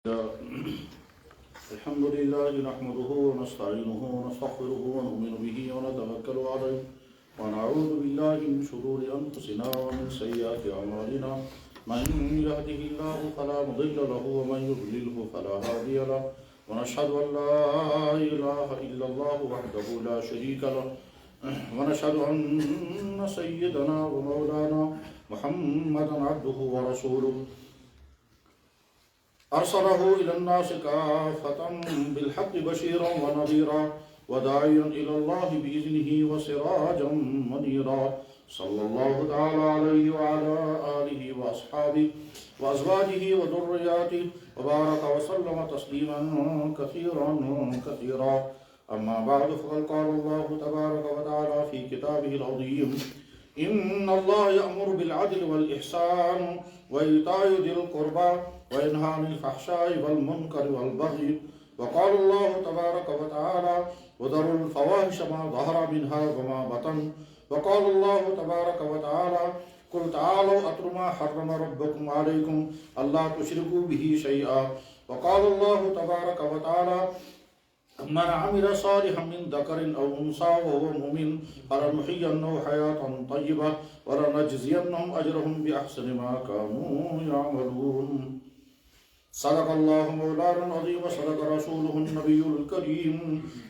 الحمد لله نحمده ونستعينه ونستغفره ونؤمن به ونتوكل عليه ونعوذ بالله من شرور أنفسنا ومن سيئات أعمالنا من يهده الله فلا مضل له ومن يضلله فلا هادي له ونشهد أن لا إله إلا الله وحده لا شريك له ونشهد أن سيدنا ومولانا محمدا عبده ورسوله أرسله إلى الناس كافة بالحق بشيرا ونذيرا وداعيا إلى الله بإذنه وسراجا منيرا صلى الله تعالى عليه وعلى آله وأصحابه وأزواجه وذرياته وبارك وسلم تسليما كثيرا كثيرا أما بعد فقد قال الله تبارك وتعالى في كتابه العظيم إن الله يأمر بالعدل والإحسان وإيتاء ذي القربى وينهى عن الفحشاء والمنكر والبغي وقال الله تبارك وتعالى وذروا الفواحش ما ظهر منها وما بطن وقال الله تبارك وتعالى قل تعالوا أتل ما حرم ربكم عليكم ألا تشركوا به شيئا وقال الله تبارك وتعالى من عمل صالحا من ذكر أو أنثى وهو مؤمن فلنحيينه حياة طيبة ولنجزينهم أجرهم بأحسن ما كانوا يعملون صدق الله مولانا العظيم وصدق رسوله النبي الكريم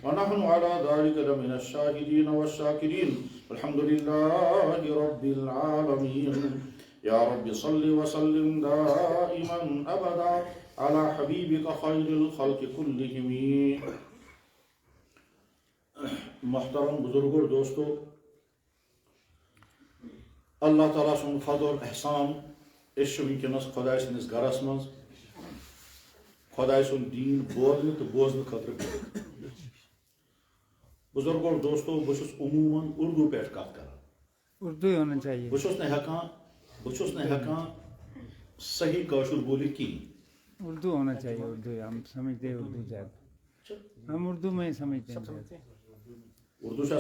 ونحن على ذلك لمن الشاهدين والشاكرين والحمد لله رب العالمين يا رب صل وسلم دائما أبدا على حبيبك خير الخلق كلهم. محترم بزرگو دوستو، اللہ تعالیٰ سن فضل احسان اس ونکس خدا سندس گرس مز خدا سن دین بولنے تو بوزن خطر. بزرگو دوستو بس عموماً اردو پہ کت کر اردو ہونا چاہیے. بس ہیکان صحیح کاشر بولت کی. اردو ہونا چاہیے. اردو ہم سمجھتے ہیں اردو زیادہ. ہم اردو میں سمجھتے ہیں. اردو سے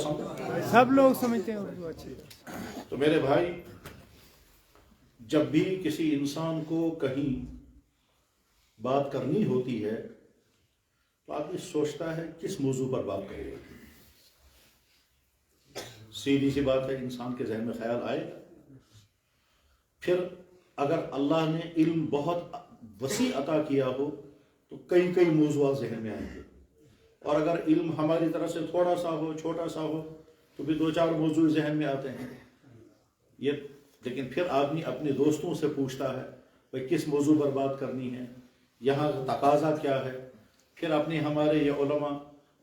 سب لوگ سمجھتے ہیں اردو اچھی. تو میرے بھائی، جب بھی کسی انسان کو کہیں بات کرنی ہوتی ہے تو آدمی سوچتا ہے کس موضوع پر بات کرے. سیدھی سی بات ہے، انسان کے ذہن میں خیال آئے. پھر اگر اللہ نے علم بہت وسیع عطا کیا ہو تو کئی موضوعات ذہن میں آئیں گے، اور اگر علم ہماری طرف سے تھوڑا سا ہو، چھوٹا سا ہو، تو بھی 2-4 موضوع ذہن میں آتے ہیں. لیکن پھر آدمی اپنے دوستوں سے پوچھتا ہے بھائی کس موضوع پر بات کرنی ہے، یہاں تقاضا کیا ہے. پھر اپنے ہمارے یہ علماء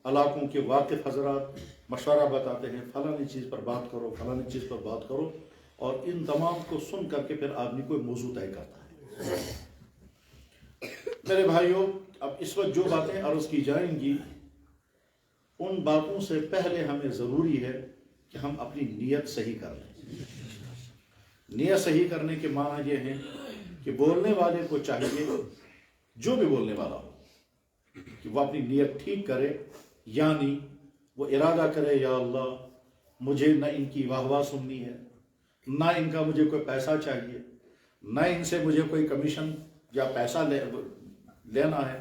علاقوں کے واقف حضرات مشورہ بتاتے ہیں فلاں چیز پر بات کرو، فلاں چیز پر بات کرو، اور ان تمام کو سن کر کے پھر آدمی کوئی موضوع طے کرتا ہے. میرے بھائیوں، اب اس وقت جو باتیں عرض کی جائیں گی ان باتوں سے پہلے ہمیں ضروری ہے کہ ہم اپنی نیت صحیح کر لیں. نیت صحیح کرنے کے معنی یہ ہے کہ بولنے والے کو چاہیے، جو بھی بولنے والا ہو، کہ وہ اپنی نیت ٹھیک کرے. یعنی وہ ارادہ کرے یا اللہ مجھے نہ ان کی واہ واہ سننی ہے، نہ ان کا مجھے کوئی پیسہ چاہیے، نہ ان سے مجھے کوئی کمیشن یا پیسہ لینا ہے،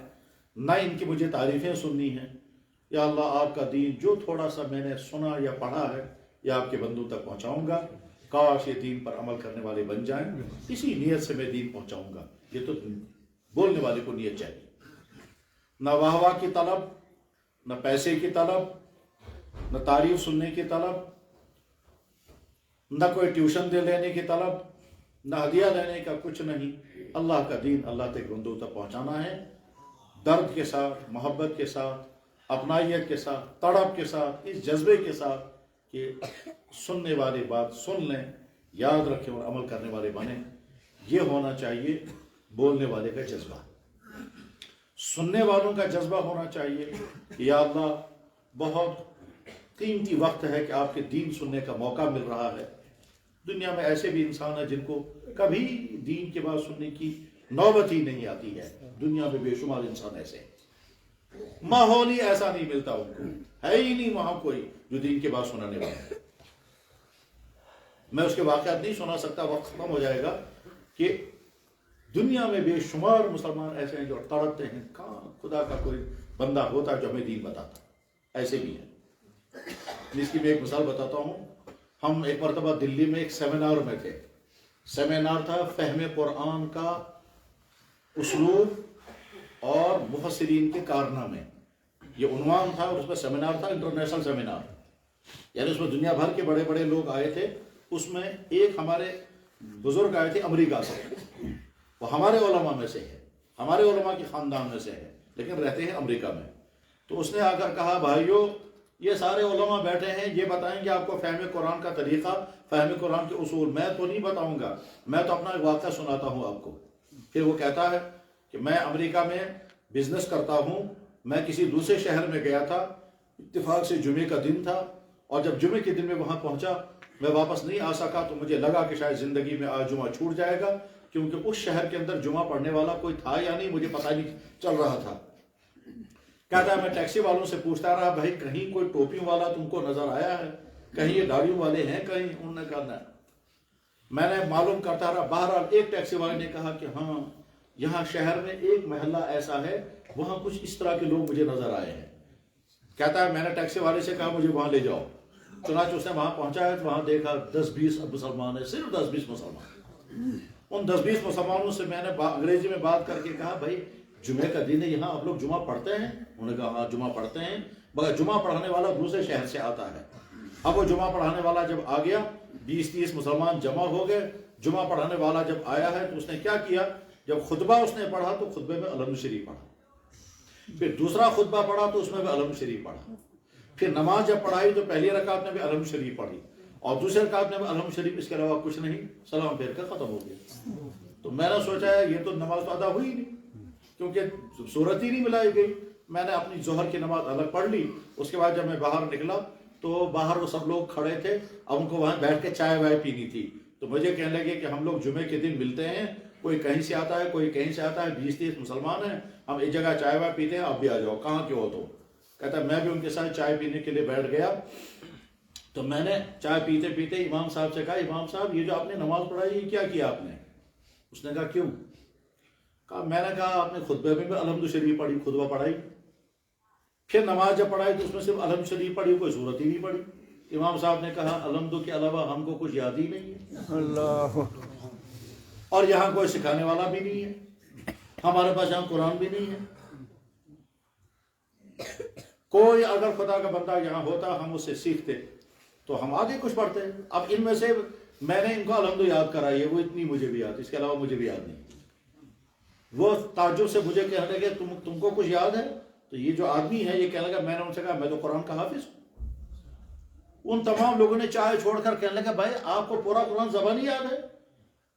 نہ ان کی مجھے تعریفیں سننی ہیں. یا اللہ آپ کا دین جو تھوڑا سا میں نے سنا یا پڑھا ہے یہ آپ کے بندوں تک پہنچاؤں گا. کاش یہ دین پر عمل کرنے والے بن جائیں. اسی نیت سے میں دین پہنچاؤں گا. یہ تو بولنے والے کو نیت چاہیے. نہ واہ واہ کی طلب، نہ پیسے کی طلب، نہ تعریف سننے کی طلب، نہ کوئی ٹیوشن دے لینے کی طلب، نہ ہدیہ لینے کا کچھ نہیں. اللہ کا دین اللہ تک بندوں تک پہنچانا ہے، درد کے ساتھ، محبت کے ساتھ، اپنائیت کے ساتھ، تڑپ کے ساتھ، اس جذبے کے ساتھ کہ سننے والے بات سن لیں، یاد رکھیں اور عمل کرنے والے بنیں. یہ ہونا چاہیے بولنے والے کا جذبہ. سننے والوں کا جذبہ ہونا چاہیے کہ یا اللہ بہت قیمتی وقت ہے کہ آپ کے دین سننے کا موقع مل رہا ہے. دنیا میں ایسے بھی انسان ہیں جن کو کبھی دین کی بات سننے کی نوبت ہی نہیں آتی ہے. دنیا میں بے شمار انسان ایسے ہیں، ماحول ہی ایسا نہیں ملتا، ان کو ہے ہی نہیں وہاں کوئی جو دین کی بات سنانے والا ہے. میں اس کے واقعات نہیں سنا سکتا، وقت ختم ہو جائے گا. کہ دنیا میں بے شمار مسلمان ایسے ہیں جو تڑپتے ہیں کہاں خدا کا کوئی بندہ ہوتا ہے جو ہمیں دین بتاتا، ایسے بھی ہیں۔ جس کی میں ایک مثال بتاتا ہوں، ہم ایک مرتبہ دلی میں ایک سیمینار میں تھے، سیمینار تھا فہم قرآن کا اسلوب اور مفسرین کے کارنامے، یہ عنوان تھا، اور اس میں سیمینار تھا انٹرنیشنل سیمینار، یعنی اس میں دنیا بھر کے بڑے بڑے لوگ آئے تھے۔ اس میں ایک ہمارے بزرگ آئے تھے امریکہ سے، وہ ہمارے علماء میں سے ہے، ہمارے علماء کے خاندان میں سے ہے، لیکن رہتے ہیں امریکہ میں۔ تو اس نے آ کر کہا بھائیو یہ سارے علماء بیٹھے ہیں، یہ بتائیں گے آپ کو فہم قرآن کا طریقہ، فہم قرآن کے اصول۔ میں تو نہیں بتاؤں گا، میں تو اپنا ایک واقعہ سناتا ہوں آپ کو۔ پھر وہ کہتا ہے کہ میں امریکہ میں بزنس کرتا ہوں، میں کسی دوسرے شہر میں گیا تھا، اتفاق سے جمعے کا دن تھا، اور جب جمعے کے دن میں وہاں پہنچا میں واپس نہیں آ سکا، تو مجھے لگا کہ شاید زندگی میں آج جمعہ چھوٹ جائے گا، کیونکہ اس شہر کے اندر جمعہ پڑھنے والا کوئی تھا یا نہیں مجھے پتہ نہیں چل رہا تھا۔ کہتا ہے میں ٹیکسی والوں سے پوچھتا رہا بھائی کہیں کوئی ٹوپیوں والا تم کو نظر آیا ہے، کہیں یہ داڑھیوں والے ہیں کہیں؟ انہوں نے کہا نہیں۔ میں نے معلوم کرتا رہا، بہرحال ایک ٹیکسی والے نے کہا کہ ہاں یہاں شہر میں ایک محلہ ایسا ہے وہاں کچھ اس طرح کے لوگ مجھے نظر آئے ہیں۔ کہتا ہے میں نے ٹیکسی والے سے کہا مجھے وہاں لے جاؤ، چنانچہ اس نے وہاں پہنچا ہے تو وہاں دیکھا 10-20 مسلمان ہیں، صرف 10-20 مسلمان۔ ان 10-20 مسلمانوں سے میں نے انگریزی میں بات کر کے کہا بھائی جمعے کا دن ہے، یہاں آپ لوگ جمعہ پڑھتے ہیں؟ انہوں نے کہا ہاں جمعہ پڑھتے ہیں، مگر جمعہ پڑھانے والا دوسرے شہر سے آتا ہے۔ اب وہ جمعہ پڑھانے والا جب آ گیا، 20-30 مسلمان جمع ہو گئے، جمعہ پڑھانے والا جب آیا ہے تو اس نے کیا کیا، جب خطبہ اس نے پڑھا تو خطبے میں الحمد شریف پڑھا، پھر دوسرا خطبہ پڑھا تو اس میں بھی الحمد شریف پڑھا، پھر نماز جب پڑھائی تو پہلی رکعت میں بھی الحمد شریف پڑھی، اور دوسرے رکعت میں بھی الحمد شریف، اس کے علاوہ کچھ نہیں، سلام پھیر کر ختم ہو گیا۔ تو میں نے سوچا ہے یہ تو نماز تو ادا ہوئی نہیں، کیونکہ صورت ہی نہیں ملائی گئی۔ میں نے اپنی ظہر کی نماز الگ پڑھ لی، اس کے بعد جب میں باہر نکلا تو باہر وہ سب لوگ کھڑے تھے، اب ان کو وہاں بیٹھ کے چائے وائے پینی تھی، تو مجھے کہنے لگے کہ ہم لوگ جمعے کے دن ملتے ہیں، کوئی کہیں سے آتا ہے کوئی کہیں سے آتا ہے، 20-30 مسلمان ہیں، ہم ایک جگہ چائے وائے پیتے ہیں، آپ بھی آ جاؤ، کہاں کے ہو؟ تو کہتا ہے میں بھی ان کے ساتھ چائے پینے کے لیے بیٹھ گیا۔ تو میں نے چائے پیتے پیتے امام صاحب سے کہا امام صاحب یہ جو آپ نے نماز پڑھائی یہ کیا کیا آپ نے؟ اس نے کہا کیوں؟ کہا میں نے کہا آپ نے خطبے میں بھی الحمد شریف پڑھی، خطبہ پڑھائی، پھر نماز جب پڑھائی تو اس میں صرف الحمد شریف پڑھی، کوئی صورت ہی نہیں پڑھی۔ امام صاحب نے کہا الحمد کے علاوہ ہم کو کچھ یاد ہی نہیں ہے، اللہ، اور یہاں کوئی سکھانے والا بھی نہیں ہے، ہمارے پاس یہاں قرآن بھی نہیں ہے، کوئی اگر خدا کا بندہ یہاں ہوتا ہم اس سے سیکھتے تو ہم آگے کچھ پڑھتے۔ اب ان میں سے میں نے ان کو الحمد یاد کرائی ہے، وہ اتنی مجھے بھی یاد، اس کے علاوہ مجھے بھی یاد نہیں۔ وہ تعجب سے مجھے کہنے لگے تم کو کچھ یاد ہے؟ تو یہ جو آدمی ہے یہ کہنے لگا، میں نے ان سے کہا میں تو قرآن کا حافظ ہوں۔ ان تمام لوگوں نے چائے چھوڑ کر کہنے لگا بھائی آپ کو پورا قرآن زبانی یاد ہے؟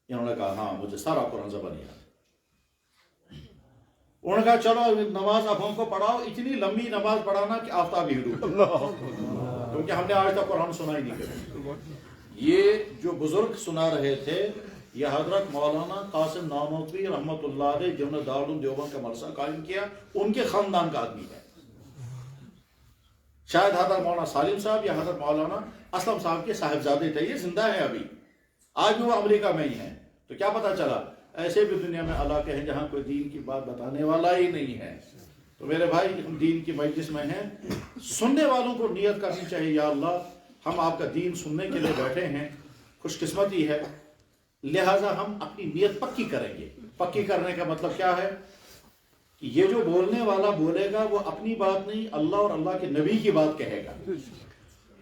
انہوں نے کہا ہاں مجھے سارا قرآن زبانی یاد ہے۔ انہوں نے کہا چلو نماز اب ہم کو پڑھاؤ، اتنی لمبی نماز پڑھانا کہ آفتاب ہی ڈوبے، کیونکہ ہم نے آج تک قرآن سنا ہی نہیں کرا۔ یہ جو بزرگ سنا رہے تھے یہ حضرت مولانا قاسم نانوتوی رحمۃ اللہ علیہ جنہوں نے دارالعلوم دیوبند کا مدرسہ قائم کیا، ان کے خاندان کا آدمی ہے۔ شاید حضرت مولانا سالم صاحب یا حضرت مولانا اسلم صاحب کے صاحبزادے تھے، یہ زندہ ہیں ابھی، آج بھی وہ امریکہ میں ہی ہیں۔ تو کیا پتہ چلا ایسے بھی دنیا میں علاقے ہیں جہاں کوئی دین کی بات بتانے والا ہی نہیں ہے۔ تو میرے بھائی ہم دین کی مجلس میں ہیں، سننے والوں کو نیت کرنی چاہیے یا اللہ ہم آپ کا دین سننے کے لیے بیٹھے ہیں، خوش قسمتی ہے، لہٰذا ہم اپنی نیت پکی کریں گے۔ پکی کرنے کا مطلب کیا ہے کہ یہ جو بولنے والا بولے گا وہ اپنی بات نہیں اللہ اور اللہ کے نبی کی بات کہے گا۔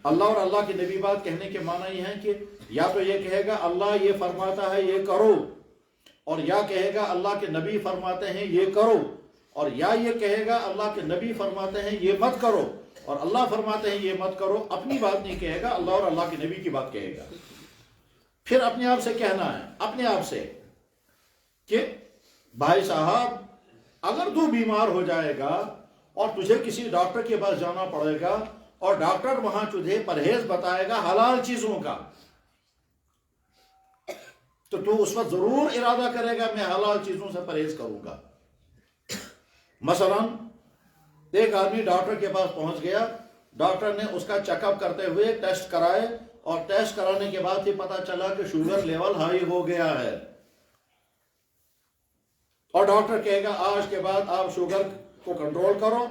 اللہ اور اللہ کے نبی بات کہنے کے معنی یہ ہے کہ یا تو یہ کہے گا اللہ یہ فرماتا ہے یہ کرو، اور یا کہے گا اللہ کے نبی فرماتے ہیں یہ کرو، اور یا یہ کہے گا اللہ کے نبی فرماتے ہیں یہ مت کرو اور اللہ فرماتے ہیں یہ مت کرو۔ اپنی بات نہیں کہے گا، اللہ اور اللہ کے نبی کی بات کہے گا۔ پھر اپنے آپ سے کہنا ہے، اپنے آپ سے کہ بھائی صاحب اگر تو بیمار ہو جائے گا اور تجھے کسی ڈاکٹر کے پاس جانا پڑے گا اور ڈاکٹر وہاں تجھے پرہیز بتائے گا حلال چیزوں کا، تو اس وقت ضرور ارادہ کرے گا میں حلال چیزوں سے پرہیز کروں گا۔ مثلا ایک آدمی ڈاکٹر کے پاس پہنچ گیا، ڈاکٹر نے اس کا چیک اپ کرتے ہوئے ٹیسٹ کرائے، اور ٹیسٹ کرانے کے بعد ہی پتا چلا کہ شوگر لیول ہائی ہو گیا ہے۔ اور ڈاکٹر کہے گا آج کے بعد آپ شوگر کو کنٹرول کرو،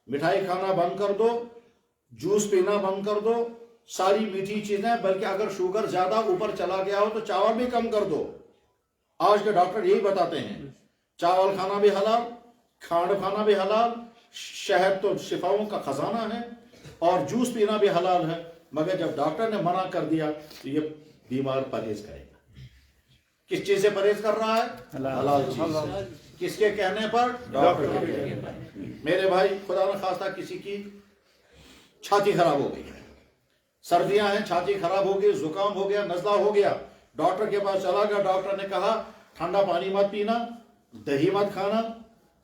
مٹھائی کھانا بند کر دو، جوس پینا بند کر دو، ساری میٹھی چیزیں، بلکہ اگر شوگر زیادہ اوپر چلا گیا ہو تو چاول بھی کم کر دو۔ آج کے ڈاکٹر یہی بتاتے ہیں، چاول کھانا بھی حلال، کھانڈ کھانا بھی حلال، شہد تو شفاؤں کا خزانہ ہے، اور جوس پینا بھی حلال ہے۔ مگر جب ڈاکٹر نے منع کر دیا تو یہ بیمار پرہیز کرے گا۔ کس چیز سے پرہیز کر رہا ہے؟ حلال چیز سے۔ کس کے کہنے پر؟ ڈاکٹر کے کہنے پر۔ میرے بھائی، خدا نہ خواستہ کسی کی چھاتی خراب ہو گئی ہے، سردیاں ہیں، چھاتی خراب ہو گئی، زکام ہو گیا، نزلہ ہو گیا، ڈاکٹر کے پاس چلا گیا، ڈاکٹر نے کہا ٹھنڈا پانی مت پینا، دہی مت کھانا،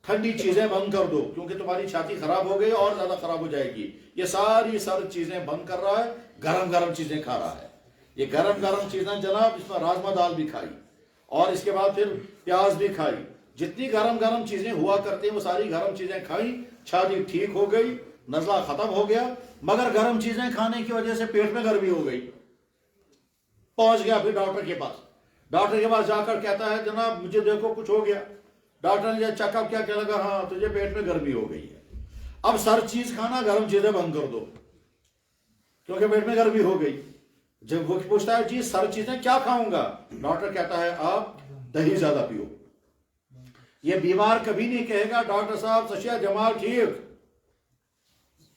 ٹھنڈی چیزیں بند کر دو کیونکہ تمہاری چھاتی خراب ہو گئی اور زیادہ خراب ہو جائے گی۔ یہ ساری سرد چیزیں بند کر رہا ہے، گرم گرم چیزیں کھا رہا ہے۔ یہ گرم گرم چیزیں جناب، اس میں راجما دال بھی کھائی اور اس کے بعد پھر پیاز بھی کھائی، جتنی گرم گرم چیزیں ہوا کرتی ہیں وہ ساری گرم چیزیں کھائیں، چھاتی ٹھیک ہو گئی، نزلہ ختم ہو گیا، مگر گرم چیزیں کھانے کی وجہ سے پیٹ میں گرمی ہو گئی۔ پہنچ گیا پھر ڈاکٹر کے پاس، ڈاکٹر کے پاس جا کر کہتا ہے جناب مجھے دیکھو کچھ ہو گیا۔ ڈاکٹر نے چیک اپ کیا، کہنے لگا ہاں تجھے پیٹ میں گرمی ہو گئی ہے، اب سرد چیز کھانا، گرم چیزیں بند کر دو کیونکہ پیٹ میں گرمی ہو گئی۔ جب وہ پوچھتا ہے جی سرد چیزیں کیا کھاؤں گا، ڈاکٹر کہتا ہے آپ دہی زیادہ پیو۔ یہ بیمار کبھی نہیں کہے گا ڈاکٹر صاحب سشیا جمال ٹھیک،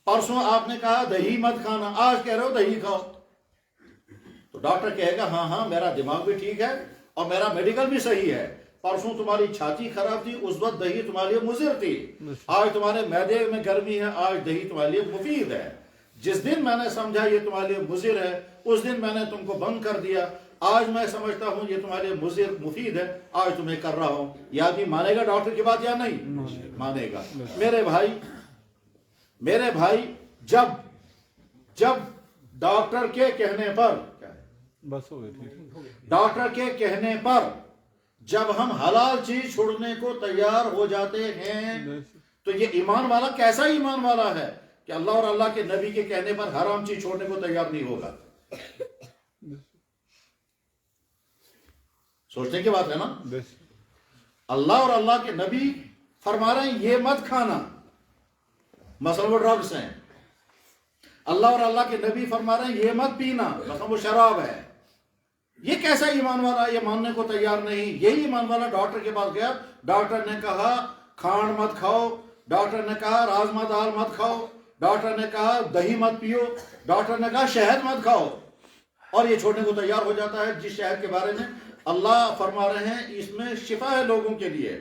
پرسوں آپ نے کہا دہی مت کھانا، آج کہہ رہے ہو دہی کھاؤ۔ تو ڈاکٹر کہے گا ہاں ہاں میرا دماغ بھی ٹھیک ہے اور میرا میڈیکل بھی صحیح ہے، پرسوں تمہاری چھاتی خراب تھی، اس وقت دہی تمہارے لیے مضر تھی، آج تمہارے معدے میں گرمی ہے، آج دہی تمہارے لیے مفید ہے۔ جس دن میں نے سمجھا یہ تمہارے لیے مضر ہے اس دن میں نے تم کو بند کر دیا، آج میں سمجھتا ہوں یہ تمہارے لیے مضر مفید ہے، آج تمہیں کر رہا ہوں۔ یہ آدمی مانے گا ڈاکٹر کی بات یا نہیں؟ مانے گا۔ میرے بھائی، جب ڈاکٹر کے کہنے پر، ڈاکٹر کے کہنے پر جب ہم حلال چیز چھوڑنے کو تیار ہو جاتے ہیں تو یہ ایمان والا کیسا ایمان والا ہے کہ اللہ اور اللہ کے نبی کے کہنے پر حرام چیز چھوڑنے کو تیار نہیں ہوگا۔ سوچنے کی بات ہے نا، اللہ اور اللہ کے نبی فرما رہے ہیں یہ مت کھانا، مثلا وہ ڈرگس ہیں، اللہ اور اللہ کے نبی فرما رہے ہیں یہ مت پینا، مثلا وہ شراب ہے۔ یہ کیسا ایمان والا یہ ماننے کو تیار نہیں؟ یہی ایمان والا ڈاکٹر کے پاس گیا، ڈاکٹر نے کہا کھانڈ مت کھاؤ، ڈاکٹر نے کہا راجما دال مت کھاؤ، ڈاکٹر نے کہا دہی مت پیو، ڈاکٹر نے کہا شہد مت کھاؤ، اور یہ چھوڑنے کو تیار ہو جاتا ہے جس شہد کے بارے میں اللہ فرما رہے ہیں اس میں شفا ہے لوگوں کے لیے،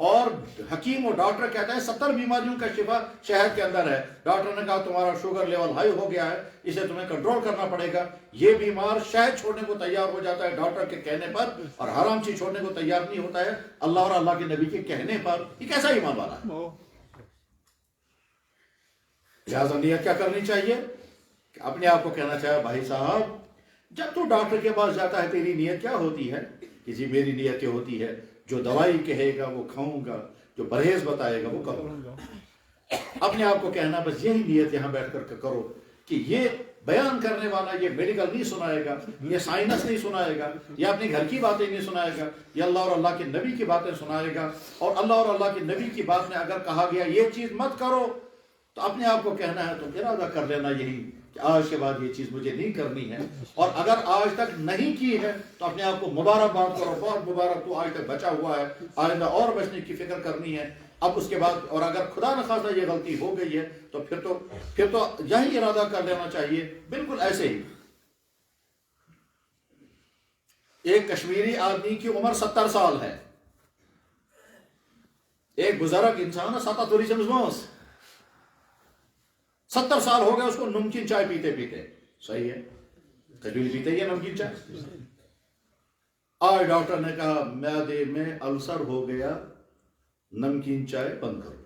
اور حکیم و ڈاکٹر کہتا ہے 70 بیماریوں کا شفا شہد کے اندر ہے۔ ڈاکٹر نے کہا تمہارا شوگر لیول ہائی ہو گیا ہے، اسے تمہیں کنٹرول کرنا پڑے گا۔ یہ بیمار شہد چھوڑنے کو تیار ہو جاتا ہے ڈاکٹر کے کہنے پر، اور حرام چیز چھوڑنے کو تیار نہیں ہوتا ہے اللہ اور اللہ کے نبی کے کہنے پر۔ یہ کیسا ایمان والا ہے؟ لہٰذا نیت کیا کرنی چاہیے کہ اپنے آپ کو کہنا چاہے بھائی صاحب جب تو ڈاکٹر کے پاس جاتا ہے تیری نیت کیا ہوتی ہے؟ کہ جی میری نیت یہ ہوتی ہے جو دوائی کہے گا وہ کھاؤں گا، جو پرہیز بتائے گا وہ کروں گا۔ اپنے آپ کو کہنا بس یہی نیت یہاں بیٹھ کر کرو کہ یہ بیان کرنے والا یہ میڈیکل نہیں سنائے گا، یہ سائنس نہیں سنائے گا، یہ اپنے گھر کی باتیں نہیں سنائے گا، یہ اللہ اور اللہ کے نبی کی باتیں سنائے گا۔ اور اللہ اور اللہ کے نبی کی بات میں اگر کہا گیا یہ چیز مت کرو تو اپنے آپ کو کہنا ہے تو ارادہ کر لینا یہی کہ آج کے بعد یہ چیز مجھے نہیں کرنی ہے، اور اگر آج تک نہیں کی ہے تو اپنے آپ کو مبارکباد کرو، بہت مبارک تو آج تک بچا ہوا ہے، آئندہ اور بچنے کی فکر کرنی ہے۔ اب اس کے بعد اور اگر خدا نخواستہ یہ غلطی ہو گئی ہے تو پھر تو یہی ارادہ کر لینا چاہیے۔ بالکل ایسے ہی ایک کشمیری آدمی کی عمر 70 سال ہے، ایک بزرگ انسان ہے، 70 سال ہو گئے اس کو نمکین چائے پیتے پیتے، صحیح ہے کجوری پیتے ہی ہے نمکین چائے۔ آج ڈاکٹر نے کہا معدے میں السر ہو گیا، نمکین چائے بند کرو۔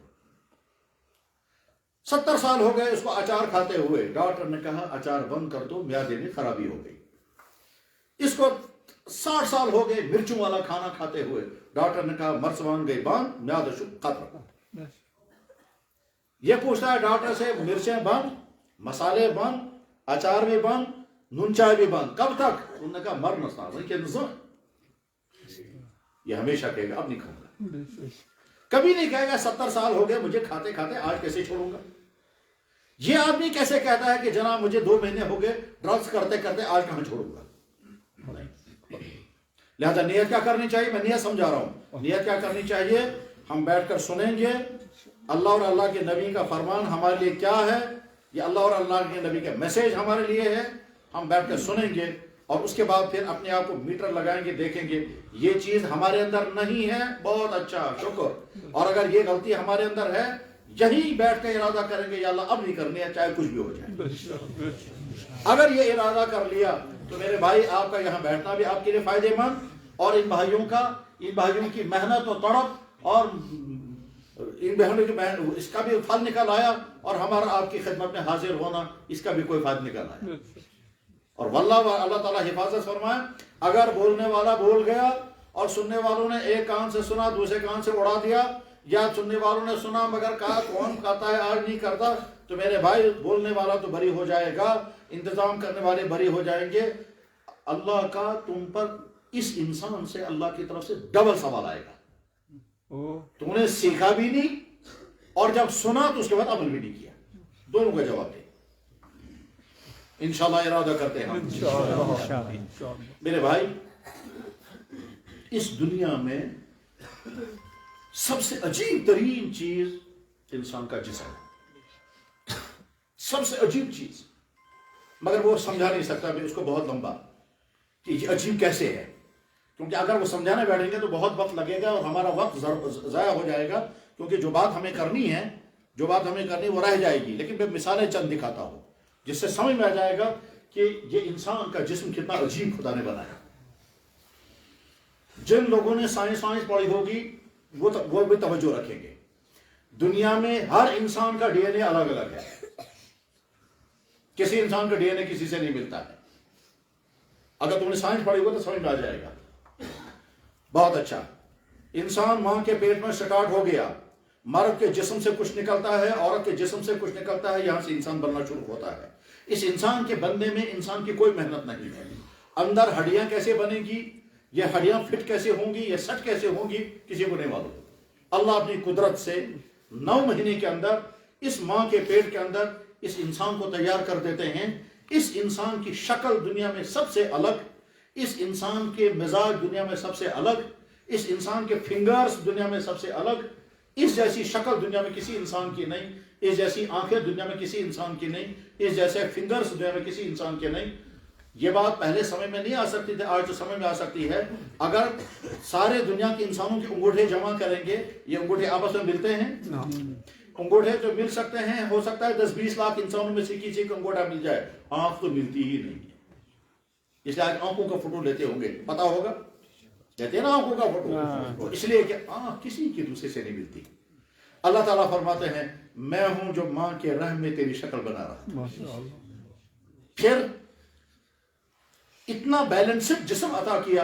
70 سال ہو گئے اس کو اچار کھاتے ہوئے، ڈاکٹر نے کہا اچار بند کر دو، معدے میں خرابی ہو گئی۔ اس کو 60 سال ہو گئے مرچوں والا کھانا کھاتے ہوئے، ڈاکٹر نے کہا مرچوان گئی بند، معدہ شک ختم۔ یہ پوچھتا ہے ڈاکٹر سے مرچیں بند، مسالے بند، اچار بھی بند، نون چائے بھی بند، کب تک؟ انہوں نے کہا مر نسا یہ ہمیشہ کہے گا اب نہیں کھاؤں گا۔ کبھی نہیں کہے گا 70 سال ہو گئے مجھے کھاتے کھاتے آج کیسے چھوڑوں گا. یہ آدمی کیسے کہتا ہے کہ جناب مجھے 2 مہینے ہو گئے ڈرگس کرتے کرتے آج کہاں چھوڑوں گا. لہذا نیت کیا کرنی چاہیے؟ میں نیت سمجھا رہا ہوں. نیت کیا کرنی چاہیے؟ ہم بیٹھ کر سنیں گے اللہ اور اللہ کے نبی کا فرمان ہمارے لیے کیا ہے، یہ اللہ اور اللہ کے نبی کا میسج ہمارے لیے ہے. ہم بیٹھ کر سنیں گے اور اس کے بعد پھر اپنے آپ کو میٹر لگائیں گے، دیکھیں گے یہ چیز ہمارے اندر نہیں ہے، بہت اچھا شکر. اور اگر یہ غلطی ہمارے اندر ہے، یہی بیٹھ کے ارادہ کریں گے یا اللہ اب نہیں کرنی ہے چاہے کچھ بھی ہو جائے. اگر یہ ارادہ کر لیا تو میرے بھائی آپ کا یہاں بیٹھنا بھی آپ کے لیے فائدے مند، اور ان بھائیوں کی محنت و تڑپ اور ان بہنوں کی اس کا بھی پھل نکل آیا، اور ہمارا آپ کی خدمت میں حاضر ہونا اس کا بھی کوئی فائدہ نکل آیا. اور واللہ اللہ تعالیٰ حفاظت فرمائے، اگر بولنے والا بول گیا اور سننے والوں نے ایک کان سے سنا دوسرے کان سے اڑا دیا، یا سننے والوں نے سنا مگر کہا کون کہتا ہے آج نہیں کرتا، تو میرے بھائی بولنے والا تو بری ہو جائے گا، انتظام کرنے والے بری ہو جائیں گے. اللہ کا تم پر اس انسان سے اللہ کی طرف سے ڈبل سوال آئے گا. تم نے سیکھا بھی نہیں اور جب سنا تو اس کے بعد عمل بھی نہیں کیا. دونوں کا جواب دے. انشاءاللہ ارادہ کرتے ہیں ہم. میرے بھائی اس دنیا میں سب سے عجیب ترین چیز انسان کا جسم ہے. سب سے عجیب چیز، مگر وہ سمجھا نہیں سکتا بھی اس کو بہت لمبا کہ یہ عجیب کیسے ہے، کیونکہ اگر وہ سمجھانے بیٹھیں گے تو بہت وقت لگے گا اور ہمارا وقت ضائع ہو جائے گا، کیونکہ جو بات ہمیں کرنی ہے وہ رہ جائے گی. لیکن میں مثالیں چند دکھاتا ہوں جس سے سمجھ میں آ جائے گا کہ یہ انسان کا جسم کتنا عجیب خدا نے بنایا. جن لوگوں نے سائنس پڑھی ہوگی وہ بھی توجہ رکھیں گے. دنیا میں ہر انسان کا ڈی این اے الگ الگ ہے. کسی انسان کا ڈی این اے کسی سے نہیں ملتا ہے. اگر تم نے سائنس پڑھی ہو تو سمجھ میں آ جائے گا. بہت اچھا. انسان ماں کے پیٹ میں سٹارٹ ہو گیا، مرد کے جسم سے کچھ نکلتا ہے، عورت کے جسم سے کچھ نکلتا ہے، یہاں سے انسان بننا شروع ہوتا ہے. اس انسان کے بننے میں انسان کی کوئی محنت نہیں ہے. اندر ہڈیاں کیسے بنے گی، یہ ہڈیاں فٹ کیسے ہوں گی، یہ سٹ کیسے ہوں گی، کسی کو نہیں معلوم. اللہ اپنی قدرت سے 9 مہینے کے اندر اس ماں کے پیٹ کے اندر اس انسان کو تیار کر دیتے ہیں. اس انسان کی شکل دنیا میں سب سے الگ، اس انسان کے مزاج دنیا میں سب سے الگ، اس انسان کے فنگرز دنیا میں سب سے الگ. اس جیسی شکل دنیا میں کسی انسان کی نہیں، اس جیسی آنکھیں دنیا میں کسی انسان کی نہیں، اس جیسے فنگرز دنیا میں کسی انسان کے نہیں. یہ بات پہلے سمجھ میں نہیں آ سکتی تھی، آج تو سمجھ میں آ سکتی ہے. اگر سارے دنیا کے انسانوں کے انگوٹھے جمع کریں گے، یہ انگوٹھے آپس میں ملتے ہیں؟ انگوٹھے تو مل سکتے ہیں، ہو سکتا ہے 10-20 لاکھ انسانوں میں سے کسی کا انگوٹھا مل جائے. آنکھ تو ملتی ہی نہیں ہے. اس لیے آنکھوں کا فوٹو لیتے ہوں گے، پتا ہوگا لیتے ہیں نا آنکھوں کا فوٹو، اس لیے کہ آنکھ کسی کی دوسرے سے نہیں ملتی. اللہ تعالیٰ فرماتے ہیں میں ہوں جو ماں کے رحم میں تیری شکل بنا رہا. پھر اتنا بیلنسڈ جسم عطا کیا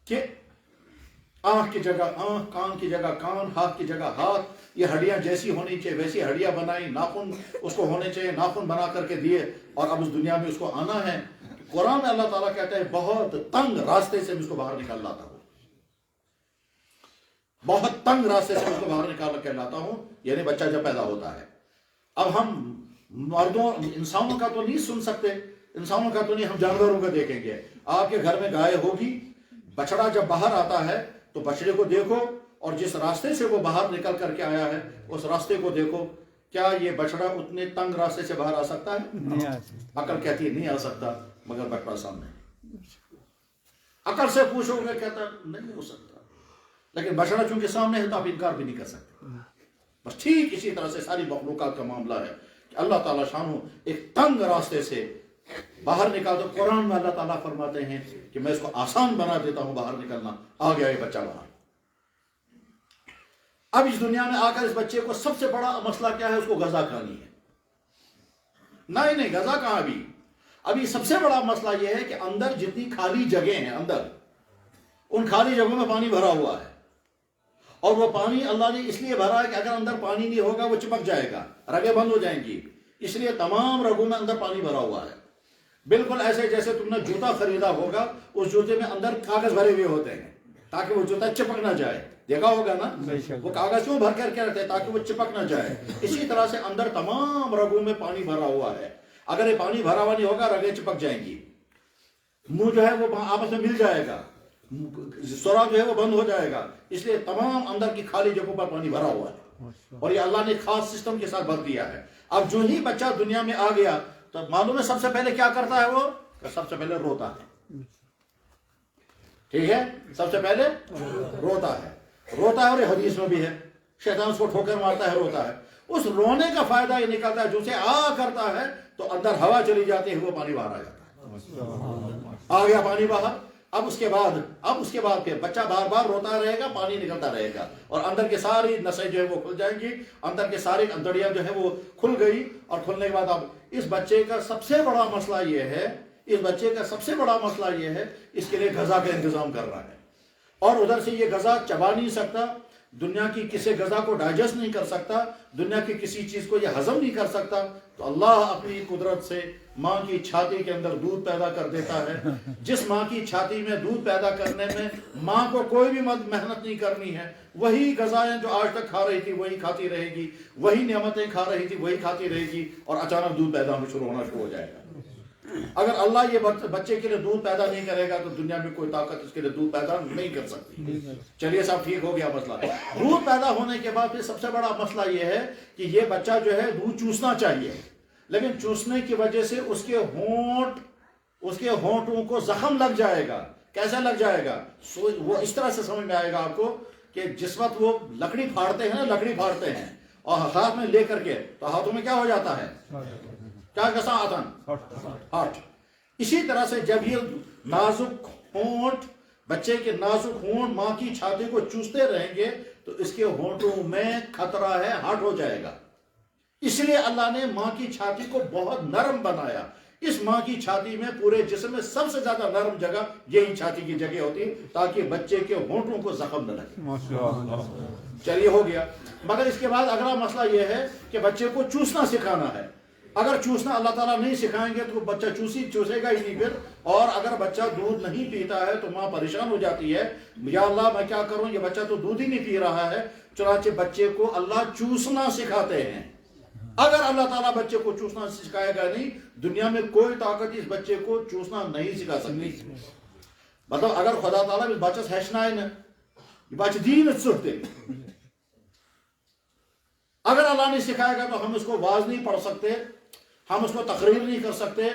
کہ آنکھ کی جگہ آنکھ، کان کی جگہ کان، ہاتھ کی جگہ ہاتھ. یہ ہڈیاں جیسی ہونی چاہیے ویسی ہڈیاں بنائی، ناخن اس کو ہونے چاہیے ناخن بنا کر کے دیے، اور اب اس دنیا میں اس کو آنا ہے. قرآن میں اللہ تعالیٰ کہتا ہے بہت تنگ راستے سے اس کو باہر نکال لاتا ہوں، بہت تنگ راستے سے اس کو باہر نکال کر لاتا ہوں. یعنی بچہ جب پیدا ہوتا ہے، اب ہم مردوں انسانوں کا تو نہیں سن سکتے، انسانوں کا تو نہیں، ہم جانوروں کا دیکھیں گے. آپ کے گھر میں گائے ہوگی، بچڑا جب باہر آتا ہے تو بچڑے کو دیکھو اور جس راستے سے وہ باہر نکل کر کے آیا ہے اس راستے کو دیکھو. کیا یہ بچڑا اتنے تنگ راستے سے باہر آ سکتا ہے؟ نہیں آ سکتا. عقل کہتی ہے نہیں آ سکتا، مگر بچڑا سامنے. عقل سے پوچھو گے کہتا نہیں ہو سکتا، لیکن بچڑا چونکہ سامنے ہے تو آپ انکار بھی نہیں کر سکتے. بس ٹھیک اسی طرح سے ساری مخلوقات کا معاملہ ہے کہ اللہ تعالیٰ شانہ ایک تنگ راستے سے باہر نکال دو. قرآن میں اللہ تعالیٰ فرماتے ہیں کہ میں اس کو آسان بنا دیتا ہوں باہر نکلنا. آ گیا یہ بچہ باہر. اب اس دنیا میں آ کر اس بچے کو سب سے بڑا مسئلہ کیا ہے؟ اس کو غذا کھانی ہے. نہیں غذا کہاں بھی. ابھی سب سے بڑا مسئلہ یہ ہے کہ اندر جتنی خالی جگہیں ہیں، اندر ان خالی جگہوں میں پانی بھرا ہوا ہے، اور وہ پانی اللہ نے اس لیے بھرا ہے کہ اگر اندر پانی نہیں ہوگا وہ چپک جائے گا، رگیں بند ہو جائیں گی. اس لیے تمام رگوں میں اندر پانی بھرا ہوا ہے. بالکل ایسے جیسے تم نے جوتا خریدا ہوگا، اس جوتے میں اندر کاغذ بھرے ہوئے ہوتے ہیں تاکہ وہ جوتا چپک نہ جائے. دیکھا ہوگا نا، وہ کاغذ کیوں بھر کر کے رکھتے ہیں؟ تاکہ وہ چپک نہ جائے. اسی طرح سے اندر تمام رگوں میں پانی بھرا ہوا ہے. اگر یہ پانی بھرا ہوا نہیں ہوگا رگیں چپک جائیں گی، منہ جو ہے وہ آپس میں مل جائے گا، سوراخ جو ہے وہ بند ہو جائے گا. اس لیے تمام اندر کی خالی جگہوں پر پانی بھرا ہوا ہے، اور یہ اللہ نے خاص سسٹم کے ساتھ بھر دیا ہے. اب جو ہی بچہ دنیا میں آ گیا تو معلوم ہے سب سے پہلے کیا کرتا ہے؟ وہ سب سے پہلے روتا ہے. ٹھیک ہے، سب سے پہلے روتا ہے. اور یہ حدیث میں بھی ہے، شیطان اس کو ٹھوکر مارتا ہے، روتا ہے. اس رونے کا فائدہ یہ نکلتا ہے، جو سے آ کرتا ہے تو اندر ہوا چلی جاتی ہے، وہ پانی باہر آ جاتا ہے. آ گیا پانی باہر. اب اس کے بعد پھر بچہ بار بار روتا رہے گا، پانی نکلتا رہے گا، اور اندر کے ساری نسیں جو ہے وہ کھل جائیں گی. اندر کے ساری اندڑیاں جو ہے وہ کھل گئی، اور کھلنے کے بعد اب اس بچے کا سب سے بڑا مسئلہ یہ ہے، اس کے لیے غذا کا انتظام کرنا ہے. اور ادھر سے یہ غذا چبا نہیں سکتا، دنیا کی کسی غذا کو ڈائجسٹ نہیں کر سکتا، دنیا کی کسی چیز کو یہ ہضم نہیں کر سکتا. تو اللہ اپنی قدرت سے ماں کی چھاتی کے اندر دودھ پیدا کر دیتا ہے. جس ماں کی چھاتی میں دودھ پیدا کرنے میں ماں کو کوئی بھی محنت نہیں کرنی ہے، وہی غذائیں جو آج تک کھا رہی تھی وہی کھاتی رہے گی، وہی نعمتیں کھا رہی تھی وہی کھاتی رہے گی، اور اچانک دودھ پیدا ہونا شروع ہو جائے گا. اگر اللہ یہ بچے کے لیے دودھ پیدا نہیں کرے گا تو دنیا میں کوئی طاقت اس کے لیے دودھ پیدا نہیں کر سکتی. چلیے صاحب ٹھیک ہو گیا مسئلہ. دودھ پیدا ہونے کے بعد پھر سب سے بڑا مسئلہ یہ ہے کہ یہ بچہ جو ہے دودھ چوسنا چاہیے، لیکن چوسنے کی وجہ سے اس کے ہونٹوں کو زخم لگ جائے گا. کیسے لگ جائے گا؟ وہ اس طرح سے سمجھ میں آئے گا آپ کو کہ جس وقت وہ لکڑی پھاڑتے ہیں اور ہاتھ میں لے کر کے، تو ہاتھوں میں کیا ہو جاتا ہے؟ کیا کسا ہاتھ. اسی طرح سے جب یہ نازک ہونٹ، بچے کے نازک ہونٹ ماں کی چھاتی کو چوستے رہیں گے تو اس کے ہونٹوں میں خطرہ ہے، ہارٹ ہو جائے گا. اس لیے اللہ نے ماں کی چھاتی کو بہت نرم بنایا. اس ماں کی چھاتی میں پورے جسم میں سب سے زیادہ نرم جگہ یہی چھاتی کی جگہ ہوتی، تاکہ بچے کے ہونٹوں کو زخم نہ لگے. چلیے ہو گیا. مگر اس کے بعد اگلا مسئلہ یہ ہے کہ بچے کو چوسنا سکھانا ہے. اگر چوسنا اللہ تعالیٰ نہیں سکھائیں گے تو بچہ چوسے گا ہی نہیں پھر. اور اگر بچہ دودھ نہیں پیتا ہے تو ماں پریشان ہو جاتی ہے، یا اللہ میں کیا کروں، یہ بچہ تو دودھ ہی نہیں پی رہا ہے. چنانچہ بچے کو اللہ چوسنا سکھاتے ہیں. اگر اللہ تعالیٰ بچے کو چوسنا سکھائے گا نہیں، دنیا میں کوئی طاقت اس بچے کو چوسنا نہیں سکھا سکتی. مطلب اگر خدا تعالیٰ اس بچس ہیچنائے نا، یہ بچہ دین سکھتے. اگر اللہ نے سکھائے گا تو ہم اس کو واز نہیں پڑھ سکتے، ہم اس کو تقریر نہیں کر سکتے،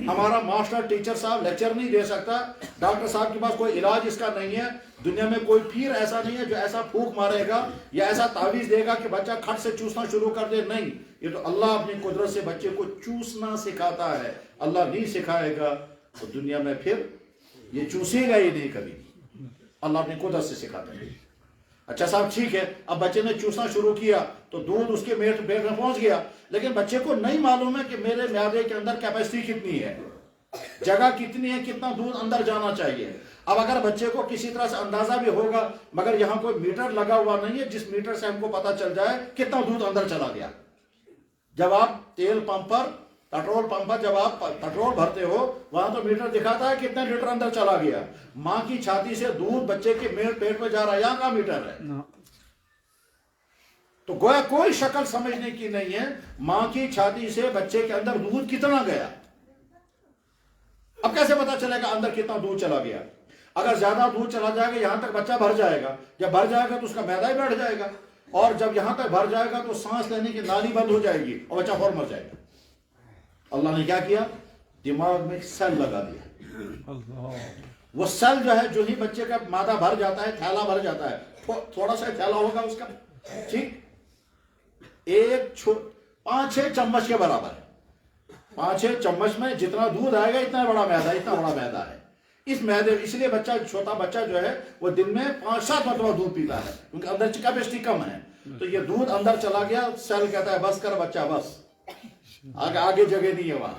ہمارا ماسٹر ٹیچر صاحب لیکچر نہیں دے سکتا، ڈاکٹر صاحب کے پاس کوئی علاج اس کا نہیں ہے. دنیا میں کوئی پیر ایسا نہیں ہے جو ایسا پھونک مارے گا یا ایسا تعویذ دے گا کہ بچہ کھٹ سے چوسنا شروع کر دے. نہیں، یہ تو اللہ اپنی قدرت سے بچے کو چوسنا سکھاتا ہے. اللہ نہیں سکھائے گا تو دنیا میں پھر یہ چوسے گا ہی نہیں کبھی. اللہ اپنی قدرت سے سکھاتا ہے. اچھا صاحب ٹھیک ہے، اب بچے نے چوسنا شروع کیا تو دودھ اس کے پیٹ میں پہنچ گیا، لیکن بچے کو نہیں معلوم ہے کہ میرے معدے کے اندر کیپیسٹی کتنی ہے، جگہ کتنی ہے، کتنا دودھ اندر جانا چاہیے. اب اگر بچے کو کسی طرح سے اندازہ بھی ہوگا، مگر یہاں کوئی میٹر لگا ہوا نہیں ہے جس میٹر سے ہم کو پتا چل جائے کتنا دودھ اندر چلا گیا. جب آپ تیل پمپ پر، پیٹرول پمپ پر جب آپ پیٹرول بھرتے ہو، وہاں تو میٹر دکھاتا ہے کتنا لیٹر اندر چلا گیا. ماں کی چھاتی سے دودھ بچے کے پیٹ میں جا رہا ہے، یہاں کا میٹر ہے. تو گویا کوئی شکل سمجھنے کی نہیں ہے ماں کی چھاتی سے بچے کے اندر دودھ کتنا گیا. اب کیسے پتا چلے گا اندر کتنا دودھ چلا گیا؟ اگر زیادہ دودھ چلا جائے گا یہاں تک بچہ بھر جائے گا، جب بھر جائے گا تو اس کا معدہ ہی بیٹھ جائے گا، اور جب یہاں تک بھر جائے گا تو سانس لینے کی نالی بند ہو جائے گی اور بچہ فوراً مر جائے گا. اللہ نے کیا کیا؟ دماغ میں سیل لگا دیا. وہ سیل جو ہے، جو ہی بچے کا معدہ بھر جاتا ہے، تھیلا بھر جاتا ہے، تھوڑا سا تھیلا ہوگا اس کا، ٹھیک، 5-6 چمچ کے برابر ہے. 5-6 چمچ میں جتنا دودھ آئے گا اتنا بڑا میدہ ہے. اس میدے، اس لیے بچہ، چھوٹا بچہ جو ہے وہ دن میں 5-7 مرتبہ دودھ پیتا ہے کیونکہ اندر کیپیسٹی کم ہے. تو یہ دودھ اندر چلا گیا، سیل کہتا ہے بس کر بچہ، بس آگے جگہ نہیں ہے وہاں.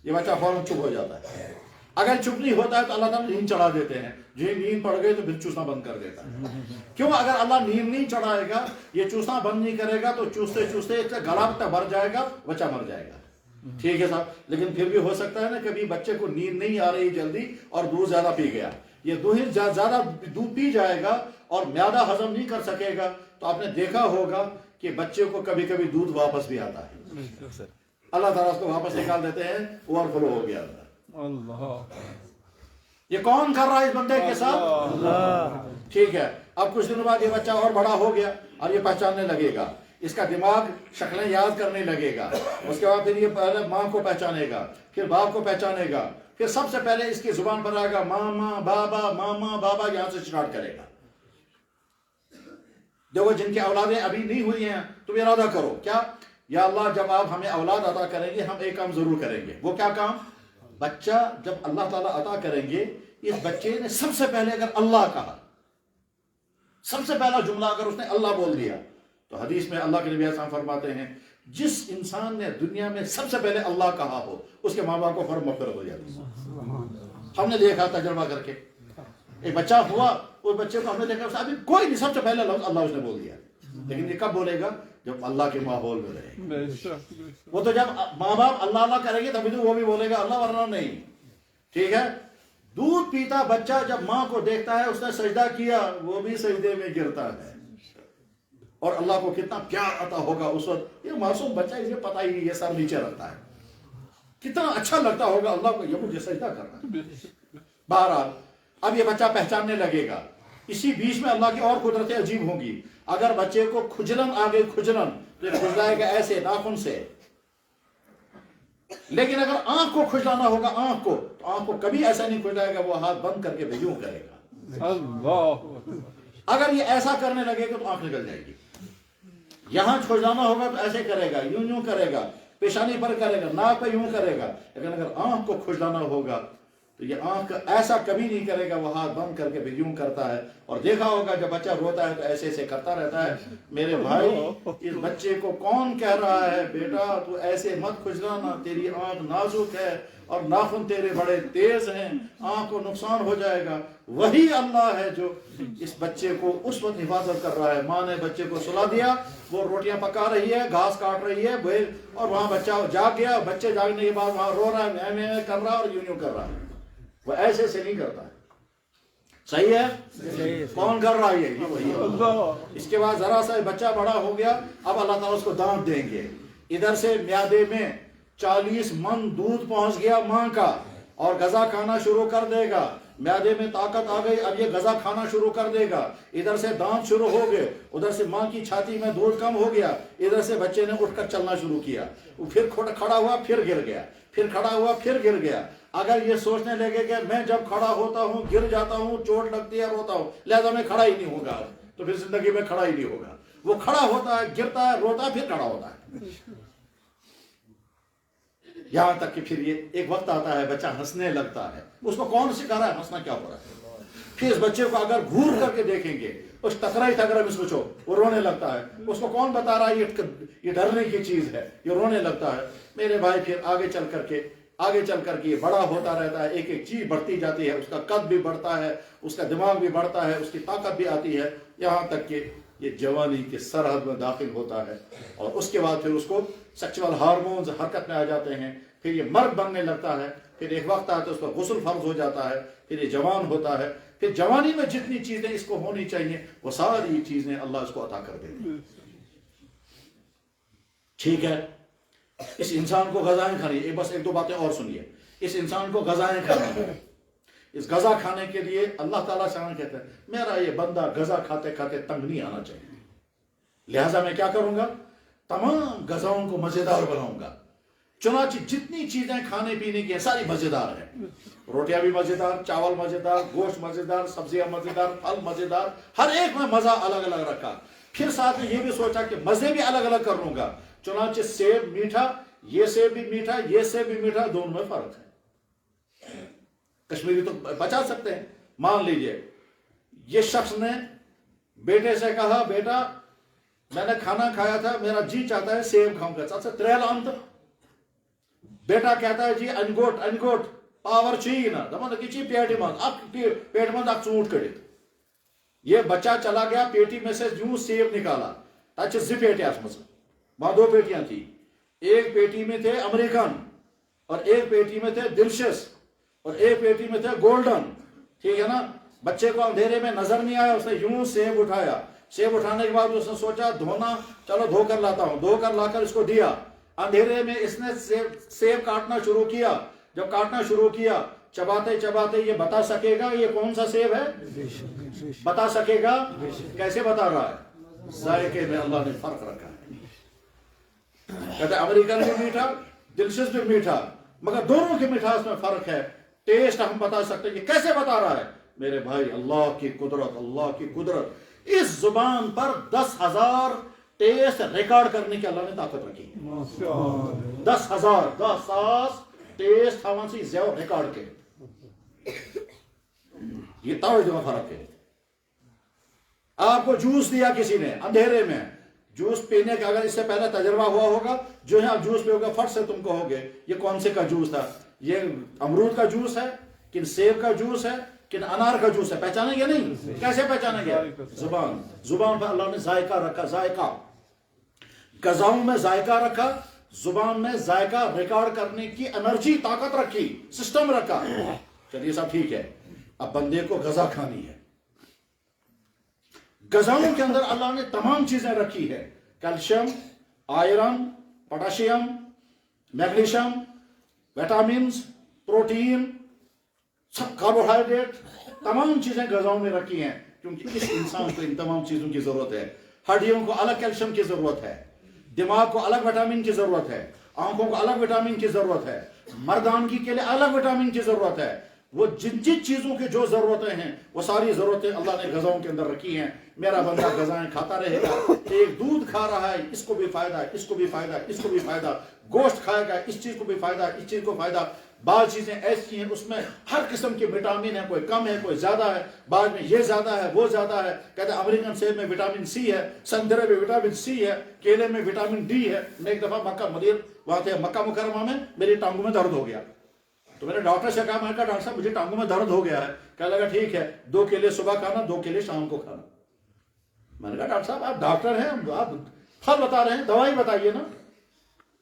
یہ بچہ فوراً چپ ہو جاتا ہے. اگر چپ نہیں ہوتا ہے تو اللہ تعالیٰ نیند چڑھا دیتے ہیں. جو نیند پڑ گئی تو پھر چوسنا بند کر دیتا ہے. کیوں؟ اگر اللہ نیند نہیں چڑھائے گا، یہ چوسنا بند نہیں کرے گا تو چوستے چوستے گلا بھر جائے گا، بچہ مر جائے گا. ٹھیک ہے صاحب، لیکن پھر بھی ہو سکتا ہے نا کبھی بچے کو نیند نہیں آ رہی جلدی اور دودھ زیادہ پی گیا، یہ زیادہ دودھ پی جائے گا اور معدہ ہضم نہیں کر سکے گا تو آپ نے دیکھا ہوگا کہ بچے کو کبھی کبھی دودھ واپس بھی آتا ہے، اللہ تعالیٰ اس کو واپس نکال دیتے ہیں، اوور فلو ہو گیا یہ کون کر رہا ہے اس بندے کے ساتھ؟ ٹھیک ہے، اب کچھ دنوں بعد یہ بچہ اور بڑا ہو گیا اور یہ پہچاننے لگے گا، اس کا دماغ شکلیں یاد کرنے لگے گا، اس کے بعد پھر یہ پہلے ماں کو پہچانے گا، پھر باپ کو پہچانے گا، پھر سب سے پہلے اس کی زبان پر آئے گا ماما بابا، ماما بابا، یہاں سے اسٹارٹ کرے گا۔ دیکھو جن کی اولادیں ابھی نہیں ہوئی ہیں تم ارادہ کرو، کیا یا اللہ جب آپ ہمیں اولاد عطا کریں گے ہم ایک کام ضرور کریں گے۔ وہ کیا کام؟ بچہ جب اللہ تعالیٰ عطا کریں گے، اس بچے نے سب سے پہلے اگر اللہ کہا، سب سے پہلا جملہ اگر اس نے اللہ بول دیا، تو حدیث میں اللہ کے نبی علیہ السلام فرماتے ہیں جس انسان نے دنیا میں سب سے پہلے اللہ کہا ہو اس کے ماں باپ کو فوراً مغفرت ہو جاتی ہے۔ ہم نے دیکھا تجربہ کر کے، ایک بچہ ہوا، اس بچے کو ہم نے دیکھا ابھی کوئی نہیں، سب سے پہلے لفظ اللہ اس نے بول دیا، لیکن یہ کب بولے گا؟ جب اللہ کے ماحول میں رہے گا۔ وہ تو جب ماں باپ اللہ اللہ کریں گے تبھی تو وہ بھی بولے گا اللہ، ورنہ نہیں۔ ٹھیک ہے، دودھ پیتا بچہ جب ماں کو دیکھتا ہے اس نے سجدہ کیا، وہ بھی سجدے میں گرتا ہے، اور اللہ کو کتنا پیار عطا ہوگا اس وقت۔ یہ معصوم بچہ اسے پتہ ہی نہیں، یہ سر نیچے رکھتا ہے، کتنا اچھا لگتا ہوگا اللہ کو، یہ مجھے سجدہ کرنا ہے۔ بہرحال اب یہ بچہ پہچاننے لگے گا، اسی بیچ میں اللہ کی اور قدرتیں عجیب ہوں گی۔ اگر بچے کو کھجلن آ گئی، کھجلن تو یہ کھجلائے گا ایسے ناخن سے، لیکن اگر آنکھ کو کھجلانا ہوگا آنکھ کو، تو آنکھ کو کبھی ایسا نہیں کھجلائے گا، وہ ہاتھ بند کر کے یوں کرے گا۔ اگر یہ ایسا کرنے لگے گا تو آنکھ نکل جائے گی۔ یہاں کھجلانا ہوگا تو ایسے کرے گا، یوں یوں کرے گا، پیشانی پر کرے گا، ناک پہ یوں کرے گا، لیکن اگر آنکھ کو کھجلانا ہوگا تو یہ آنکھ ایسا کبھی نہیں کرے گا، وہ ہاتھ بند کر کے بھی یوں کرتا ہے۔ اور دیکھا ہوگا جب بچہ روتا ہے تو ایسے ایسے کرتا رہتا ہے۔ میرے بھائی اس بچے کو کون کہہ رہا ہے بیٹا تو ایسے مت کھجلانا، تیری آنکھ نازک ہے اور ناخن تیرے بڑے تیز ہیں، آنکھ کو نقصان ہو جائے گا۔ وہی اللہ ہے جو اس بچے کو اس وقت حفاظت کر رہا ہے۔ ماں نے بچے کو سلا دیا، وہ روٹیاں پکا رہی ہے، گھاس کاٹ رہی ہے، اور وہاں بچہ جاگ گیا، بچے جاگنے کے بعد وہاں رو رہا ہے، میں کر رہا اور یوں یوں کر رہا ہے۔ وہ ایسے سے نہیں کرتا ہے، صحیح ہے؟ کون کر رہا ہے؟ یہ وہی ہے۔ اس کے بعد ذرا سا بچہ بڑا ہو گیا، اب اللہ تعالیٰ اس کو دانت دیں گے، ادھر سے معدے میں 40 من دودھ پہنچ گیا ماں کا، اور غذا کھانا شروع کر دے گا۔ معدے میں طاقت آ گئی، اب یہ غذا کھانا شروع کر دے گا۔ ادھر سے دانت شروع ہو گئے، ادھر سے ماں کی چھاتی میں دودھ کم ہو گیا، ادھر سے بچے نے اٹھ کر چلنا شروع کیا، وہ پھر کھڑا ہوا پھر گر گیا، پھر کھڑا ہوا پھر گر گیا۔ اگر یہ سوچنے لگے کہ میں جب کھڑا ہوتا ہوں گر جاتا ہوں، چوٹ لگتی ہے، روتا ہوں، لہذا میں کھڑا ہی نہیں ہوگا، تو پھر زندگی میں کھڑا ہی نہیں ہوگا۔ وہ کھڑا ہوتا ہے، گرتا ہے، روتا ہے، پھر کھڑا ہوتا ہے، یہاں تک کہ پھر یہ ایک وقت آتا ہے بچہ ہنسنے لگتا ہے۔ اس کو کون سکھا رہا ہے ہنسنا کیا ہو رہا ہے؟ پھر اس بچے کو اگر گھور کر کے دیکھیں گے، اس ٹکرائی ٹکرا میں سوچو، وہ رونے لگتا ہے، اس کو کون بتا رہا ہے یہ ڈرنے کی چیز ہے، یہ رونے لگتا ہے۔ میرے بھائی پھر آگے چل کر کے یہ بڑا ہوتا رہتا ہے، ایک ایک چیز بڑھتی جاتی ہے، اس کا قد بھی بڑھتا ہے، اس کا دماغ بھی بڑھتا ہے، اس کی طاقت بھی آتی ہے، یہاں تک کہ یہ جوانی کے سرحد میں داخل ہوتا ہے، اور اس کے بعد پھر اس کو سیکچول ہارمونز حرکت میں آ جاتے ہیں، پھر یہ مرد بننے لگتا ہے، پھر ایک وقت آتا ہے اس پر غسل فرض ہو جاتا ہے، پھر یہ جوان ہوتا ہے، پھر جوانی میں جتنی چیزیں اس کو ہونی چاہیے وہ ساری چیزیں اللہ اس کو عطا کر دیتے ہیں۔ ٹھیک ہے، اس انسان کو غذائیں کھانی، بس ایک دو باتیں اور سنیے، اس انسان کو غذائیں کھانی ہے۔ اس غذا کھانے کے لیے اللہ تعالیٰ سے کہتا ہے میرا یہ بندہ غذا کھاتے کھاتے تنگ نہیں آنا چاہیے، لہٰذا میں کیا کروں گا، تمام غذاؤں کو مزیدار بناؤں گا۔ چنانچہ جتنی چیزیں کھانے پینے کی ہیں ساری مزیدار ہیں، روٹیاں بھی مزیدار، چاول مزیدار، گوشت مزیدار، سبزیاں مزیدار، پھل مزیدار، ہر ایک میں مزہ الگ الگ رکھا۔ پھر ساتھ میں یہ بھی سوچا کہ مزے بھی الگ الگ کر لوں گا، چنانچہ سیب میٹھا، یہ سیب بھی میٹھا، یہ سیب بھی میٹھا، دونوں میں فرق ہے۔ کشمیری تو بچا سکتے ہیں۔ مان لیجئے یہ شخص نے بیٹے سے کہا بیٹا میں نے کھانا کھایا تھا، میرا جی چاہتا ہے سیب کھاؤں گا، سب سے تریل آمد۔ بیٹا کہتا ہے جی انگوٹ پاور چی نا دپان چی پیٹی مند اک ژوٗنٛٹھ کڑت۔ یہ بچہ چلا گیا، پیٹی میں سے یوں سیب نکالا، تب زٕ پیٹی آسمژ، وہاں دو پیٹیاں تھی، ایک پیٹی میں تھے امریکن اور ایک پیٹی میں تھے ڈیلشس اور ایک پیٹی میں تھے گولڈن، ٹھیک ہے نا. بچے کو اندھیرے میں نظر نہیں آیا, اس نے یوں سیب اٹھایا, سیب اٹھانے کے بعد اس نے سوچا دھونا, چلو دھو کر لاتا ہوں, دھو کر لا کر اس کو دیا. اندھیرے میں اس نے سیب کاٹنا شروع کیا. جب کاٹنا شروع کیا, چباتے چباتے یہ بتا سکے گا یہ کون سا سیب ہے؟ بتا سکے گا؟ کیسے بتا رہا ہے؟ ذائقے میں اللہ نے فرق رکھا ہے. کہتے ہیں امریکن بھی میٹھا, دلچسپ بھی میٹھا, مگر دونوں کی مٹھاس میں فرق ہے. ٹیسٹ ہم بتا سکتے ہیں. یہ کیسے بتا رہا ہے؟ میرے بھائی, اللہ کی قدرت, اللہ کی قدرت. اس زبان پر 10,000 ٹیسٹ ریکارڈ کرنے کی اللہ نے طاقت رکھی ہے. 10,000 ٹیسٹ ہم سے زیادہ ریکارڈ کے. یہ توجہ میں فرق ہے. آپ کو جوس دیا کسی نے اندھیرے میں, جوس پینے کا اگر اس سے پہلے تجربہ ہوا ہوگا, جو ہے آپ جوس پیو گے فٹ سے تم کو ہوگے یہ کون سے کا جوس تھا, یہ امرود کا جوس ہے, کن سیب کا جوس ہے, کن انار کا جوس ہے. پہچانیں گے نہیں؟ کیسے پہچانیں گے؟ زبان. زبان پر اللہ نے ذائقہ رکھا, ذائقہ. غذاؤں میں ذائقہ رکھا, زبان میں ذائقہ ریکارڈ کرنے کی انرجی, طاقت رکھی, سسٹم رکھا. چلیے سب ٹھیک ہے. اب بندے کو غذا کھانی ہے. غذاؤں کے اندر اللہ نے تمام چیزیں رکھی ہے. Calcium, iron, potassium, magnesium, vitamins, protein, سب کاربوہائیڈریٹ, تمام چیزیں غذاؤں میں رکھی ہیں. کیونکہ اس انسان کو ان تمام چیزوں کی ضرورت ہے. ہڈیوں کو الگ کیلشیم کی ضرورت ہے, دماغ کو الگ وٹامن کی ضرورت ہے, آنکھوں کو الگ وٹامن کی ضرورت ہے, مردانگی کے لیے الگ وٹامن کی ضرورت ہے. وہ جن چیزوں کی جو ضرورتیں ہیں وہ ساری ضرورتیں اللہ نے غذاؤں کے اندر رکھی ہیں. میرا بندہ غذائیں کھاتا رہے گا. ایک دودھ کھا رہا ہے, اس کو بھی فائدہ ہے, اس کو بھی فائدہ ہے, اس کو بھی فائدہ. گوشت کھائے گا, اس چیز کو بھی فائدہ ہے, اس چیز کو فائدہ. بعض چیزیں ایسی ہیں اس میں ہر قسم کے وٹامن ہے, کوئی کم ہے کوئی زیادہ ہے, بعض میں یہ زیادہ ہے وہ زیادہ ہے. کہتے ہیں امریکن سیب میں وٹامن سی ہے, سنترے میں وٹامن سی ہے, کیلے میں وٹامن ڈی ہے. میں ایک دفعہ وہاں تھے مکہ مکرمہ میں, میری ٹانگوں میں درد ہو گیا. تو میں نے ڈاکٹر سے کہا, میں نے کہا ڈاکٹر صاحب مجھے ٹانگوں میں درد ہو گیا ہے. کہنے لگا ٹھیک ہے 2 کیلے صبح کھانا, 2 کیلے شام کو کھانا. میں نے کہا ڈاکٹر صاحب آپ ڈاکٹر ہیں, آپ پھل بتا رہے ہیں, دوائی بتائیے نا.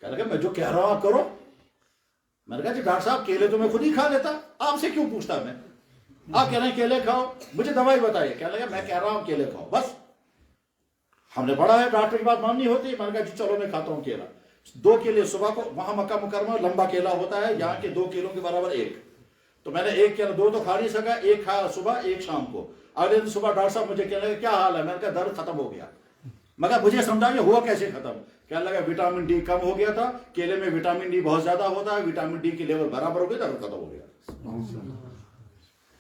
کہنے لگا میں جو کہہ رہا ہوں آپ کرو. میں نے کہا جی ڈاکٹر صاحب کیلے تو میں خود ہی کھا لیتا, آپ سے کیوں پوچھتا میں؟ آپ کہہ رہے ہیں کیلے کھاؤ, مجھے دوائی بتائیے. کہنے لگا میں کہہ رہا ہوں کیلے کھاؤ بس. ہم نے پڑھا ہے ڈاکٹر کی بات ماننی ہوتی ہے. میں نے کہا جی چلو میں کھاتا ہوں کیلا. 2 کیلے صبح کو, وہاں مکہ مکرمہ لمبا کیلا ہوتا ہے, یہاں کے 2 کیلوں کے برابر 1. تو میں نے 1 کیلا, 2 تو کھا نہیں سکا, 1 کھایا صبح 1 شام کو. اگلے دن صبح ڈاکٹر صاحب مجھے کہنے لگے کیا حال ہے؟ میں نے کہا درد ختم ہو گیا. مگر مجھے سمجھائیے ہوا کیسے ختم؟ کہنے لگا وٹامن ڈی کم ہو گیا تھا, کیلے میں وٹامن ڈی بہت زیادہ ہوتا ہے, وٹامن ڈی کی لیول برابر ہو گئی, درد ختم ہو گیا.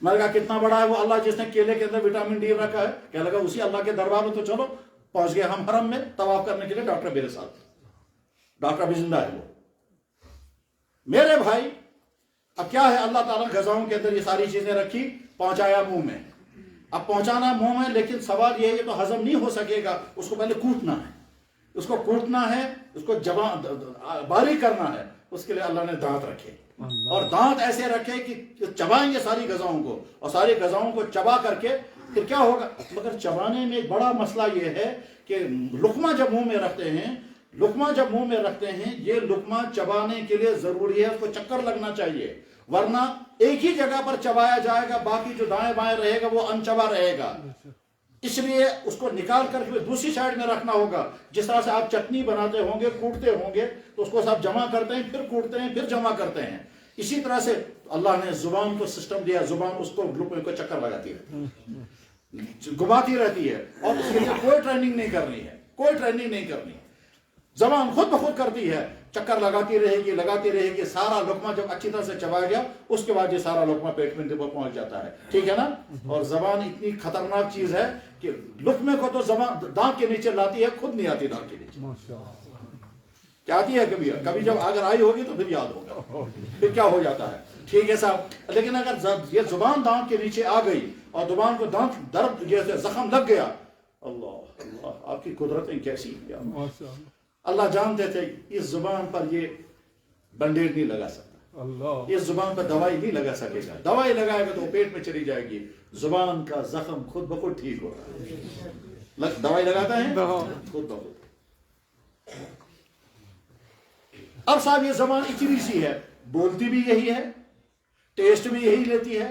میں نے کہا کتنا بڑا ہے وہ اللہ جس نے کیلے کے اندر وٹامن ڈی رکھا ہے. کہنے لگا اسی اللہ کے دربار میں. تو چلو پہنچ گئے ہم حرم میں طواف کرنے کے لیے, ڈاکٹر میرے ساتھ, ڈاکٹر بھی زندہ ہے وہ. میرے بھائی اب کیا ہے, اللہ تعالیٰ نے غذاؤں کے اندر یہ ساری چیزیں رکھی, پہنچایا منہ میں. اب پہنچانا منہ میں, لیکن سوال یہ ہے تو ہضم نہیں ہو سکے گا, اس کو پہلے کوٹنا ہے, اس کو کوٹنا ہے, اس کو باریک کرنا ہے. اس کے لیے اللہ نے دانت رکھے, اور دانت ایسے رکھے کہ چبائیں گے ساری غذاؤں کو, اور ساری غذاؤں کو چبا کر کے پھر کیا ہوگا. مگر چبانے میں ایک بڑا مسئلہ یہ ہے کہ لقمہ جب منہ میں رکھتے ہیں, لقمہ جب منہ میں رکھتے ہیں, یہ لقمہ چبانے کے لیے ضروری ہے اس کو چکر لگنا چاہیے, ورنہ ایک ہی جگہ پر چبایا جائے گا, باقی جو دائیں بائیں رہے گا وہ انچبا رہے گا. اس لیے اس کو نکال کر کے دوسری سائڈ میں رکھنا ہوگا. جس طرح سے آپ چٹنی بناتے ہوں گے, کوٹتے ہوں گے, تو اس کو آپ جمع کرتے ہیں, پھر کوٹتے ہیں, پھر جمع کرتے ہیں. اسی طرح سے اللہ نے زبان کو سسٹم دیا, زبان اس کو لقمے کو چکر لگاتی ہے, گھماتی رہتی ہے, اور اس کے لیے کوئی ٹریننگ نہیں کرنی ہے, کوئی ٹریننگ نہیں کرنی. زبان خود بخود کرتی ہے, چکر لگاتی رہے گی. سارا لقمہ جب اچھی طرح سے چبایا گیا, اس کے بعد یہ سارا لقمہ پیٹ میں پہنچ جاتا ہے. ٹھیک ہے نا. اور زبان اتنی خطرناک چیز ہے کہ لقمے کو تو زبان دانت کے نیچے لاتی ہے, خود نہیں آتی دانت کے نیچے. کیا آتی ہے کبھی جب اگر آئی ہوگی تو پھر یاد ہوگا پھر کیا ہو جاتا ہے. ٹھیک ہے صاحب. لیکن اگر یہ زبان دانت کے نیچے آ گئی اور زبان کو دانت درد یہ زخم لگ گیا, اللہ اللہ آپ کی قدرتیں کیسی ہیں. اللہ جانتے تھے اس زبان پر یہ بنڈیج نہیں لگا سکتا, اس زبان پر دوائی نہیں لگا سکے گا. دوائی لگائے گا تو وہ پیٹ میں چلی جائے گی. زبان کا زخم خود بخود ٹھیک ہوتا ہے. دوائی لگاتا ہے خود بخود. اب صاحب یہ زبان اتنی سی ہے, بولتی بھی یہی ہے, ٹیسٹ بھی یہی لیتی ہے,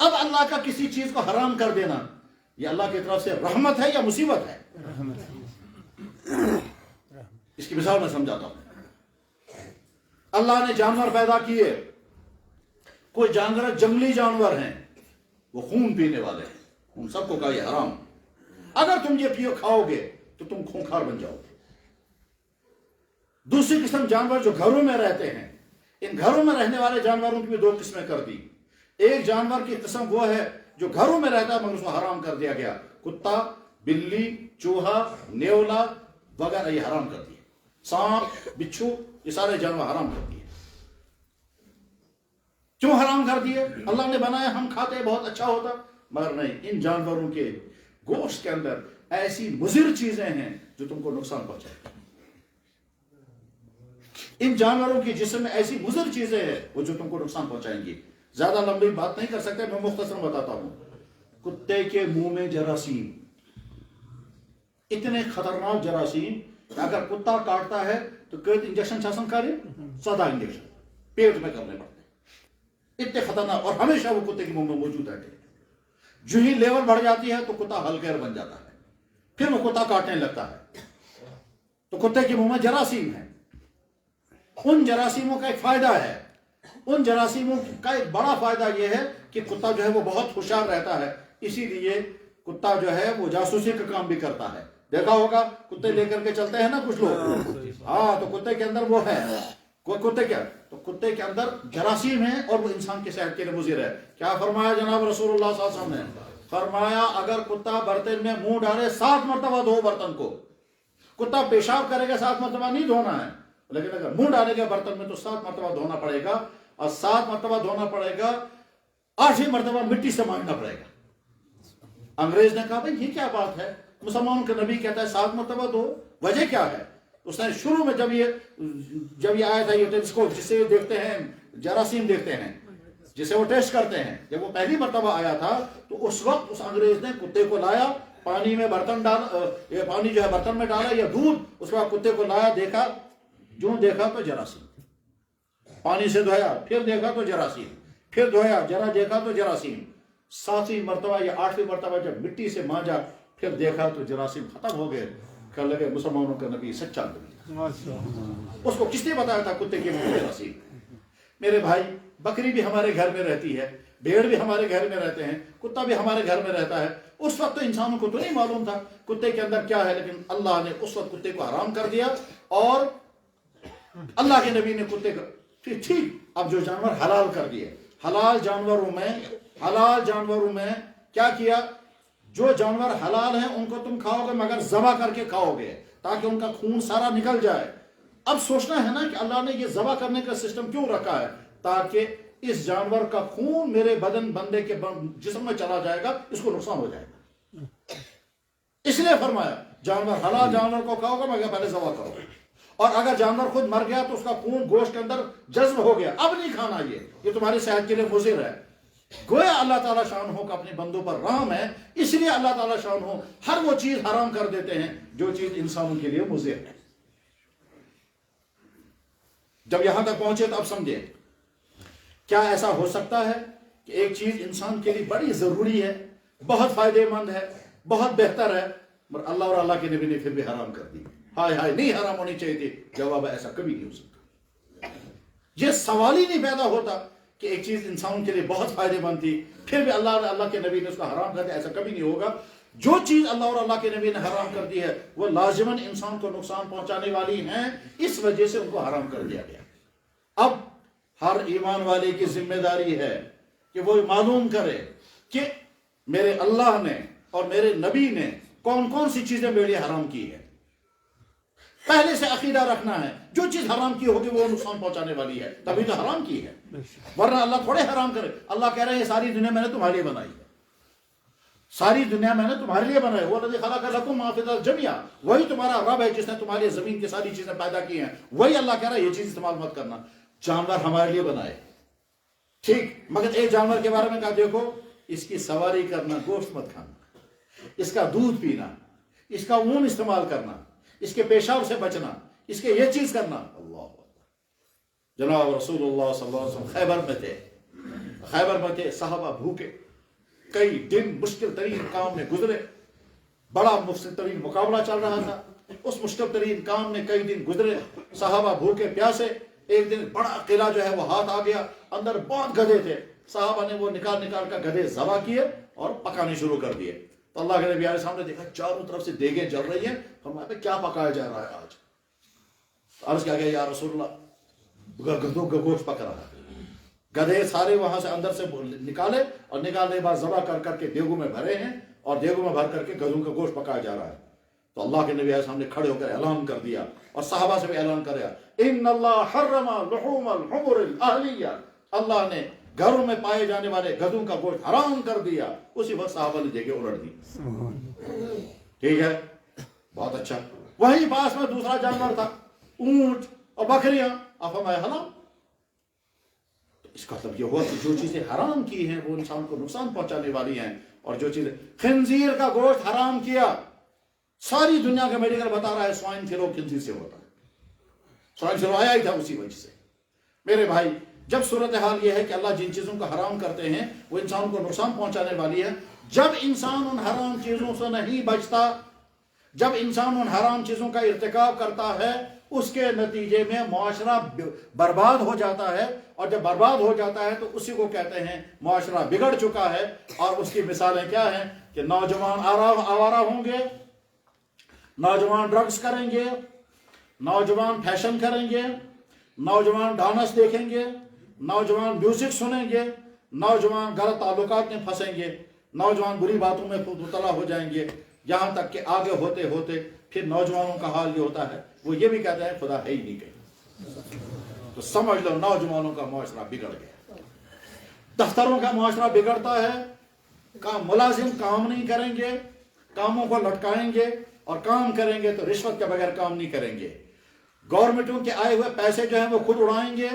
اب اللہ کا کسی چیز کو حرام کر دینا یہ اللہ کی طرف سے رحمت ہے یا مصیبت ہے؟ اس کی مثال میں سمجھاتا ہوں. اللہ نے جانور پیدا کیے. کوئی جانور جنگلی جانور ہیں, وہ خون پینے والے ہیں, ان سب کو کہا یہ حرام. اگر تم یہ پیو کھاؤ گے تو تم خونخوار بن جاؤ گے. دوسری قسم جانور جو گھروں میں رہتے ہیں, ان گھروں میں رہنے والے جانوروں کی بھی دو قسمیں کر دی. ایک جانور کی قسم وہ ہے جو گھروں میں رہتا ہے مگر اس کو حرام کر دیا گیا. کتا, بلی, چوہا, نیولا وغیرہ یہ حرام کر دیے. سانپ, بچھو, یہ سارے جانور حرام کر دیے. کیوں حرام کر دیے؟ اللہ نے بنایا, ہم کھاتے بہت اچھا ہوتا, مگر نہیں, ان جانوروں کے گوشت کے اندر ایسی مضر چیزیں ہیں جو تم کو نقصان پہنچائے. ان جانوروں کے جسم میں ایسی مضر چیزیں ہیں وہ جو تم کو نقصان پہنچائیں گی. زیادہ لمبی بات نہیں کر سکتے, میں مختصر بتاتا ہوں. کتے کے منہ میں جراثیم, اتنے خطرناک جراثیم کہ اگر کتا کاٹتا ہے تو کئی انجیکشن چھاسن کرے, 14 انجیکشن پیٹ میں کرنے پڑتے ہیں. اتنے خطرناک, اور ہمیشہ وہ کتے کے منہ میں موجود رہتے ہیں. جو ہی لیول بڑھ جاتی ہے تو کتا ہلکیر بن جاتا ہے, پھر وہ کتا کاٹنے لگتا ہے. تو کتے کے منہ میں جراثیم ہے. ان جراثیموں کا ایک فائدہ ہے, ان جراثیموں کا ایک بڑا فائدہ یہ ہے کہ کتا جو ہے وہ بہت ہوشیار رہتا ہے. اسی لیے کتا جو ہے وہ جاسوسی کا کام بھی کرتا ہے. دیکھا ہوگا کتے لے کر کے چلتے ہیں نا کچھ لوگ, ہاں, تو کتے کے اندر وہ ہے, کتے کیا, تو کتے کے اندر جراثیم ہیں اور وہ انسان کی صحت کے لیے مضر ہے. کیا فرمایا جناب رسول اللہ صلی اللہ علیہ وسلم نے؟ فرمایا اگر کتا برتن میں منہ ڈالے 7 مرتبہ دھو برتن کو. کتا پیشاب کرے گا 7 مرتبہ نہیں دھونا ہے, لیکن اگر منہ ڈالے گا برتن میں تو 7 مرتبہ دھونا پڑے گا, اور 7 مرتبہ دھونا پڑے گا, 8ویں مرتبہ مٹی سے مانجنا پڑے گا. انگریز نے کہا بھائی یہ کیا بات ہے, مسلمانوں کے نبی کہتا ہے 7 مرتبہ دھو, وجہ کیا ہے؟ اس نے شروع میں جب یہ آیا تھا, یہ ٹیلیسکوپ جسے دیکھتے ہیں, جراثیم دیکھتے ہیں, جسے وہ ٹیسٹ کرتے ہیں, جب وہ پہلی مرتبہ آیا تھا تو اس وقت اس انگریز نے کتے کو لایا, پانی میں برتن ڈالا, یہ پانی جو ہے برتن میں ڈالا یا دودھ, اس کے بعد کتے کو لایا, دیکھا, جو دیکھا تو جراثیم. پانی سے دھویا, پھر دیکھا تو جراثیم, پھر دھویا, جرا دیکھا تو جراثیم. 7ویں مرتبہ یا 8ویں مرتبہ جب مٹی سے مانجا, پھر دیکھا تو جراثیم ختم ہو گئے. کہنے لگے مسلمانوں کا نبی سچا نبی. اس کو کس نے بتایا تھا کتے کے منہ میں جراثیم؟ میرے بھائی, بکری بھی ہمارے گھر میں رہتی ہے, بھیڑ بھی ہمارے گھر میں رہتے ہیں, کتا بھی ہمارے گھر میں رہتا ہے. اس وقت تو انسانوں کو تو نہیں معلوم تھا کتے کے اندر کیا ہے, لیکن اللہ نے اس وقت کتے کو حرام کر دیا, اور اللہ کے نبی نے کتے کا ٹھیک اب جو جانور حلال کر دیے. حلال جانوروں میں کیا کیا, جو جانور حلال ہیں ان کو تم کھاؤ گے مگر ذبح کر کے کھاؤ گے تاکہ ان کا خون سارا نکل جائے. اب سوچنا ہے نا کہ اللہ نے یہ ذبح کرنے کا سسٹم کیوں رکھا ہے, تاکہ اس جانور کا خون میرے بندے کے جسم میں چلا جائے گا, اس کو نقصان ہو جائے گا. اس لیے فرمایا جانور حلال جانور کو کھاؤ گے مگر پہلے ذبح کرو. اور اگر جانور خود مر گیا تو اس کا خون گوشت کے اندر جذب ہو گیا, اب نہیں کھانا, یہ تمہاری صحت کے لیے مضر ہے. گویا اللہ تعالیٰ شان ہو کا اپنے بندوں پر رحم ہے, اس لیے اللہ تعالیٰ شان ہو ہر وہ چیز حرام کر دیتے ہیں جو چیز انسانوں کے لیے مضر ہے. جب یہاں تک پہنچے تو اب سمجھے, کیا ایسا ہو سکتا ہے کہ ایک چیز انسان کے لیے بڑی ضروری ہے, بہت فائدے مند ہے, بہت بہتر ہے, مگر اللہ اور اللہ کے نبی نے پھر بھی حرام کر دی؟ ہائے ہائے, نہیں حرام ہونی چاہیے تھی. جواب ایسا کبھی نہیں ہو سکتا. یہ سوال ہی نہیں پیدا ہوتا کہ ایک چیز انسانوں کے لیے بہت فائدے مند تھی پھر بھی اللہ کے نبی نے اس کو حرام کر دیا, ایسا کبھی نہیں ہوگا. جو چیز اللہ اور اللہ کے نبی نے حرام کر دی ہے وہ لازماً انسان کو نقصان پہنچانے والی ہیں, اس وجہ سے ان کو حرام کر دیا گیا. اب ہر ایمان والے کی ذمہ داری ہے کہ وہ معلوم کرے کہ میرے اللہ نے اور میرے نبی نے کون کون سی چیزیں میرے لیے حرام کی ہے. پہلے سے عقیدہ رکھنا ہے جو چیز حرام کی ہوگی وہ نقصان پہنچانے والی ہے, تبھی تو حرام کی ہے, ورنہ اللہ تھوڑے حرام کرے. اللہ کہہ رہے ہیں یہ ساری دنیا میں نے تمہارے لیے بنائی ہے, ساری دنیا میں نے تمہارے لیے بنائی. وہ الذی خلق لکم ما فی الارض جميعا, وہی تمہارا رب ہے جس نے تمہاری زمین کی ساری چیزیں پیدا کی ہیں. وہی اللہ کہہ رہا ہے یہ چیز استعمال مت کرنا. جانور ہمارے لیے بنائے, ٹھیک, مگر ایک جانور کے بارے میں کہا دیکھو اس کی سواری کرنا, گوشت مت کھانا, اس کا دودھ پینا, اس کا اون استعمال کرنا, اس کے پیشاب سے بچنا, اس کے یہ چیز کرنا. اللہ جناب رسول اللہ صلی اللہ علیہ وسلم خیبر میں تھے, صحابہ بھوکے, کئی دن مشکل ترین کام میں گزرے، بڑا مشکل ترین مقابلہ چل رہا تھا، اس مشکل ترین کام میں کئی دن گزرے، صحابہ بھوکے پیاسے، ایک دن بڑا قلعہ جو ہے وہ ہاتھ آ گیا، اندر بہت گدھے تھے، صحابہ نے وہ نکال کر گدھے ذبح کیے اور پکانے شروع کر دیے۔ تو اللہ کے نبی علیہ السلام نے دیکھا چاروں طرف سے دیگیں جل رہی ہیں، فرمایا کیا پکایا جا رہا ہے آج؟ عرض کیا گیا یا رسول اللہ گدھوں کا گوشت پک رہا ہے۔ گدھے سارے وہاں سے اندر سے نکالے اور نکالنے کے بعد ذبح کر کے دیگوں میں بھرے ہیں اور دیگوں میں بھر کر کے گدھوں کا گوشت پکایا جا رہا ہے۔ تو اللہ کے نبی علیہ السلام نے کھڑے ہو کر اعلان کر دیا اور صحابہ سے بھی اعلان کر دیا، ان اللہ حرم لحوم الحمر الاہلیہ، اللہ نے گھروں میں پائے جانے والے گدھوں کا گوشت حرام کر دیا۔ اسی وقت صحابہ نے دیگیں الٹ دی۔ ٹھیک ہے، بہت اچھا۔ وہیں پاس میں دوسرا جانور تھا، اونٹ اور بکریاں، اب ہمیں حرام۔ اس کا مطلب یہ ہوا کہ جو چیزیں حرام کی ہیں وہ انسان کو نقصان پہنچانے والی ہیں، اور جو چیزیں خنزیر کا گوشت حرام کیا، ساری دنیا کا میڈیکل بتا رہا ہے سوائن فلو خنزیر سے ہوتا ہے، سوائن فلو آیا ہی تھا اسی وجہ سے۔ میرے بھائی، جب صورتحال یہ ہے کہ اللہ جن چیزوں کو حرام کرتے ہیں وہ انسان کو نقصان پہنچانے والی ہے، جب انسان ان حرام چیزوں سے نہیں بچتا، جب انسان ان حرام چیزوں کا ارتکاب کرتا ہے، اس کے نتیجے میں معاشرہ برباد ہو جاتا ہے، اور جب برباد ہو جاتا ہے تو اسی کو کہتے ہیں معاشرہ بگڑ چکا ہے۔ اور اس کی مثالیں کیا ہیں کہ نوجوان آوارہ ہوں گے، نوجوان ڈرگز کریں گے، نوجوان فیشن کریں گے، نوجوان ڈانس دیکھیں گے، نوجوان میوزک سنیں گے، نوجوان غلط تعلقات میں پھنسیں گے، نوجوان بری باتوں میں مبتلا ہو جائیں گے، یہاں تک کہ آگے ہوتے ہوتے پھر نوجوانوں کا حال یہ ہوتا ہے وہ یہ بھی کہتے ہیں خدا ہے ہی نہیں کہیں۔ تو سمجھ لو نوجوانوں کا معاشرہ بگڑ گیا، دفتروں کا معاشرہ بگڑتا ہے، ملازم کام نہیں کریں گے، کاموں کو لٹکائیں گے، اور کام کریں گے تو رشوت کے بغیر کام نہیں کریں گے، گورنمنٹوں کے آئے ہوئے پیسے جو ہیں وہ خود اڑائیں گے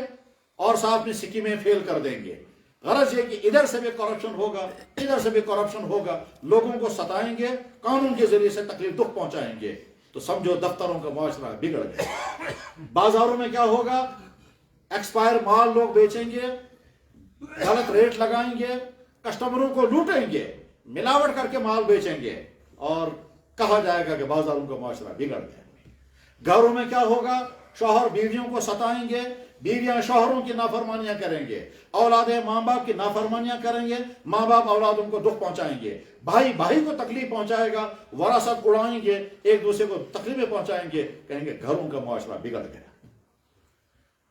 اور ساتھ میں سکیمیں فیل کر دیں گے۔ غرض یہ کہ ادھر سے بھی کرپشن ہوگا، ادھر سے بھی کرپشن ہوگا، لوگوں کو ستائیں گے، قانون کے ذریعے سے تکلیف دکھ پہنچائیں گے، تو سمجھو دفتروں کا معاشرہ بگڑ گیا۔ بازاروں میں کیا ہوگا؟ ایکسپائر مال لوگ بیچیں گے، غلط ریٹ لگائیں گے، کسٹمروں کو لوٹیں گے، ملاوٹ کر کے مال بیچیں گے، اور کہا جائے گا کہ بازاروں کا معاشرہ بگڑ گیا۔ گھروں میں کیا ہوگا؟ شوہر بیویوں کو ستائیں گے، بیویاں شوہروں کی نافرمانیاں کریں گے، اولادیں ماں باپ کی نافرمانیاں کریں گے، ماں باپ اولادوں کو دکھ پہنچائیں گے، بھائی بھائی کو تکلیف پہنچائے گا، وراثت اڑائیں گے، ایک دوسرے کو تکلیفیں پہنچائیں گے، کہیں گے گھروں کا معاشرہ بگڑ گیا۔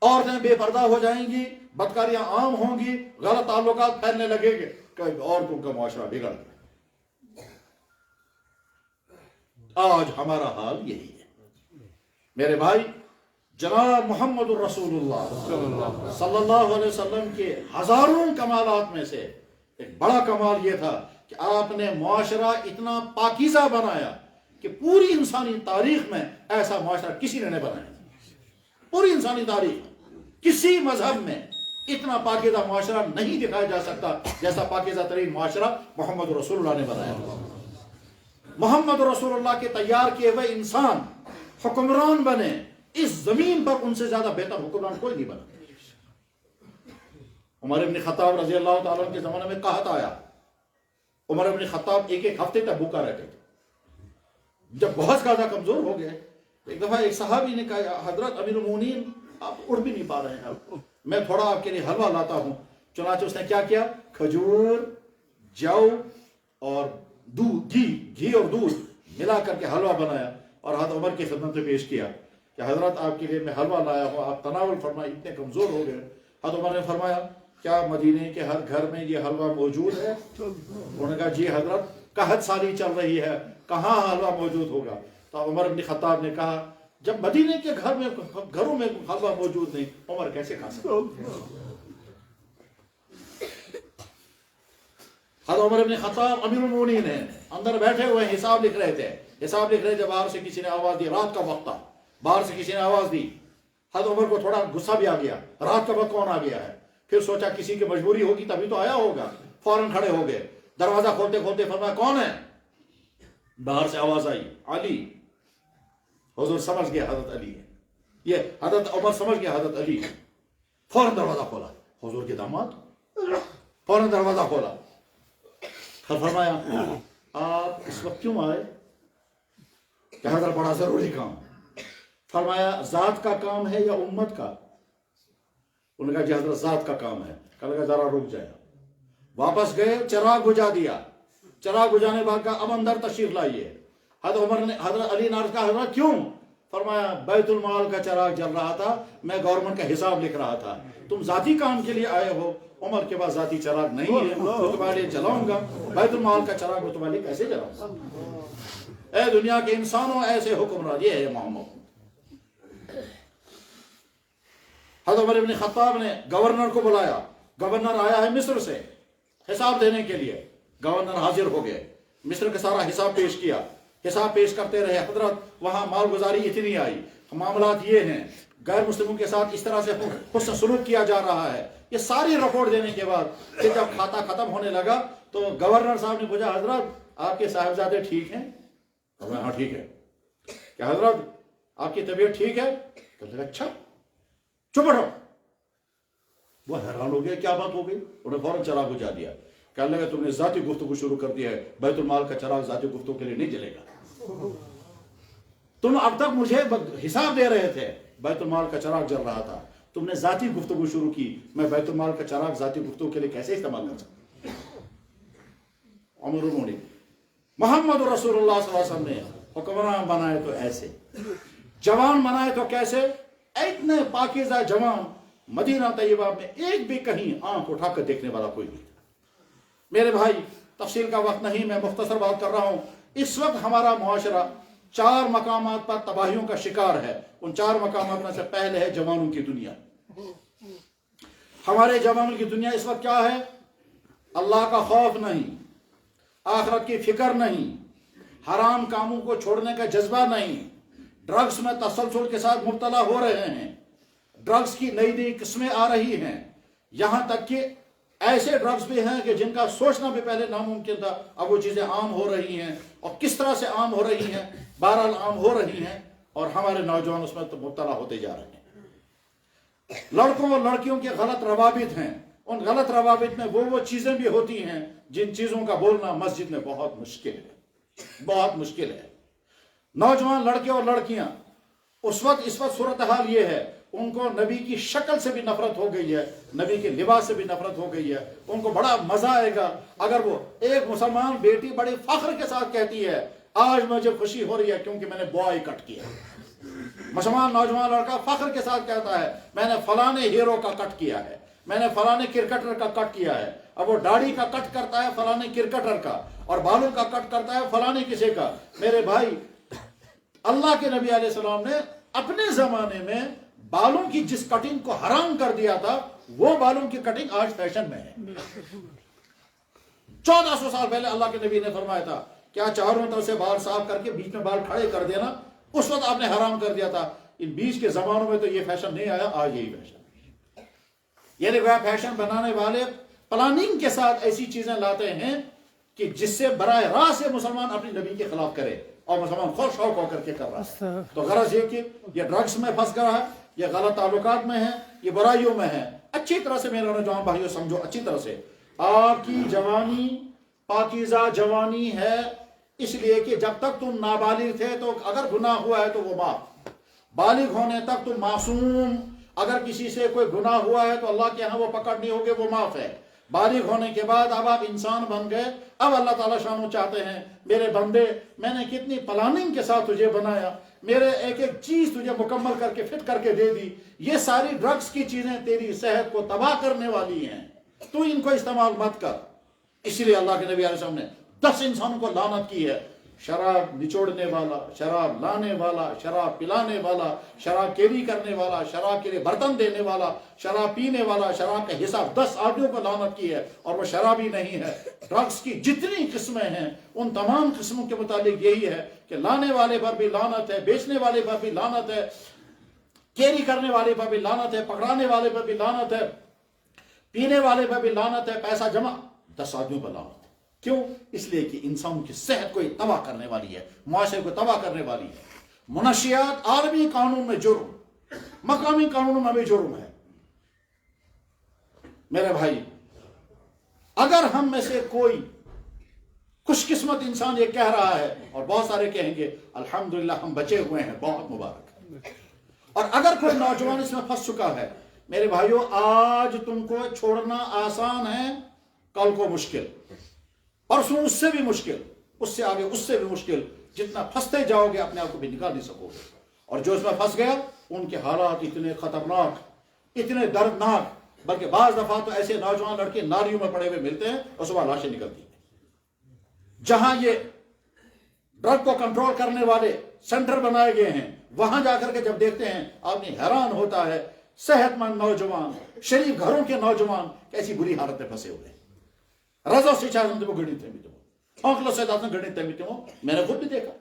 عورتیں بے پردہ ہو جائیں گی، بدکاریاں عام ہوں گی، غلط تعلقات پھیلنے لگیں گے، کہ عورتوں کا معاشرہ بگڑ گیا۔ آج ہمارا حال یہی ہے میرے بھائی۔ جناب محمد الرسول اللہ صلی اللہ علیہ وسلم کے ہزاروں کمالات میں سے ایک بڑا کمال یہ تھا کہ آپ نے معاشرہ اتنا پاکیزہ بنایا کہ پوری انسانی تاریخ میں ایسا معاشرہ کسی نے نہیں بنایا۔ پوری انسانی تاریخ کسی مذہب میں اتنا پاکیزہ معاشرہ نہیں دکھایا جا سکتا جیسا پاکیزہ ترین معاشرہ محمد رسول اللہ نے بنایا۔ محمد رسول اللہ کے تیار کیے ہوئے انسان حکمران بنے، اس زمین پر ان سے زیادہ بہتر حکمران کوئی نہیں بنا۔ عمر ابن خطاب رضی اللہ تعالیٰ عنہ کے زمانے میں قحط آیا، عمر ابن خطاب ایک ہفتے تک بھوکا رہتے تھے۔ جب بہت زیادہ کمزور ہو گئے، ایک دفعہ ایک صحابی نے کہا حضرت امیر المومنین آپ اڑ بھی نہیں پا رہے ہیں، میں تھوڑا آپ کے لیے حلوہ لاتا ہوں۔ چنانچہ اس نے کیا کیا؟ کھجور، جو اور دودھ، گھی اور دودھ ملا کر کے حلوہ بنایا اور حضرت عمر کی خدمت میں پیش کیا کہ حضرت آپ کے لیے میں حلوہ لایا ہوں، آپ تناول فرمائیں، اتنے کمزور ہو گئے۔ حضرت عمر نے فرمایا کیا مدینے کے ہر گھر میں یہ حلوہ موجود ہے؟ انہوں نے کہا جی حضرت، قحط سالی چل رہی ہے، کہاں حلوہ موجود ہوگا؟ تو عمر بن خطاب نے کہا جب مدینے کے گھروں میں حلوہ موجود نہیں، عمر کیسے کھا سکتا؟ حضرت عمر بن خطاب امیر المومنین ہیں، اندر بیٹھے ہوئے حساب لکھ رہے تھے، باہر سے کسی نے آواز دی، رات کا وقت تھا، باہر سے کسی نے آواز دی۔ حضرت عمر کو تھوڑا غصہ بھی آ گیا، رات کا وقت کون آ گیا ہے؟ پھر سوچا کسی کی مجبوری ہوگی تبھی تو آیا ہوگا، فوراً کھڑے ہو گئے، دروازہ کھولتے کھولتے فرمایا کون ہے؟ باہر سے آواز آئی علی۔ حضور سمجھ گیا حضرت علی ہے، یہ حضرت عمر سمجھ گیا حضرت علی ہے، فوراً دروازہ کھولا، حضور کے داماد، فوراً دروازہ کھولا۔ فرمایا آپ اس وقت کیوں آئے؟ کہ حضرت بڑا ضروری کام. فرمایا ذات کا کام ہے یا امت کا؟ انہوں نے کہا جی حضرت ذات کا کام ہے. کہا ذرا رک جائے. واپس گئے, چراغ بجھا دیا. چراغ بجھانے بعد کہا اب اندر تشریف لائیے. حضرت علی نے عرض کہا حضرت کیوں؟ فرمایا بیت المال کا چراغ جل رہا تھا, میں گورنمنٹ کا حساب لکھ رہا تھا. تم ذاتی کام کے لیے آئے ہو, عمر کے بعد ذاتی چراغ نہیں ہے, میں تمہارے لیے جلاؤں گا. بیت المال کا چراغ میں تمہارے لیے کیسے جلاؤں گا؟ اے دنیا کے انسانوں, ایسے حکمران, یہ ہے محمد. حضرت عمر بن خطاب نے گورنر کو بلایا. گورنر آیا ہے مصر سے حساب دینے کے لیے. گورنر حاضر ہو گئے, مصر کا سارا حساب پیش کیا. حساب پیش کرتے رہے. حضرت وہاں مال گزاری اتنی آئی, معاملات یہ ہیں, غیر مسلموں کے ساتھ اس طرح سے حسن سلوک کیا جا رہا ہے. یہ ساری رپورٹ دینے کے بعد پھر جب کھاتا ختم ہونے لگا تو گورنر صاحب نے پوچھا حضرت آپ کے صاحبزادے ٹھیک ہیں؟ ہاں ٹھیک ہے. کہ حضرت آپ کی طبیعت ٹھیک ہے؟ اچھا چپ رہو. وہ حیران ہو گیا, کیا بات ہو گئی؟ انہیں فوراً چراغ بجھا دیا. کہنے لگا تم نے ذاتی گفتگو شروع کر دی ہے, بیت المال کا چراغ ذاتی گفتگو کے لیے نہیں جلے گا. تم اب تک مجھے حساب دے رہے تھے, بیت المال کا چراغ جل رہا تھا, تم نے ذاتی گفتگو شروع کی, میں بیت المال کا چراغ ذاتی گفتگو کے لیے کیسے استعمال کر سکتا؟ عمر المومنین محمد رسول اللہ صلی اللہ علیہ وسلم نے حکمران بنائے تو ایسے, جوان بنائے تو کیسے؟ اتنے پاکیزہ جوان مدینہ طیبہ میں ایک بھی کہیں آنکھ اٹھا کر دیکھنے والا کوئی نہیں. میرے بھائی تفصیل کا وقت نہیں, میں مختصر بات کر رہا ہوں. اس وقت ہمارا معاشرہ 4 مقامات پر تباہیوں کا شکار ہے. ان 4 مقامات میں سے پہلے ہے جوانوں کی دنیا. ہمارے جوانوں کی دنیا اس وقت کیا ہے؟ اللہ کا خوف نہیں, آخرت کی فکر نہیں, حرام کاموں کو چھوڑنے کا جذبہ نہیں, ڈرگس میں تسلسل کے ساتھ مبتلا ہو رہے ہیں. ڈرگس کی نئی نئی قسمیں آ رہی ہیں, یہاں تک کہ ایسے ڈرگس بھی ہیں کہ جن کا سوچنا بھی پہلے ناممکن تھا. اب وہ چیزیں عام ہو رہی ہیں, اور کس طرح سے عام ہو رہی ہیں؟ بہرحال عام ہو رہی ہیں, اور ہمارے نوجوان اس میں مبتلا ہوتے جا رہے ہیں. لڑکوں اور لڑکیوں کے غلط روابط ہیں. ان غلط روابط میں وہ چیزیں بھی ہوتی ہیں جن چیزوں کا بولنا مسجد میں بہت مشکل ہے, بہت مشکل ہے. نوجوان لڑکے اور لڑکیاں اس وقت صورتحال یہ ہے, ان کو نبی کی شکل سے بھی نفرت ہو گئی ہے, نبی کے لباس سے بھی نفرت ہو گئی ہے. ان کو بڑا مزہ آئے گا اگر وہ ایک مسلمان بیٹی بڑے فخر کے ساتھ کہتی ہے آج مجھے خوشی ہو رہی ہے کیونکہ میں نے بوائے کٹ کیا. مسلمان نوجوان لڑکا فخر کے ساتھ کہتا ہے میں نے فلانے ہیرو کا کٹ کیا ہے, میں نے فلانے کرکٹر کا کٹ کیا ہے. اب وہ داڑھی کا کٹ کرتا ہے فلانے کرکٹر کا, اور بالوں کا کٹ کرتا ہے فلانے کسی کا. میرے بھائی اللہ کے نبی علیہ السلام نے اپنے زمانے میں بالوں کی جس کٹنگ کو حرام کر دیا تھا وہ بالوں کی کٹنگ آج فیشن میں ہے. 1400 سال پہلے اللہ کے نبی نے فرمایا تھا کیا چاروں طرف سے بال صاف کر کے بیچ میں بال کھڑے کر دینا, اس وقت آپ نے حرام کر دیا تھا. ان بیچ کے زمانوں میں تو یہ فیشن نہیں آیا, آج یہی فیشن. یہ دیکھو فیشن بنانے والے پلاننگ کے ساتھ ایسی چیزیں لاتے ہیں کہ جس سے براہ راست مسلمان اپنی نبی کے خلاف کرے, اور مسلمان خوش شوق ہو کر کے کر رہا ہے. تو غرض یہ کہ یہ ڈرگس میں پھنس گیا ہے, یہ غلط تعلقات میں ہے, یہ برائیوں میں ہے. اچھی طرح سے میرے نوجوان بھائیوں سمجھو اچھی طرح سے, آپ کی جوانی پاکیزہ جوانی ہے اس لیے کہ جب تک تم نابالغ تھے تو اگر گناہ ہوا ہے تو وہ معاف, بالغ ہونے تک تم معصوم, اگر کسی سے کوئی گناہ ہوا ہے تو اللہ کے ہاں وہ پکڑ نہیں ہوگے, وہ معاف ہے. بالغ ہونے کے بعد اب آپ انسان بن گئے, اب اللہ تعالیٰ شانو چاہتے ہیں میرے بندے میں نے کتنی پلاننگ کے ساتھ تجھے بنایا, میرے ایک ایک چیز تجھے مکمل کر کے فٹ کر کے دے دی. یہ ساری ڈرگس کی چیزیں تیری صحت کو تباہ کرنے والی ہیں, تو ان کو استعمال مت کر. اسی لیے اللہ کے نبی علیہ السلام نے 10 انسانوں کو لعنت کی ہے. شراب نچوڑنے والا, شراب لانے والا, شراب پلانے والا, شراب کیری کرنے والا, شراب کے لیے برتن دینے والا, شراب پینے والا, شراب کا حساب 10 آدمیوں کو لعنت کی ہے, اور وہ شرابی نہیں ہے. ڈرگس کی جتنی قسمیں ہیں ان تمام قسموں کے متعلق یہی ہے کہ لانے والے پر بھی لعنت ہے, بیچنے والے پر بھی لعنت ہے, کیری کرنے والے پر بھی لعنت ہے, پکڑانے والے پر بھی لعنت ہے, پینے والے پر بھی لعنت ہے, پیسہ جمع 10 آدمیوں پر لعنت. کیوں؟ اس لیے کہ انسانوں کی صحت کو تباہ کرنے والی ہے, معاشرے کو تباہ کرنے والی ہے. منشیات عالمی قانون میں جرم, مقامی قانونوں میں بھی جرم ہے. میرے بھائی اگر ہم میں سے کوئی خوش قسمت انسان یہ کہہ رہا ہے، اور بہت سارے کہیں گے الحمدللہ ہم بچے ہوئے ہیں، بہت مبارک۔ اور اگر کوئی نوجوان اس میں پھنس چکا ہے، میرے بھائیوں آج تم کو چھوڑنا آسان ہے، کل کو مشکل، پرسوں اس سے بھی مشکل، اس سے آگے اس سے بھی مشکل، جتنا پھنستے جاؤ گے اپنے آپ کو بھی نکال نہیں سکو گے۔ اور جو اس میں پھنس گیا ان کے حالات اتنے خطرناک، اتنے دردناک، بلکہ بعض دفعہ تو ایسے نوجوان لڑکے نالیوں میں پڑے ہوئے ملتے ہیں اور صبح لاشیں نکلتی ہیں۔ جہاں یہ ڈرگ کو کنٹرول کرنے والے سینٹر بنائے گئے ہیں، وہاں جا کر کے جب دیکھتے ہیں آدمی حیران ہوتا ہے، صحت مند نوجوان، شریف گھروں کے نوجوان کیسی بری حالت میں پھنسے ہوئے ہیں۔ رضا سے چاہتے وہ گڑی تھے آنکلوں سے داتن گڑی تھے میں نے خود بھی دیکھا۔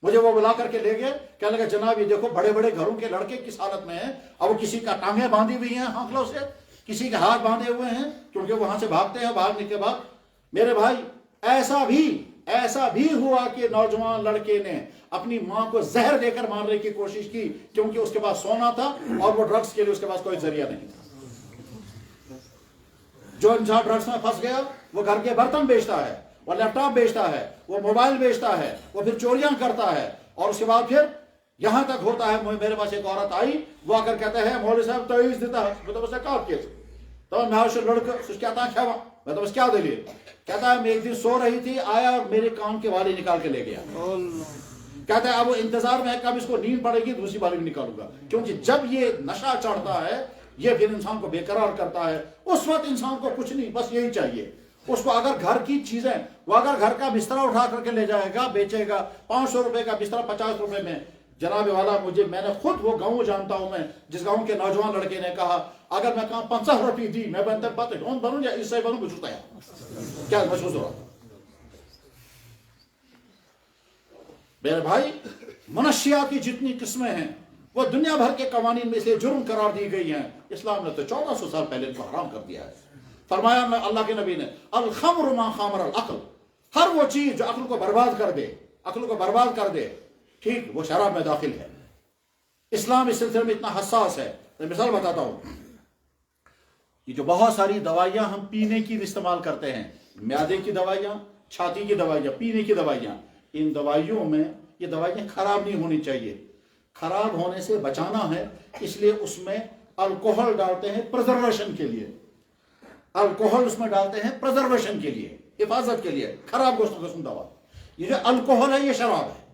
مجھے وہ بلا کر کے لے گئے، کہنے لگا جناب یہ دیکھو بڑے بڑے گھروں کے لڑکے کس حالت میں ہیں، اب وہ کسی کا ٹانگیں باندھی ہوئی ہیں آنکلوں سے، کسی کے ہاتھ باندھے ہوئے ہیں کیونکہ وہاں سے بھاگتے ہیں، بھاگنے کے بعد میرے بھائی ایسا بھی ہوا کہ نوجوان لڑکے نے اپنی ماں کو زہر دے کر مارنے کی کوشش کی کیونکہ اس کے پاس سونا تھا اور وہ ڈرگز کے لیے اس کے پاس کوئی ذریعہ نہیں تھا۔ جو انسان ڈرگز میں پھنس گیا وہ گھر کے برتن بیچتا ہے، وہ لیپ ٹاپ بیچتا ہے، وہ موبائل بیچتا ہے، وہ پھر چوریاں کرتا ہے، اور اس کے بعد پھر یہاں تک ہوتا ہے میرے پاس ایک عورت آئی، وہ آ کر کہتا ہے مولوی صاحب تعویذ دیتا ہے، میں تو بس کاٹ کے تو میں لڑکا کہتا ہے کیا میں تو بس کیا دلیل، کہتا ہے میں ایک دن سو رہی تھی، آیا اور میرے کان کے والی نکال کے لے گیا، کہتا ہے اب وہ انتظار میں ہے کب اس کو نیند پڑے گی دوسری والی بھی نکالوں گا، کیونکہ جب یہ نشہ چڑھتا ہے یہ پھر انسان کو بے قرار کرتا ہے۔ اس وقت انسان کو کچھ نہیں، بس یہی چاہیے اس کو۔ اگر گھر کی چیزیں، وہ اگر گھر کا بستر اٹھا کر کے لے جائے گا، بیچے گا 500 روپے کا بستر 50 روپے میں، جناب والا میں نے خود وہ گاؤں جانتا ہوں، میں جس گاؤں کے نوجوان لڑکے نے کہا اگر میں کہاں 50 روپے دی میں بنوں یا اس سے بنوں کچھ ہوتا ہے کیا محسوس ہو رہا تھا۔ میرے بھائی منشیات کی جتنی قسمیں ہیں وہ دنیا بھر کے قوانین میں سے جرم قرار دی گئی ہیں، اسلام نے تو 1400 سال پہلے ان کو حرام کر دیا ہے۔ فرمایا اللہ کے نبی نے الخمر ما خامر العقل، ہر وہ چیز جو عقل کو برباد کر دے ٹھیک وہ شراب میں داخل ہے۔ اسلام اس سلسلے میں اتنا حساس ہے، میں مثال بتاتا ہوں، یہ جو بہت ساری دوائیاں ہم پینے کی استعمال کرتے ہیں، معدے کی دوائیاں، چھاتی کی دوائیاں، پینے کی دوائیاں، ان دوائیوں میں یہ دوائیاں خراب نہیں ہونی چاہیے، خراب ہونے سے بچانا ہے، اس لیے اس میں الکوہل ڈالتے ہیں پرزرویشن کے لیے، الکوہل اس میں ڈالتے ہیں پرزرویشن کے لیے، حفاظت کے لیے، خراب گوشت قسم دوا۔ یہ جو الکوہل ہے یہ شراب ہے،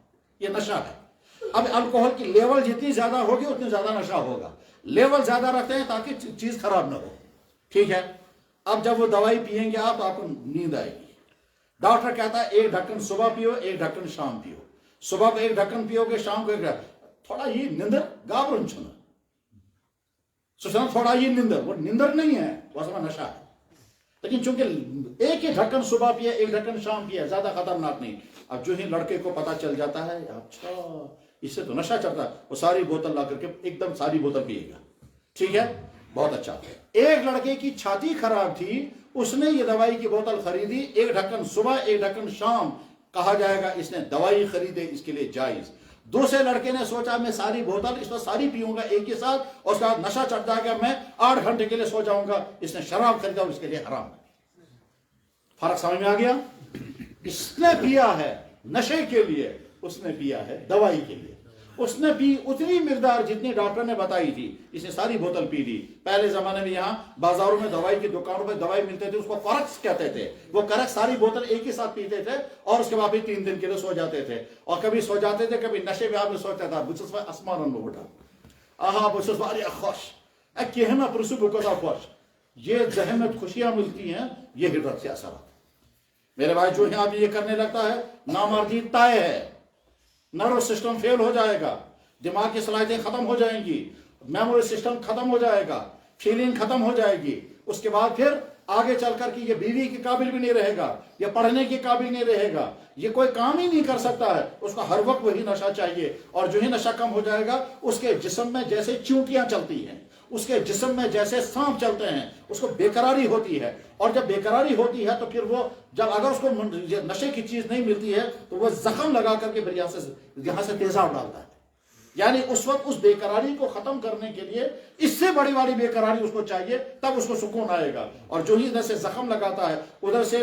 یہ نشہ ہے۔ اب الکوہل کی لیول جتنی زیادہ ہوگی اتنی زیادہ نشہ ہوگا، لیول زیادہ رکھتے ہیں تاکہ چیز خراب نہ ہو، ٹھیک ہے۔ اب جب وہ دوائی پیئیں گے آپ تو آپ کو نیند آئے گی، ڈاکٹر کہتا ہے ایک ڈھکن صبح پیو ایک ڈھکن شام پیو، صبح کو ایک ڈھکن پیو گے شام کو ایک ڈھکن، تھوڑا یہ نندر گابرن چھنا تھوڑا یہ نندر، وہ نندر نہیں ہے وہ اصل میں نشہ ہے، لیکن چونکہ ایک ہی ڈھکن صبح پیا ایک ڈھکن شام پیا زیادہ خطرناک نہیں۔ اب جو ہی لڑکے کو پتا چل جاتا ہے اچھا اس سے تو نشہ چڑھتا ہے، وہ ساری بوتل لا کر کے ایک دم ساری بوتل پیے گا، ٹھیک ہے، بہت اچھا۔ ایک لڑکے کی چھاتی خراب تھی، اس نے یہ دوائی کی بوتل خریدی، ایک ڈھکن صبح ایک ڈھکن شام، کہا جائے گا اس نے دوائی خریدے، اس کے لیے جائز۔ دوسرے لڑکے نے سوچا میں ساری بوتل اس وقت ساری پیوں گا ایک ہی ساتھ اور اس کے بعد نشہ چڑھ جائے گا، میں 8 گھنٹے کے لیے سو جاؤں گا، اس نے شراب خریدا اور اس کے لیے حرام۔ فرق سمجھ میں آ گیا؟ اس نے پیا ہے نشے کے لیے، اس نے پیا ہے دوائی کے لیے، اس نے پی اتنی مقدار جتنی ڈاکٹر نے بتائی تھی، اس نے ساری بوتل پی لی۔ پہلے زمانے میں یہاں بازاروں میں دوائی کی دکانوں میں دوائی ملتے تھے، اس کو کرکس کہتے تھے، وہ کرکس ساری بوتل ایک ہی ساتھ پیتے تھے اور اس کے بعد بھی 3 دن کے لیے سو جاتے تھے، اور کبھی سو جاتے تھے کبھی نشے میں آپ نے سوچتا تھا بس اسمان میں اٹھا آہا بس خوش کہنا پرسو بکتا خوش، یہ ذہن میں خوشیاں ملتی ہیں، یہ ڈرگ سے اثرات۔ میرے بھائی جو یہاں بھی یہ کرنے لگتا ہے نامردی طے ہے، نروس سسٹم فیل ہو جائے گا، دماغ کی صلاحیتیں ختم ہو جائیں گی، میموری سسٹم ختم ہو جائے گا، فیلنگ ختم ہو جائے گی، اس کے بعد پھر آگے چل کر کے یہ بیوی کے قابل بھی نہیں رہے گا، یہ پڑھنے کے قابل نہیں رہے گا، یہ کوئی کام ہی نہیں کر سکتا ہے، اس کو ہر وقت وہی نشہ چاہیے، اور جو ہی نشہ کم ہو جائے گا اس کے جسم میں جیسے چیونٹیاں چلتی ہیں، اس کے جسم میں جیسے سانپ چلتے ہیں، اس کو بے قراری ہوتی ہے، اور جب بے قراری ہوتی ہے تو پھر وہ جب اگر اس کو نشے کی چیز نہیں ملتی ہے تو وہ زخم لگا کر کے پھر یہاں سے تیزاب ڈالتا ہے، یعنی اس وقت اس بے قراری کو ختم کرنے کے لیے اس سے بڑی والی بے قراری اس کو چاہیے، تب اس کو سکون آئے گا، اور جو ہی ادھر سے زخم لگاتا ہے ادھر سے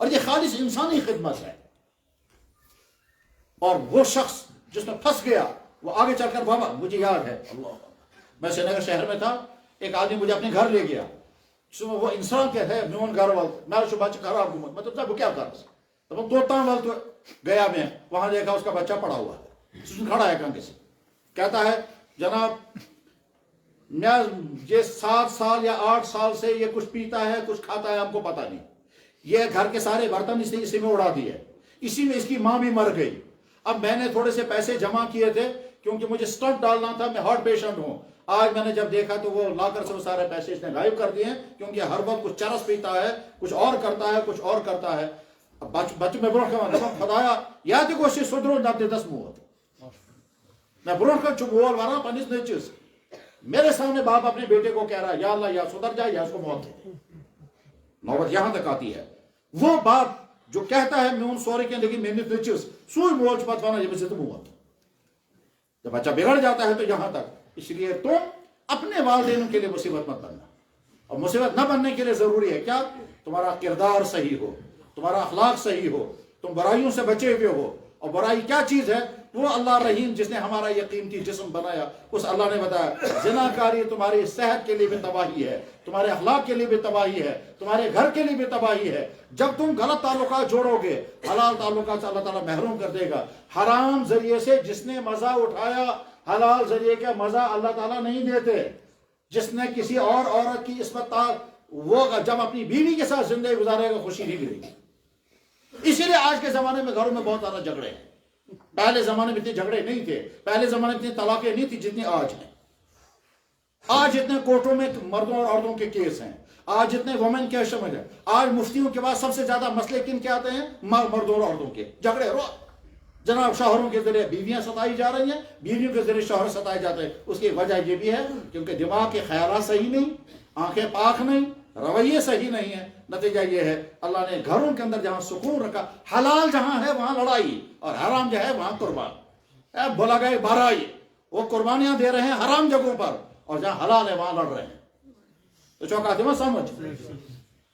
اور یہ خالص انسانی خدمت ہے. اور وہ شخص جس میں پھنس گیا وہ آگے چل کر بابا مجھے یاد ہے اللہ میں سری نگر شہر میں تھا, ایک آدمی مجھے اپنے گھر لے گیا, وہ انسان کیا ہے میون گھر وال میں بچہ خراب گھومت مطلب وہ کیا کر توتان وال تو گیا میں وہاں دیکھا اس کا بچہ پڑا ہوا ہے کھڑا ہے کہیں سے کہتا ہے جناب میں یہ 7 سال یا 8 سال سے یہ کچھ پیتا ہے کچھ کھاتا ہے ہم کو پتا نہیں, یہ گھر کے سارے برتن اس نے اسی میں اڑا دیے, اسی میں اس کی ماں بھی مر گئی. اب میں نے تھوڑے سے پیسے جمع کیے تھے کیونکہ مجھے سٹنٹ ڈالنا تھا, میں ہارٹ پیشنٹ ہوں. آج میں نے جب دیکھا تو وہ لا کر سے وہ سارے پیسے اس نے غائب کر دیے کیونکہ ہر وقت کچھ چرس پیتا ہے کچھ اور کرتا ہے کچھ اور کرتا ہے. اب بچ میں برونٹ کا خدایا یا تو کوشش سدرو نہ دے 10 موت میں برونٹ کا چپ بول ورا پنس نیچس میرے سامنے باپ اپنے بیٹے کو کہہ رہا ہے یا اللہ یا سدھر جائے یا اس کو موت دے. نوبت یہاں تک آتی ہے. وہ باپ جو کہتا ہے میں ان سورے کے لیکن میں نے نیچس سوئی موج پت وانا یہ سے موت. جب بچہ بگڑ جاتا ہے تو یہاں تک. اس لیے تم اپنے والدین کے لیے مصیبت مت بننا, اور مصیبت نہ بننے کے لیے ضروری ہے کیا تمہارا کردار صحیح ہو, تمہارا اخلاق صحیح ہو, تم برائیوں سے بچے ہوئے ہو. اور برائی کیا چیز ہے؟ وہ اللہ رحیم جس نے ہمارا یہ قیمتی جسم بنایا اس اللہ نے بتایا زناکاری تمہاری صحت کے لیے بھی تباہی ہے, تمہارے اخلاق کے لیے بھی تباہی ہے, تمہارے گھر کے لیے بھی تباہی ہے. جب تم غلط تعلقات جوڑو گے حلال تعلقات سے اللہ تعالیٰ محروم کر دے گا. حرام ذریعے سے جس نے مزہ اٹھایا حلال ذریعے کا مزہ اللہ تعالیٰ نہیں دیتے. جس نے کسی اور عورت کی عصمت وہ جب اپنی بیوی کے ساتھ زندگی گزارے گا خوشی نہیں ملے گی. اسی لیے آج کے زمانے میں گھروں میں بہت زیادہ جھگڑے ہیں. پہلے زمانے میں اتنے جھگڑے نہیں تھے, پہلے زمانے میں اتنی طلاقیں نہیں تھی جتنی آج ہیں. آج اتنے کورٹوں میں مردوں اور عورتوں کے کیس ہیں, آج اتنے وومن کے شمل ہے. آج مفتیوں کے بعد سب سے زیادہ مسئلے کن کے آتے ہیں؟ مردوں اور عورتوں کے جھگڑے. جناب شوہروں کے ذریعے بیویاں ستائی جا رہی ہیں, بیویوں کے ذریعے شوہر ستائے جاتے ہیں. اس کی وجہ یہ بھی ہے کیونکہ دماغ کے خیالات صحیح نہیں, آنکھیں پاک نہیں, رویے صحیح نہیں ہیں. نتیجہ یہ ہے اللہ نے گھروں کے اندر جہاں سکون رکھا, حلال جہاں ہے وہاں لڑائی اور حرام جو ہے وہاں قربان. بولا گئے بارائی وہ قربانیاں دے رہے ہیں حرام جگہوں پر, اور جہاں حلال ہے وہاں لڑ رہے ہیں. تو چوکا دماغ سمجھ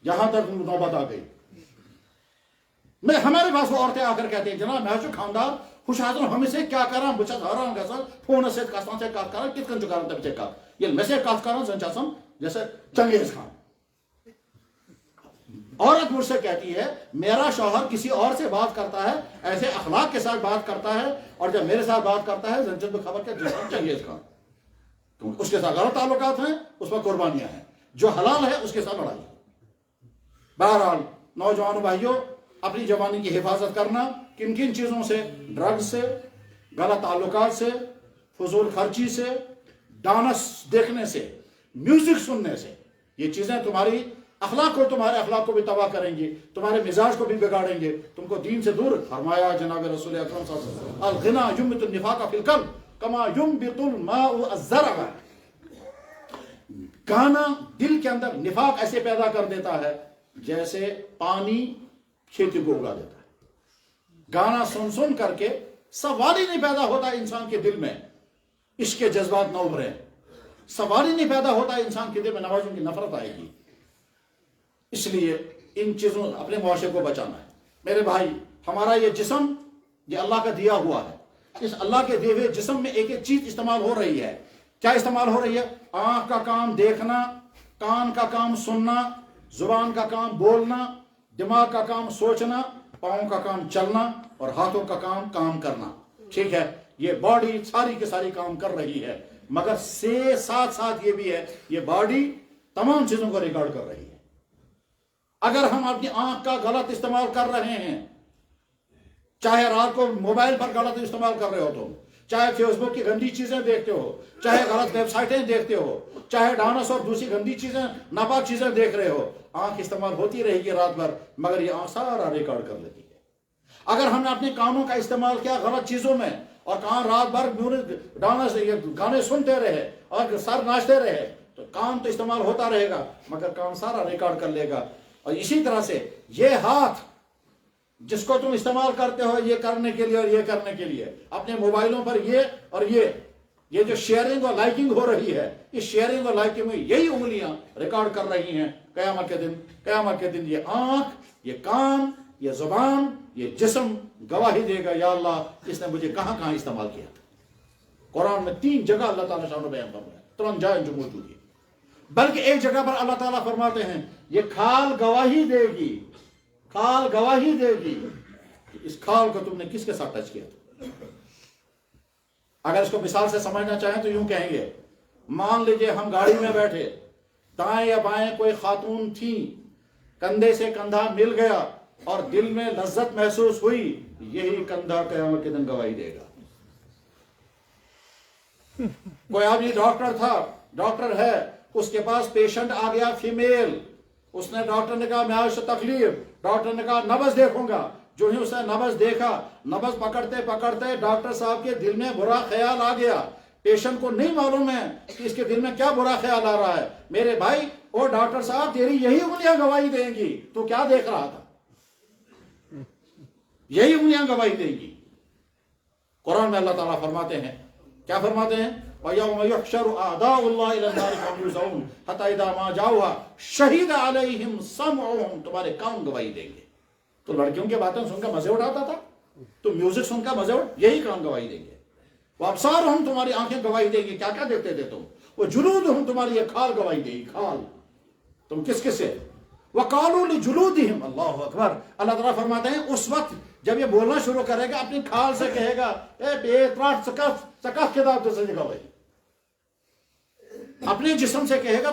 جہاں تک نوبت آ گئی. میں ہمارے پاس وہ عورتیں آ کر کہتے ہیں جناب میں خاندار خوش حاضر ہمیں سے کیا کرا بچہ حرام گژھان فون سے کسان سے کت کران کت کن کران تم کت یہ میں سے کت کران زن چسان جیسے چنگیز خان. عورت مجھ سے کہتی ہے میرا شوہر کسی اور سے بات کرتا ہے ایسے اخلاق کے ساتھ بات کرتا ہے, اور جب میرے ساتھ بات کرتا ہے زنجت میں خبر کہ چنگیز خان. اس کے ساتھ غلط تعلقات ہیں, اس پر قربانیاں ہیں. جو حلال ہے اس کے ساتھ لڑائی. بہرحال نوجوانوں بھائیوں اپنی جوانی کی حفاظت کرنا کن کن چیزوں سے؟ ڈرگ سے, غلط تعلقات سے, فضول خرچی سے, ڈانس دیکھنے سے, میوزک سننے سے. یہ چیزیں تمہاری تمہارے اخلاق کو بھی تباہ کریں گی, تمہارے مزاج کو بھی بگاڑیں گے, تم کو دین سے دور. فرمایا جناب رسول اکرم صلی اللہ علیہ وسلم الغنا یمبت النفاق فی القلب کما یمبت الماء الزرع. گانا دل کے اندر نفاق ایسے پیدا کر دیتا ہے جیسے پانی کھیتی کو اگا دیتا ہے. گانا سن سن کر کے سوال ہی نہیں پیدا ہوتا انسان کے دل میں عشق کے جذبات نہ ابھریں. سوال ہی نہیں پیدا ہوتا انسان کے دل میں نمازوں کی نفرت آئے گی. اس لیے ان چیزوں اپنے معاشرے کو بچانا ہے. میرے بھائی ہمارا یہ جسم یہ اللہ کا دیا ہوا ہے. اس اللہ کے دیے ہوئے جسم میں ایک ایک چیز استعمال ہو رہی ہے. کیا استعمال ہو رہی ہے؟ آنکھ کا کام دیکھنا, کان کا کام سننا, زبان کا کام بولنا, دماغ کا کام سوچنا, پاؤں کا کام چلنا, اور ہاتھوں کا کام کرنا. ٹھیک ہے, یہ باڈی ساری کی ساری کام کر رہی ہے, مگر سے ساتھ ساتھ یہ بھی ہے یہ باڈی تمام چیزوں کو ریکارڈ کر رہی ہے. اگر ہم اپنی آنکھ کا غلط استعمال کر رہے ہیں, چاہے رات کو موبائل پر غلط استعمال کر رہے ہو تم, چاہے فیس بک کی گندی چیزیں دیکھتے ہو, چاہے غلط ویب سائٹیں دیکھتے ہو, چاہے ڈانس اور دوسری گندی چیزیں ناپاک چیزیں دیکھ رہے ہو, آنکھ استعمال ہوتی رہے گی رات بھر, مگر یہ آنکھ سارا ریکارڈ کر لیتی ہے. اگر ہم نے اپنے کانوں کا استعمال کیا غلط چیزوں میں, اور کان رات بھر ڈانس گانے سنتے رہے اور سر ناچتے رہے, تو کان تو استعمال ہوتا رہے گا مگر کان سارا ریکارڈ کر لے گا. اور اسی طرح سے یہ ہاتھ جس کو تم استعمال کرتے ہو یہ کرنے کے لیے اور یہ کرنے کے لیے, اپنے موبائلوں پر یہ اور یہ جو شیئرنگ اور لائکنگ ہو رہی ہے, اس شیئرنگ اور لائکنگ میں یہی انگلیاں ریکارڈ کر رہی ہیں. قیامت کے دن یہ آنکھ, یہ کان, یہ زبان، یہ جسم گواہی دے گا یا اللہ اس نے مجھے کہاں کہاں استعمال کیا تھا۔ قرآن میں 3 جگہ اللہ تعالیٰ شان بیان فرمایا، 3 جائیں جو موجود ہے، بلکہ ایک جگہ پر اللہ تعالیٰ فرماتے ہیں یہ کھال گواہی دے گی، کھال گواہی دے گی کہ اس کھال کو تم نے کس کے ساتھ ٹچ کیا تھا۔ اگر اس کو مثال سے سمجھنا چاہیں تو یوں کہیں گے، مان لیجئے ہم گاڑی میں بیٹھے، دائیں یا بائیں کوئی خاتون تھی، کندھے سے کندھا مل گیا اور دل میں لذت محسوس ہوئی، یہی کندھا قیامت کے دن گواہی دے گا۔ کوئی آدمی ڈاکٹر تھا، ڈاکٹر ہے، اس کے پاس پیشنٹ آ گیا فیمیل، اس نے ڈاکٹر نے کہا میں آج سے تکلیف، ڈاکٹر نے کہا نبض دیکھوں گا، جو ہی اس نے نبض دیکھا، نبض پکڑتے پکڑتے ڈاکٹر صاحب کے دل میں برا خیال آ گیا، پیشنٹ کو نہیں معلوم ہے کہ اس کے دل میں کیا برا خیال آ رہا ہے۔ میرے بھائی اور ڈاکٹر صاحب تیری یہی انگلیاں گواہی دیں گی، تو کیا دیکھ رہا تھا؟ یہی انگلیاں گواہی دیں گی۔ قرآن میں اللہ تعالیٰ فرماتے ہیں، کیا فرماتے ہیں؟ وَيَوْمَ يُحْشَرُ أَعْدَاءُ اللَّهِ إِلَى النَّارِ فَهُمْ يُوزَعُونَ حَتَّى إِذَا مَا جَاءُوهَا شَهِدَ عَلَيْهِمْ سَمْعُهُمْ، تمہارے کان گواہی دیں گے۔ تو لڑکیوں کی باتیں سن کر مزے اٹھاتا تھا، تو میوزک سن کر مزے یہی کان گواہی دیں گے۔ وَأَبْصَارُهُمْ، تمہاری آنکھیں گواہی دیں گی، کیا کیا دیکھتے تھے تم۔ وَجُلُودُهُمْ، تمہاری یہ کھال گواہی دے گی، کھال، تم کس کس سے۔ وَقَالُوا لِجُلُودِهِمْ، اللہ اکبر، اللہ تعالیٰ فرماتے ہیں اس وقت جب یہ بولنا شروع کرے گا اپنی کھال سے کہے گا، اے بے اعتراض سکف کتاب سے گواہی، اپنے جسم سے کہے گا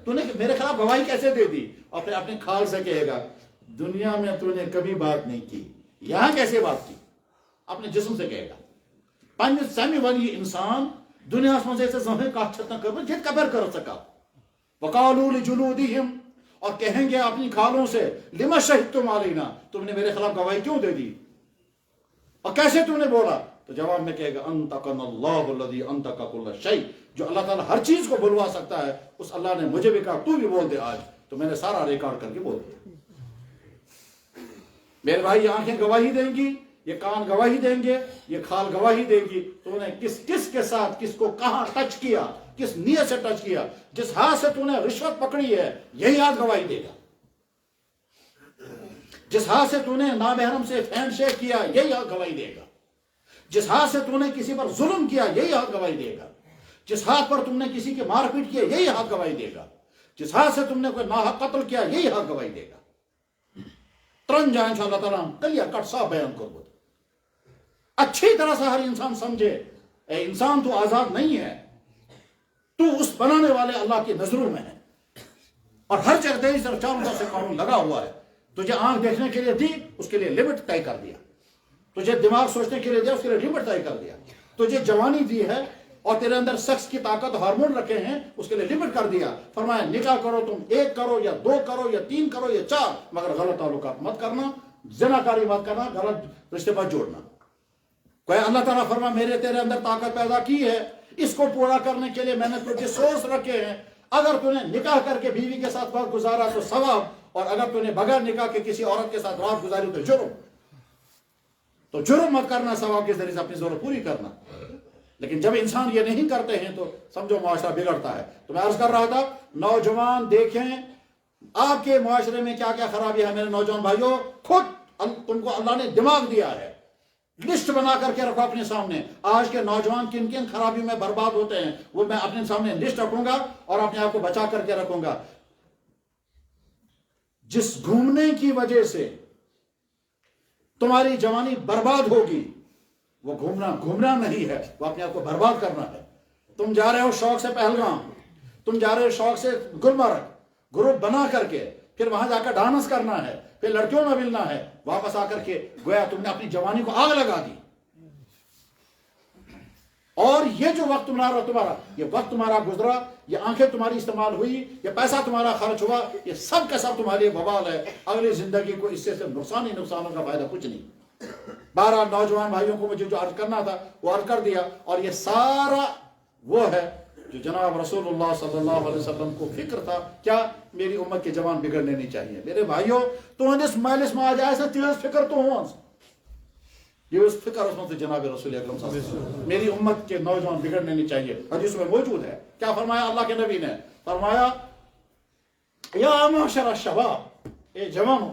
تو نے میرے خلاف گواہی کیسے دے دی، اور پھر اپنی کھال سے کہے گا دنیا میں تو نے کبھی بات نہیں کی، یہاں کیسے بات کی، اپنے جسم سے کہے گا۔ پنج سمی والی انسان دنیا سے زمین کا چھتنا کر جت کبر کر سکا۔ وقالوا لجلودہم، اور کہیں گے اپنی کھالوں سے، لما شہدتم علینا، تم نے میرے خلاف گواہی کیوں دے دی، اور کیسے تم نے بولا؟ تو جواب میں کہے گا انطقنا اللہ الذی انطق کل شیء، جو اللہ تعالیٰ ہر چیز کو بلوا سکتا ہے، اس اللہ نے مجھے بھی کہا تو بھی بول دے آج، تو میں نے سارا ریکارڈ کر کے بول دیا۔ میرے بھائی یہ آنکھیں گواہی دیں گی، یہ کان گواہی دیں گے، یہ کھال گواہی دے گی، تو نے کس کے ساتھ کس کو کہاں ٹچ کیا، کس نیت سے ٹچ کیا۔ جس ہاتھ سے تو نے رشوت پکڑی ہے یہی ہاتھ گواہی دے گا، جس ہاتھ سے تو نے نامحرم سے ہینڈ شیک کیا یہی ہاتھ گواہی دے گا، جس ہاتھ سے تو نے کسی پر ظلم کیا یہی ہاتھ گواہی دے گا، جس ہاتھ پر تم نے کسی کی مار پیٹ کیا یہی ہاتھ گواہی دے گا، جس ہاتھ سے تم نے کوئی ناحق قتل کیا یہی ہاتھ گواہی دے گا۔ ترن جائیں انشاء اللہ تعالیٰ کلیا کٹ صاف بیان کرو، اچھی طرح سے ہر انسان سمجھے، اے انسان تو آزاد نہیں ہے، تو اس بنانے والے اللہ کی نظروں میں ہے، اور ہر جگہ تیری طرف چاروں طرف سے قانون لگا ہوا ہے۔ تجھے آنکھ دیکھنے کے لیے دی، اس کے لیے لمٹ طے کر دیا، تجھے دماغ سوچنے کے لیے دیا، اس کے لیے لمٹ طے کر دیا، تجھے جوانی دی ہے اور تیرے اندر سیکس کی طاقت ہارمون رکھے ہیں، اس کے لیے لمٹ کر دیا، فرمایا نکاح کرو تم 1 کرو یا 2 کرو یا 3 کرو یا 4، مگر غلط تعلقات مت کرنا، زنا کاری مت کرنا، غلط رشتے مت جوڑنا۔ کوئی اللہ تعالیٰ فرما میرے تیرے اندر طاقت پیدا کی ہے، اس کو پورا کرنے کے لیے میں نے تجھے سورس رکھے ہیں، اگر تو نے نکاح کر کے بیوی کے ساتھ وقت گزارا تو ثواب، اور اگر تو نے بغیر نکاح کے کسی عورت کے ساتھ رات گزاری تو جرم۔ تو جرم مت کرنا، ثواب کے ذریعے سے اپنی ضرورت پوری کرنا۔ لیکن جب انسان یہ نہیں کرتے ہیں تو سمجھو معاشرہ بگڑتا ہے۔ تو میں عرض کر رہا تھا نوجوان دیکھیں آپ کے معاشرے میں کیا کیا خرابی ہے۔ میرے نوجوان بھائیوں، خود تم کو اللہ نے دماغ دیا ہے، لسٹ بنا کر کے رکھو اپنے سامنے، آج کے نوجوان کن کن خرابیوں میں برباد ہوتے ہیں، وہ میں اپنے سامنے لسٹ رکھوں گا اور اپنے آپ کو بچا کر کے رکھوں گا۔ جس گھومنے کی وجہ سے تمہاری جوانی برباد ہوگی، وہ گھومنا نہیں ہے، وہ اپنے آپ کو برباد کرنا ہے۔ تم جا رہے ہو شوق سے پہلگام، تم جا رہے ہو شوق سے گلمرگ، گروپ بنا کر کے پھر وہاں جا کر ڈانس کرنا ہے، پھر لڑکیوں میں ملنا ہے، واپس آ کر کے گویا تم نے اپنی جوانی کو آگ لگا دی۔ اور یہ جو وقت یہ وقت تمہارا گزرا، یہ آنکھیں تمہاری استعمال ہوئی، یہ پیسہ تمہارا خرچ ہوا، یہ سب کا سب تمہارے وبال ہے۔ اگلی زندگی کو اس سے صرف نقصان ہی نقصانوں کا فائدہ کچھ نہیں۔ بہرحال نوجوان بھائیوں کو مجھے جو عرض کرنا تھا وہ عرض کر دیا، اور یہ سارا وہ ہے جو جناب رسول اللہ صلی اللہ علیہ وسلم کو فکر تھا، کیا میری امت کے جوان بگڑنے نہیں چاہیے۔ میرے بھائیوں، تہندس مالس ماج آسہ تیز فکر تہذ، یہ فکر اس میں جناب رسول اکرم صلی اللہ علیہ وسلم، میری امت کے نوجوان بگڑنے نہیں چاہیے۔ حدیث میں موجود ہے، کیا فرمایا اللہ کے نبی نے؟ فرمایا یا معشر الشباب، اے جوانوں،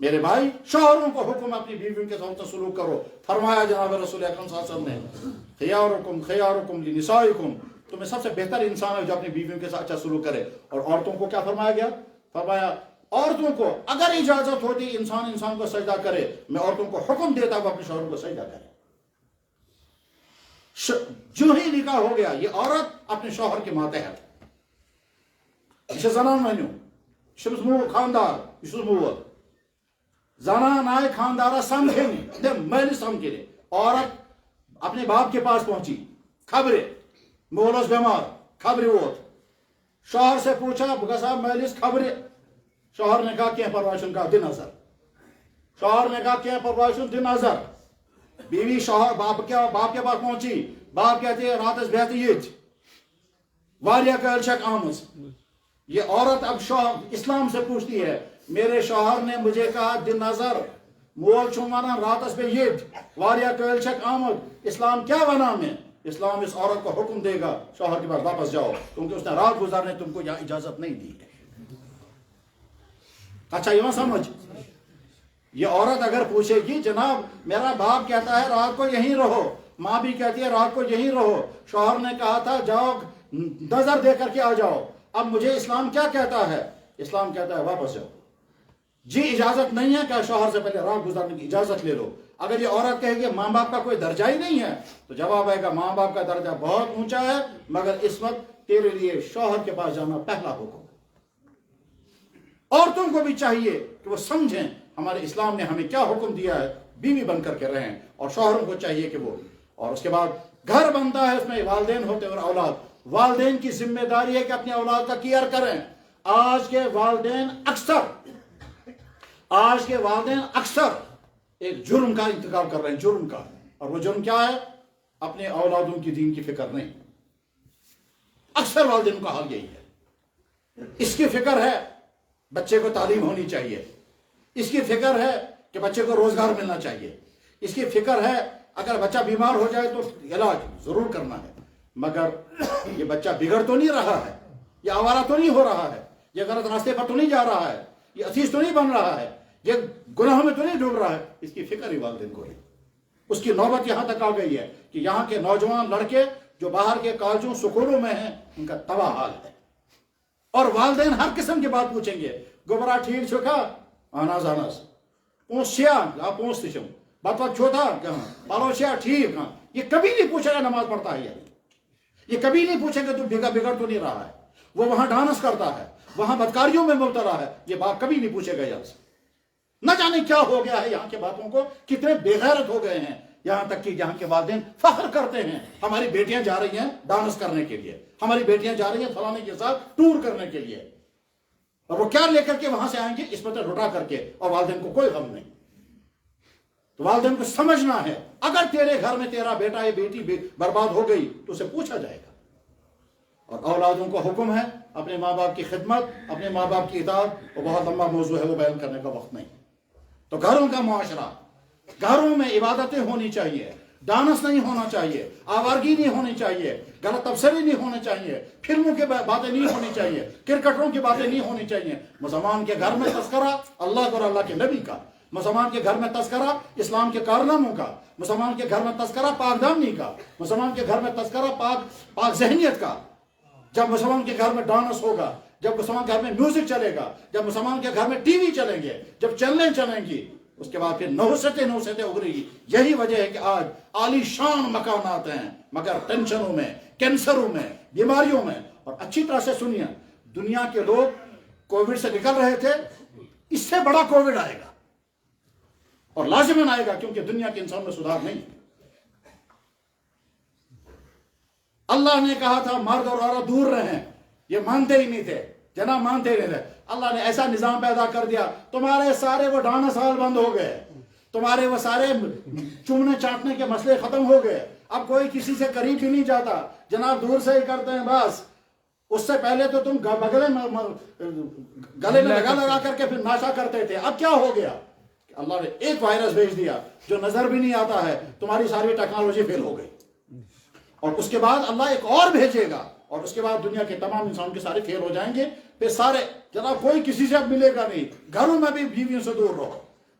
میرے بھائی شوہروں کو حکم اپنی بیویوں کے ساتھ سلوک کرو. فرمایا جناب رسول اکرم صلی اللہ علیہ وسلم نے خیارکم خیارکم لنسائکم، تمہیں سب سے بہتر انسان ہے جو اپنی بیویوں کے ساتھ اچھا سلوک کرے. اور عورتوں کو کیا فرمایا گیا؟ فرمایا عورتوں کو اگر اجازت ہوتی انسان کو سجدہ کرے، میں عورتوں کو حکم دیتا وہ اپنے شوہروں کو سجدہ کرے. جو ہی نکاح ہو گیا یہ عورت اپنے شوہر کے ماتحت، یہ زنان ونیو یہ مول خاندار، یہ مول زنان آئے خاندارہ سمجھنے مل سمجھنے. عورت اپنے باپ کے پاس پہنچی، خبریں مولس بیمار، خبر ووت، شوہر سے پوچھا بہ گژھا ملس خبریں. شوہر نے کہا کینٛہہ پرواے چھُنہٕ کانٛہہ، دِ نظر. شوہر نے کہا کینٛہہ پرواے چھُنہٕ، دِ نظر. بیوی شوہر باپ کے پاس پہنچی، باپ کہتے ہیں راتس بیہتھ ییٚتہِ واریاہ کٲلۍ چھکھ آمٕژ. یہ عورت اب شوہر اسلام سے پوچھتی ہے میرے شوہر نے مجھے کہا دِ نظر، مول چھُم ونان راتس بے ییٚتہِ واریاہ کٲلۍ چھکھ آمٕژ. اسلام کیا ونان میں؟ اسلام اس عورت کو حکم دے گا شوہر کے پاس واپس جاؤ کیونکہ اس نے رات گزارنے تم کو یہاں اجازت نہیں دی ہے. اچھا یہ سمجھ، یہ عورت اگر پوچھے گی جناب میرا باپ کہتا ہے رات کو یہیں رہو، ماں بھی کہتی ہے رات کو یہیں رہو، شوہر نے کہا تھا جاؤ نظر دے کر کے آ جاؤ، اب مجھے اسلام کیا کہتا ہے؟ اسلام کہتا ہے واپس جاؤ. جی اجازت نہیں ہے کہ شوہر سے پہلے رات گزارنے کی اجازت لے لو. اگر یہ عورت کہے گی ماں باپ کا کوئی درجہ ہی نہیں ہے تو جواب آئے گا ماں باپ کا درجہ بہت اونچا ہے، مگر اس وقت تیرے لیے شوہر کے پاس جانا پہلا حکم. عورتوں کو بھی چاہیے کہ وہ سمجھیں ہمارے اسلام نے ہمیں کیا حکم دیا ہے، بیوی بن کر کے رہیں. اور شوہروں کو چاہیے کہ وہ، اور اس کے بعد گھر بنتا ہے اس میں والدین ہوتے ہیں اور اولاد. والدین کی ذمہ داری ہے کہ اپنی اولاد کا کیئر کریں. آج کے والدین اکثر ایک جرم کا ارتکاب کر رہے ہیں، جرم کا. اور وہ جرم کیا ہے؟ اپنے اولادوں کی دین کی فکر نہیں. اکثر والدین کا حال یہی ہے. اس کی فکر ہے بچے کو تعلیم ہونی چاہیے، اس کی فکر ہے کہ بچے کو روزگار ملنا چاہیے، اس کی فکر ہے اگر بچہ بیمار ہو جائے تو علاج ضرور کرنا ہے. مگر یہ بچہ بگڑ تو نہیں رہا ہے، یہ آوارہ تو نہیں ہو رہا ہے، یہ غلط راستے پر تو نہیں جا رہا ہے، یہ عزیز تو نہیں بن رہا ہے، یہ گناہوں میں تو نہیں ڈوب رہا ہے. اس کی فکر ہی والدین کو ہے. اس کی نوبت یہاں تک آ گئی ہے کہ یہاں کے نوجوان لڑکے جو باہر کے کالجوں سکولوں میں ہیں ان کا تباہ حال ہے. اور والدین ہر قسم کی بات پوچھیں گے، گوبرا ٹھیک چھکا اہن حظ اہن حظ، پونس چھیا یا پونس تہ چھم، بت وت چھو تھا پلو چھیا ٹھیک. ہاں یہ کبھی نہیں پوچھے گا نماز پڑھتا ہے، یہ کبھی نہیں پوچھے گا تو بگڑ تو نہیں رہا ہے، وہ وہاں ڈانس کرتا ہے، وہاں بدکاریوں میں مبتلا ہے. یہ بات کبھی نہیں پوچھے گا یہاں سے. نہ جانے کیا ہو گیا ہے یہاں کے باتوں کو، کتنے بے غیرت ہو گئے ہیں. یہاں تک کہ یہاں کے والدین فخر کرتے ہیں ہماری بیٹیاں جا رہی ہیں ڈانس کرنے کے لیے، ہماری بیٹیاں جا رہی ہیں فلانے کے ساتھ ٹور کرنے کے لیے، اور وہ کیا لے کر کے وہاں سے آئیں گے اس پر لٹا کر کے، اور والدین کو کوئی غم نہیں. تو والدین کو سمجھنا ہے اگر تیرے گھر میں تیرا بیٹا یا بیٹی برباد ہو گئی تو اسے پوچھا جائے گا. اور اولادوں کو حکم ہے اپنے ماں باپ کی خدمت، اپنے ماں باپ کی اطاعت. وہ بہت لمبا موضوع ہے، وہ بیان کرنے کا وقت نہیں. تو گھروں کا معاشرہ، گھروں میں عبادتیں ہونی چاہیے، ڈانس نہیں ہونا چاہیے، آوارگی نہیں ہونی چاہیے، غلط تبصرے نہیں ہونے چاہیے، فلموں کی باتیں نہیں ہونی چاہیے، کرکٹروں کی باتیں نہیں ہونی چاہیے. مسلمان کے گھر میں تذکرہ اللہ اور اللہ کے نبی کا، مسلمان کے گھر میں تذکرہ اسلام کے کارناموں کا، مسلمان کے گھر میں تذکرہ پاک دامنی کا، مسلمان کے گھر میں تذکرہ پاک ذہنیت کا. جب مسلمان کے گھر میں ڈانس ہوگا، جب مسلمان کے گھر میں میوزک چلے گا، جب مسلمان کے گھر میں ٹی وی چلیں گے، جب چینلیں چلیں گی، اس کے بعد پھر نوستیں ابھرے گی. یہی وجہ ہے کہ آج عالی شان مکانات ہیں مگر ٹینشنوں میں، کینسروں میں، بیماریوں میں. اور اچھی طرح سے سنیے، دنیا کے لوگ کووڈ سے نکل رہے تھے، اس سے بڑا کووڈ آئے گا اور لازماً آئے گا کیونکہ دنیا کے انسان میں سدھار نہیں. اللہ نے کہا تھا مرد اور عورت دور رہیں، یہ مانتے ہی نہیں تھے، جناب مانتے نہیں تھے. اللہ نے ایسا نظام پیدا کر دیا، تمہارے سارے وہ ڈانس ہال بند ہو گئے، تمہارے وہ سارے چومنے چاٹنے کے مسئلے ختم ہو گئے. اب کوئی کسی سے قریب ہی نہیں جاتا، جناب دور سے ہی کرتے ہیں بس. اس سے پہلے تو تم گلے میں لگا کر کے پھر ناشا کرتے تھے. اب کیا ہو گیا؟ اللہ نے ایک وائرس بھیج دیا جو نظر بھی نہیں آتا ہے، تمہاری ساری ٹیکنالوجی فیل ہو گئی. اور اس کے بعد اللہ ایک اور بھیجے گا، اور اس کے بعد دنیا کے تمام انسان کے سارے فیل ہو جائیں گے. پھر سارے جناب کوئی کسی سے اب ملے گا نہیں. گھروں میں بھی بیویوں سے دور رہو،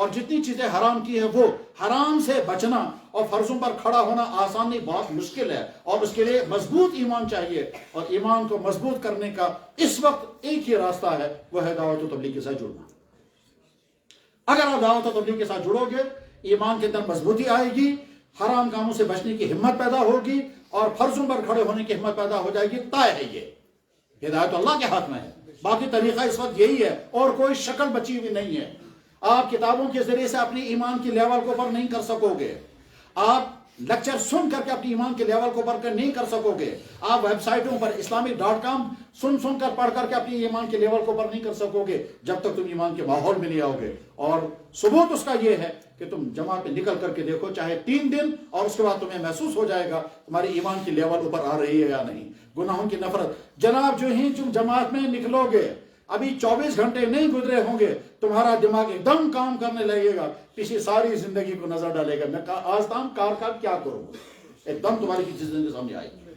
اور جتنی چیزیں حرام کی ہے وہ حرام سے بچنا اور فرضوں پر کھڑا ہونا آسان نہیں، بہت مشکل ہے، اور اس کے لیے مضبوط ایمان چاہیے، اور ایمان کو مضبوط کرنے کا اس وقت ایک ہی راستہ ہے، وہ ہے دعوت و تبلیغ کے ساتھ جڑنا۔ اگر آپ دعوت و تبلیغ کے ساتھ جڑو گے، ایمان کے اندر مضبوطی آئے گی، حرام کاموں سے بچنے کی ہمت پیدا ہوگی، اور فرضوں پر کھڑے ہونے کی ہمت پیدا ہو جائے گی۔ طے ہے یہ ہدایت اللہ کے ہاتھ میں ہے، باقی طریقہ اس وقت یہی ہے، اور کوئی شکل بچی ہوئی نہیں ہے۔ آپ کتابوں کے ذریعے سے اپنی ایمان کی لیول کو اوپر نہیں کر سکو گے، آپ لیکچر سن کر کے اپنی ایمان کے لیول کو اوپر نہیں کر سکو گے، آپ ویب سائٹوں پر islamic.com سن کر پڑھ کر کے اپنی ایمان کے لیول کو اوپر نہیں کر سکو گے جب تک تم ایمان کے ماحول میں نہیں آؤ گے۔ اور ثبوت اس کا یہ ہے کہ تم جماعت میں نکل کر کے دیکھو، چاہے 3 دن، اور اس کے بعد تمہیں محسوس ہو جائے گا تمہاری ایمان کی لیول اوپر آ رہی ہے یا نہیں۔ گناہوں کی نفرت، جناب جو ہی تم جماعت میں نکلو گے، ابھی 24 گھنٹے نہیں گزرے ہوں گے، تمہارا دماغ ایک دم کام کرنے لگے گا، پچھلی ساری زندگی کو نظر ڈالے گا، میں آج تام کار کا کیا کروں، ایک دم تمہاری کی زندگی سامنے آئے گی،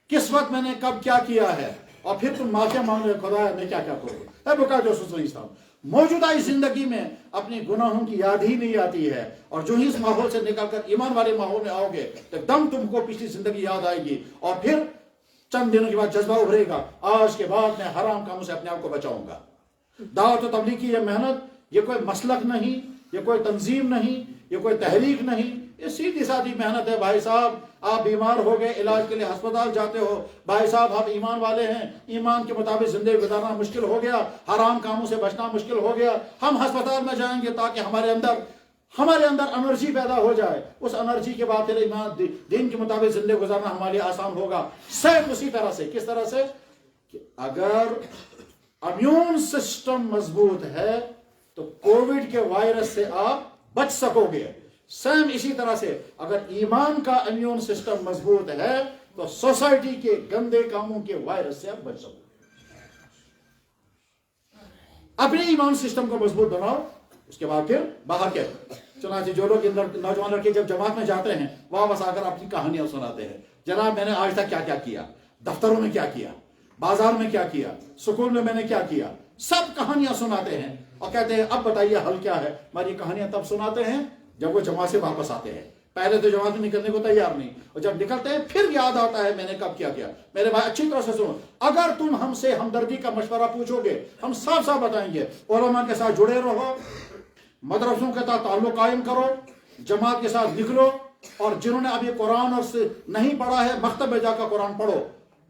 کس وقت میں نے کب کیا کیا ہے، اور پھر تم معافی مانگ رہے خدا میں کیا کروں۔ اے بکا جو اسلام موجودہ اس زندگی میں اپنی گناہوں کی یاد ہی نہیں آتی ہے، اور جو ہی اس ماحول سے نکل کر ایمان والے ماحول میں آؤ گے ایک دم تم کو پچھلی زندگی یاد آئے گی، اور پھر چند دنوں کے بعد جذبہ ابھرے گا، آج کے بعد میں حرام کاموں سے اپنے آپ کو بچاؤں گا۔ دعوت و تبلیغ کی یہ محنت، یہ کوئی مسلک نہیں، یہ کوئی تنظیم نہیں، یہ کوئی تحریک نہیں، یہ سیدھی سادھی محنت ہے۔ بھائی صاحب آپ بیمار ہو گئے، علاج کے لیے ہسپتال جاتے ہو، بھائی صاحب آپ ایمان والے ہیں، ایمان کے مطابق زندگی گزارنا مشکل ہو گیا، حرام کاموں سے بچنا مشکل ہو گیا، ہم ہسپتال میں جائیں گے تاکہ ہمارے اندر انرجی پیدا ہو جائے، اس انرجی کے بعد پھر ایمان دین کے مطابق زندگی گزارنا ہمارے لیے آسان ہوگا۔ سیم اسی طرح سے، کس طرح سے کہ اگر امیون سسٹم مضبوط ہے تو کووڈ کے وائرس سے آپ بچ سکو گے، سیم اسی طرح سے اگر ایمان کا امیون سسٹم مضبوط ہے تو سوسائٹی کے گندے کاموں کے وائرس سے آپ بچ سکو گے۔ اپنے ایمان سسٹم کو مضبوط بناؤ، اس کے بعد پھر باہر کے چنانچہ جو لوگ نوجوان لڑکے جب جماعت میں جاتے ہیں واپس آ کر اپنی کہانیاں سناتے ہیں، جناب میں نے آج تک کیا کیا کیا، دفتروں میں کیا کیا، بازار میں کیا کیا، سکول میں نے کیا کیا، سب کہانیاں سناتے ہیں، اور کہتے ہیں اب بتائیے حل کیا ہے۔ ہماری کہانیاں تب سناتے ہیں جب وہ جماعت سے واپس آتے ہیں، پہلے تو جماعت میں نکلنے کو تیار نہیں، اور جب نکلتے ہیں پھر یاد آتا ہے میں نے کب کیا کیا۔ میرے بھائی اچھی طرح سے سنو، اگر تم ہم سے ہمدردی کا مشورہ پوچھو گے ہم صاف صاف بتائیں گے، علماء کے ساتھ جڑے رہو، مدرسوں کے ساتھ تعلق قائم کرو، جماعت کے ساتھ نکلو، اور جنہوں نے ابھی قرآن اور نہیں پڑھا ہے مکتب میں جا کر قرآن پڑھو،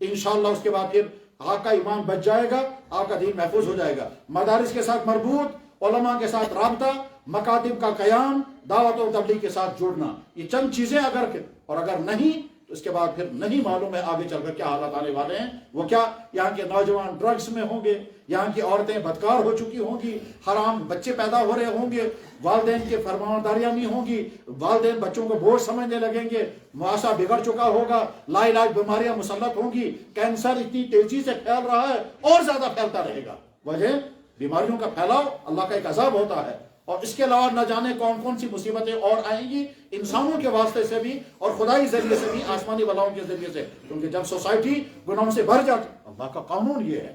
انشاءاللہ اس کے بعد پھر آپ کا ایمان بچ جائے گا، آپ کا دین محفوظ ہو جائے گا۔ مدارس کے ساتھ مربوط، علماء کے ساتھ رابطہ، مکاتب کا قیام، دعوت و تبلیغ کے ساتھ جڑنا، یہ چند چیزیں اگر نہیں تو اس کے بعد پھر نہیں معلوم ہے آگے چل کر کیا حالات آنے والے ہیں۔ وہ کیا، یہاں کے نوجوان ڈرگز میں ہوں گے، یہاں کی عورتیں بدکار ہو چکی ہوں گی، حرام بچے پیدا ہو رہے ہوں گے، والدین کے فرمانداریاں نہیں ہوں گی، والدین بچوں کو بوجھ سمجھنے لگیں گے، معاشرہ بگڑ چکا ہوگا، لا علاج بیماریاں مسلط ہوں گی، کینسر اتنی تیزی سے پھیل رہا ہے اور زیادہ پھیلتا رہے گا۔ وجہ بیماریوں کا پھیلاؤ اللہ کا ایک عذاب ہوتا ہے، اور اس کے علاوہ نہ جانے کون کون سی مصیبتیں اور آئیں گی انسانوں کے واسطے سے بھی اور خدائی ذریعے سے بھی، آسمانی بلاؤں کے ذریعے سے، کیونکہ جب سوسائٹی گناہوں سے بھر جاتی، اللہ کا قانون یہ ہے،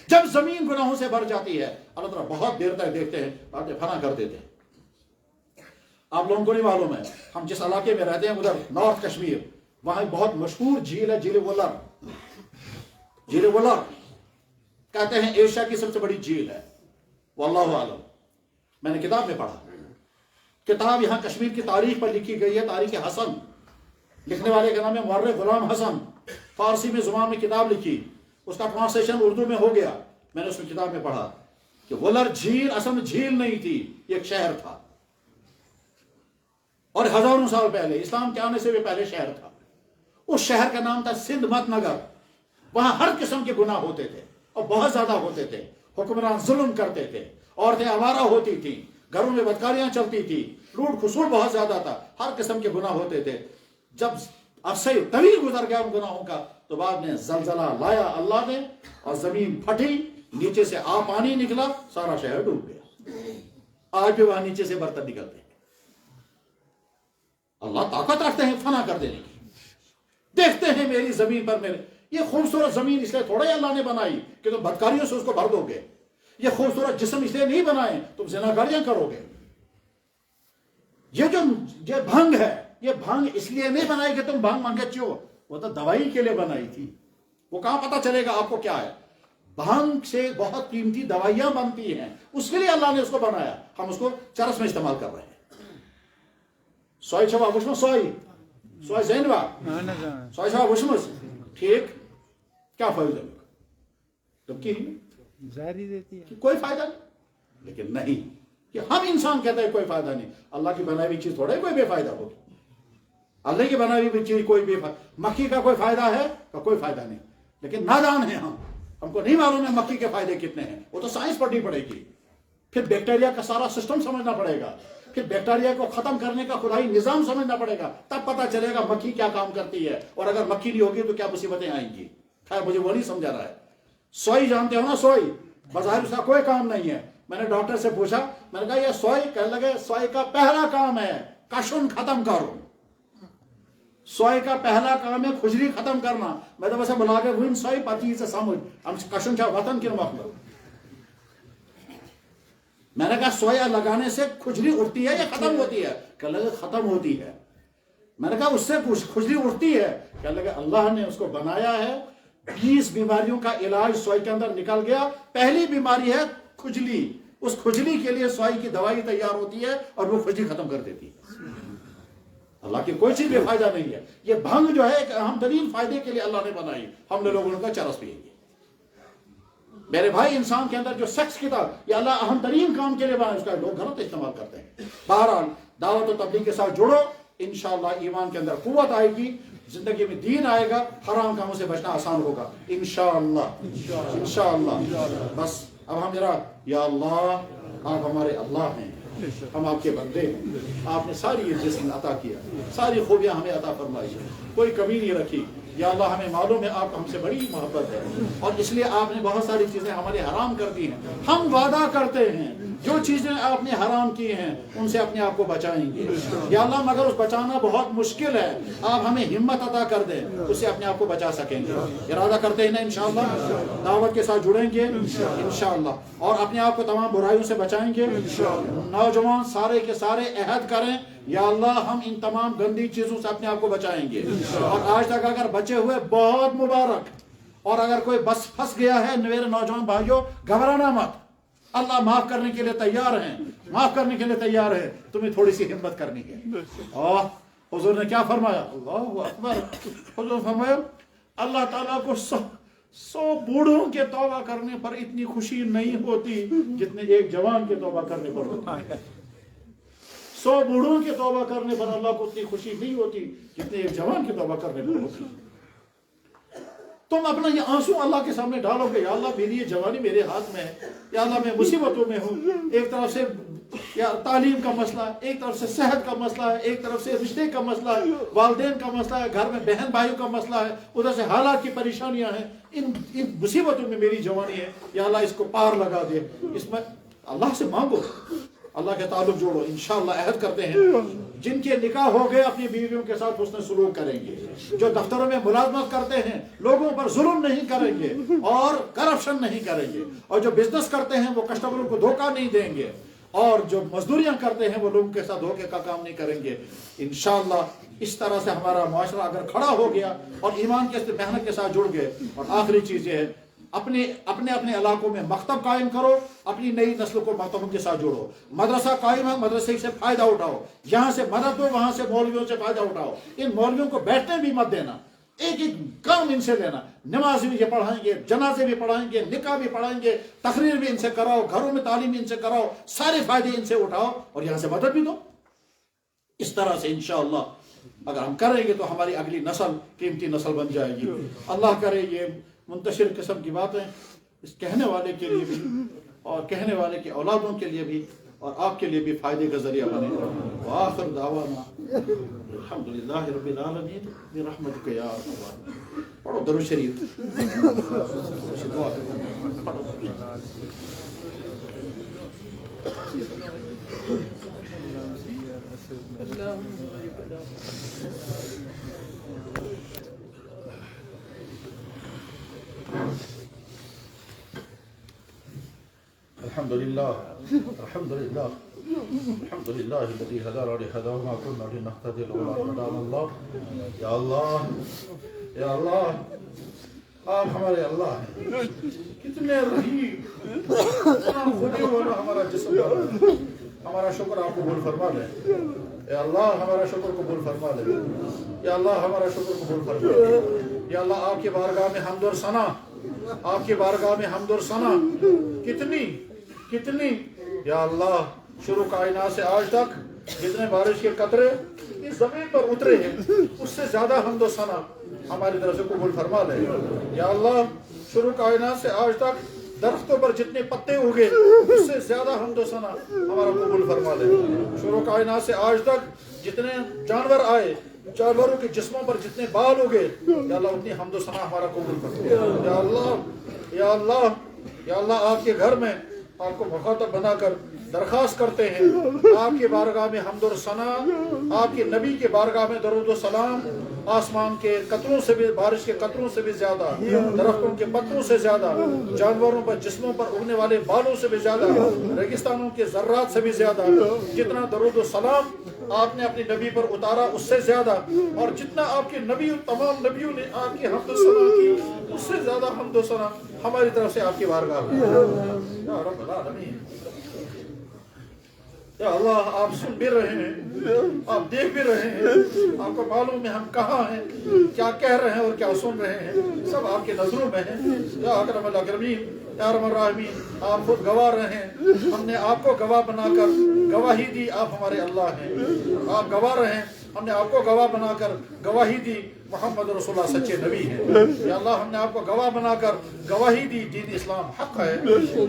جب زمین گناہوں سے بھر جاتی ہے اللہ تعالیٰ بہت دیر تک دیکھتے ہیں، باتیں فنا کر دیتے ہیں۔ آپ لوگوں کو نہیں معلوم ہے، ہم جس علاقے میں رہتے ہیں ادھر نارتھ کشمیر، وہاں بہت مشہور جھیل ہے جھیل وولر۔ جھیل وولر کہتے ہیں ایشیا کی سب سے بڑی جھیل ہے، واللہ عالم، میں نے کتاب میں پڑھا، کتاب یہاں کشمیر کی تاریخ پر لکھی گئی ہے، تاریخ حسن، لکھنے والے کا نام ہے مورخ غلام حسن، فارسی میں زبان میں کتاب لکھی، اس کا ٹرانسلیشن اردو میں ہو گیا، میں نے اس میں کتاب میں پڑھا کہ وولر جھیل اصل میں جھیل نہیں تھی، یہ ایک شہر تھا، اور ہزاروں سال پہلے اسلام کے آنے سے بھی پہلے شہر تھا۔ اس شہر کا نام تھا سندھ مت نگر، وہاں ہر قسم کے گناہ ہوتے تھے اور بہت زیادہ ہوتے تھے، حکمران ظلم کرتے تھے، عورتیں آوارہ ہوتی تھیں، گھروں میں بدکاریاں چلتی تھی، لوٹ کھسوٹ بہت زیادہ تھا، ہر قسم کے گناہ ہوتے تھے۔ جب عرصہ طویل گزر گیا ان گناہوں کا تو بعد میں زلزلہ لایا اللہ نے اور زمین پھٹی، نیچے سے پانی نکلا، سارا شہر ڈوب گیا۔ آج بھی وہاں نیچے سے برتن نکلتے ہیں۔ اللہ طاقت رکھتے ہیں فنا کر دینے کی، دیکھتے ہیں میری زمین پر، میرے یہ خوبصورت زمین اس لیے تھوڑا ہی اللہ نے بنائی کہ تم بدکاریوں سے اس کو بھر دو گے، یہ خوبصورت جسم اس لیے نہیں بنائے تم زناکاریاں کرو گے. یہ جو یہ بھنگ ہے یہ بھنگ اس لیے نہیں بنائی کہ تم بھنگ مانگے ہو, وہ تو دوائی کے لیے بنائی تھی. وہ کہاں پتا چلے گا آپ کو کیا ہے. بھنگ سے بہت قیمتی دوائیاں بنتی ہیں, اس کے لیے اللہ نے اس کو بنایا. ہم اس کو چرس میں استعمال کر رہے ہیں. سوئی چھوا وشم سوئی زینوا سوئی چھوا وشمس ٹھیک, کیا فائدہ ہے تم کی جاری دیتی ہے, کوئی فائدہ نہیں. لیکن نہیں, کہ ہم انسان کہتے ہیں کوئی فائدہ نہیں. اللہ کی بنائی ہوئی چیز تھوڑے کوئی بے فائدہ ہوگی. اللہ کی بنائی ہوئی چیز کوئی بے فائدہ, مکھی کا کوئی فائدہ ہے کا کوئی فائدہ نہیں. لیکن نادان ہیں ہم کو نہیں معلوم ہے مکھی کے فائدے کتنے ہیں. وہ تو سائنس پڑھنی پڑے گی, پھر بیکٹیریا کا سارا سسٹم سمجھنا پڑے گا, پھر بیکٹیریا کو ختم کرنے کا خدائی نظام سمجھنا پڑے گا, تب پتا چلے گا مکھی کیا کام کرتی ہے, اور اگر مکھی نہیں ہوگی تو کیا مصیبتیں آئیں گی. خیر مجھے وہ نہیں سمجھا رہا ہے. سوئی جانتے ہو نا, سوئی بظاہر اس کا کوئی کام نہیں ہے. میں نے ڈاکٹر سے پوچھا, میں نے کہا یہ سوئی, کہنے لگے سوئی کا پہلا کام ہے کشن ختم کرو. سوئی کا پہلا کام ہے کھجلی ختم کرنا. میں تو ویسے بلا کے وین سوئی پتی سے سمجھ ہم کشن کیا وطن کے مطلب. میں نے کہا سویا لگانے سے کھجلی اٹھتی ہے یا ختم ہوتی ہے؟ کہنے لگے ختم ہوتی ہے. میں نے کہا اس سے کھجلی اٹھتی ہے؟ کہنے لگے اللہ نے اس کو بنایا ہے, 20 بیماریوں کا علاج سوئی کے اندر نکل گیا. پہلی بیماری ہے کھجلی, اس کھجلی کے لیے سوئی کی دوائی تیار ہوتی ہے اور وہ کھجلی ختم کر دیتی ہے. اللہ کی کوئی چیز بے فائدہ نہیں ہے. یہ بھنگ جو ہے ایک اہم ترین فائدے کے لیے اللہ نے بنائی, ہم نے لوگوں کا چرس پیئیں گے. میرے بھائی انسان کے اندر جو سیکس کی طرف یہ اللہ اہم ترین کام کے لیے بنا, اس کا لوگ غلط استعمال کرتے ہیں. بہرحال دعوت و تبلیغ کے ساتھ جڑو, انشاءاللہ ایمان کے اندر قوت آئے گی, زندگی میں دین آئے گا, حرام کاموں سے بچنا آسان ہوگا انشاءاللہ. انشاءاللہ. بس اب ہم میرا یا اللہ آپ ہمارے اللہ ہیں, ہم آپ کے بندے ہیں, آپ نے ساری یہ جسم عطا کیا, ساری خوبیاں ہمیں عطا فرمائی, کوئی کمی نہیں رکھی. یا اللہ ہمیں معلوم ہے آپ ہم سے بڑی محبت ہے, اور اس لیے آپ نے بہت ساری چیزیں ہمارے حرام کر دی ہیں. ہم وعدہ کرتے ہیں جو چیزیں آپ نے حرام کی ہیں ان سے اپنے آپ کو بچائیں گے. یا اللہ مگر اس بچانا بہت مشکل ہے, آپ ہمیں ہمت عطا کر دیں, اس سے اپنے آپ کو بچا سکیں گے. ارادہ کرتے ہیں نا انشاءاللہ دعوت کے ساتھ جڑیں گے انشاءاللہ, اور اپنے آپ کو تمام برائیوں سے بچائیں گے. نوجوان سارے کے سارے عہد کریں یا اللہ ہم ان تمام گندی چیزوں سے اپنے آپ کو بچائیں گے. اور آج تک اگر بچے ہوئے بہت مبارک, اور اگر کوئی بس پھنس گیا ہے میرے نوجوان بھائیوں گھبرانا مت, اللہ معاف کرنے کے لیے تیار ہیں, معاف کرنے کے لیے تیار ہے. تمہیں تھوڑی سی ہمت کرنی ہے. اور حضور نے کیا فرمایا, اللہ اکبر, حضور فرمایا اللہ تعالیٰ کو 100 بوڑھوں کے توبہ کرنے پر اتنی خوشی نہیں ہوتی جتنے ایک جوان کے توبہ کرنے پر ہوتی ہے. 100 بوڑھوں کے توبہ کرنے پر اللہ کو اتنی خوشی نہیں ہوتی جتنے ایک جوان کے توبہ کرنے پر ہوتی. تم اپنا یہ آنسو اللہ کے سامنے ڈالو گے, یا اللہ میری یہ جوانی میرے ہاتھ میں ہے, یا اللہ میں مصیبتوں میں ہوں. ایک طرف سے یا تعلیم کا مسئلہ ہے, ایک طرف سے صحت کا مسئلہ ہے, ایک طرف سے رشتے کا مسئلہ ہے, والدین کا مسئلہ ہے, گھر میں بہن بھائیوں کا مسئلہ ہے, ادھر سے حالات کی پریشانیاں ہیں. ان مصیبتوں میں میری جوانی ہے, یا اللہ اس کو پار لگا دے. اس میں اللہ سے مانگو, اللہ کے تعلق جوڑو. انشاءاللہ عہد کرتے ہیں جن کے نکاح ہو گئے اپنی بیویوں کے ساتھ حسن سلوک کریں گے, جو دفتروں میں ملازمت کرتے ہیں لوگوں پر ظلم نہیں کریں گے اور کرپشن نہیں کریں گے, اور جو بزنس کرتے ہیں وہ کسٹمروں کو دھوکہ نہیں دیں گے, اور جو مزدوریاں کرتے ہیں وہ لوگوں کے ساتھ دھوکے کا کام نہیں کریں گے. انشاءاللہ اس طرح سے ہمارا معاشرہ اگر کھڑا ہو گیا اور ایمان کے محنت کے ساتھ جڑ گئے. اور آخری چیز یہ ہے, اپنے علاقوں میں مکتب قائم کرو, اپنی نئی نسل کو مکتبوں کے ساتھ جوڑو. مدرسہ قائم ہے, مدرسے سے فائدہ اٹھاؤ, یہاں سے مدد دو, وہاں سے مولویوں سے فائدہ اٹھاؤ. ان مولویوں کو بیٹھنے بھی مت دینا, ایک ایک کام ان سے لینا. نماز بھی یہ پڑھائیں گے, جنازے بھی پڑھائیں گے, نکاح بھی پڑھائیں گے, تقریر بھی ان سے کراؤ, گھروں میں تعلیم ان سے کراؤ, سارے فائدے ان سے اٹھاؤ, اور یہاں سے مدد بھی دو. اس طرح سے انشاءاللہ اگر ہم کریں گے تو ہماری اگلی نسل قیمتی نسل بن جائے گی. اللہ کرے یہ منتشر قسم کی باتیں اس کہنے والے کے لیے بھی اور کہنے والے کی اولادوں کے لیے بھی اور آپ کے لیے بھی فائدے کا ذریعہ بنے. وآخر دعوانا الحمدللہ رب العالمین برحمتک یا ارحم الراحمین. پڑھو درود شریف. الحمدللہ الحمدللہ الحمدللہ الذی ہدانا لہذا وما كنا لنهتدی لولا ان هدانا اللہ. یا اللہ یا اللہ آپ ہمارے اللہ ہیں. کتنے رحیم اتنا خودی ہونا ہمارا جسم ہے. ہمارا شکر آپ قبول فرما لے. یا اللہ ہمارا شکر قبول فرما لے. یا اللہ ہمارا شکر قبول فرما لے. یا اللہ آپ کی بارگاہ میں حمد اور ثنا آپ کی بارگاہ میں حمد اور ثنا کتنی یا اللہ شروع کائنات سے آج تک جتنے بارش کے قطرے اس زمین پر اترے ہیں اس سے زیادہ حمد و ثنا ہماری طرف سے قبول فرما لے. یا اللہ شروع کائنات سے آج تک درختوں پر جتنے پتے اگے اس سے زیادہ حمد و ثنا ہمارا قبول فرما لے. شروع کائنات سے آج تک جتنے جانور آئے جانوروں کے جسموں پر جتنے بال اگے یا اللہ اتنی حمد و ثنا ہمارا قبول فرما. یا اللہ یا اللہ یا اللہ آپ کے گھر میں آپ کو مخاطب بنا کر درخواست کرتے ہیں آپ کی بارگاہ میں حمد و ثنا آپ کے نبی کے بارگاہ میں درود و سلام. آسمان کے قطروں سے بھی بارش کے قطروں سے بھی زیادہ درختوں کے پتوں سے زیادہ جانوروں پر جسموں پر اگنے والے بالوں سے بھی زیادہ ریگستانوں کے ذرات سے بھی زیادہ جتنا درود و سلام آپ نے اپنے نبی پر اتارا اس سے زیادہ اور جتنا آپ کے نبی تمام نبیوں نے آپ کی حمد و ثنا کی اس سے زیادہ حمد و ثنا ہماری طرف سے آپ کی بارگاہ میں. یا رب العالمین یا اللہ آپ سن بھی رہے ہیں آپ دیکھ بھی رہے ہیں آپ کو معلوم ہے ہم کہاں ہیں کیا کہہ رہے ہیں اور کیا سن رہے ہیں سب آپ کے نظروں میں ہیں. یا اکرم الاکرمین یا ارحم الراحمین آپ خود گواہ رہے ہیں ہم نے آپ کو گواہ بنا کر گواہی دی آپ ہمارے اللہ ہیں. آپ گواہ رہے ہیں ہم نے آپ کو گواہ بنا کر گواہی دی محمد رسول اللہ سچے نبی ہیں. یا اللہ ہم نے آپ کو گواہ بنا کر گواہی دی دین اسلام حق ہے.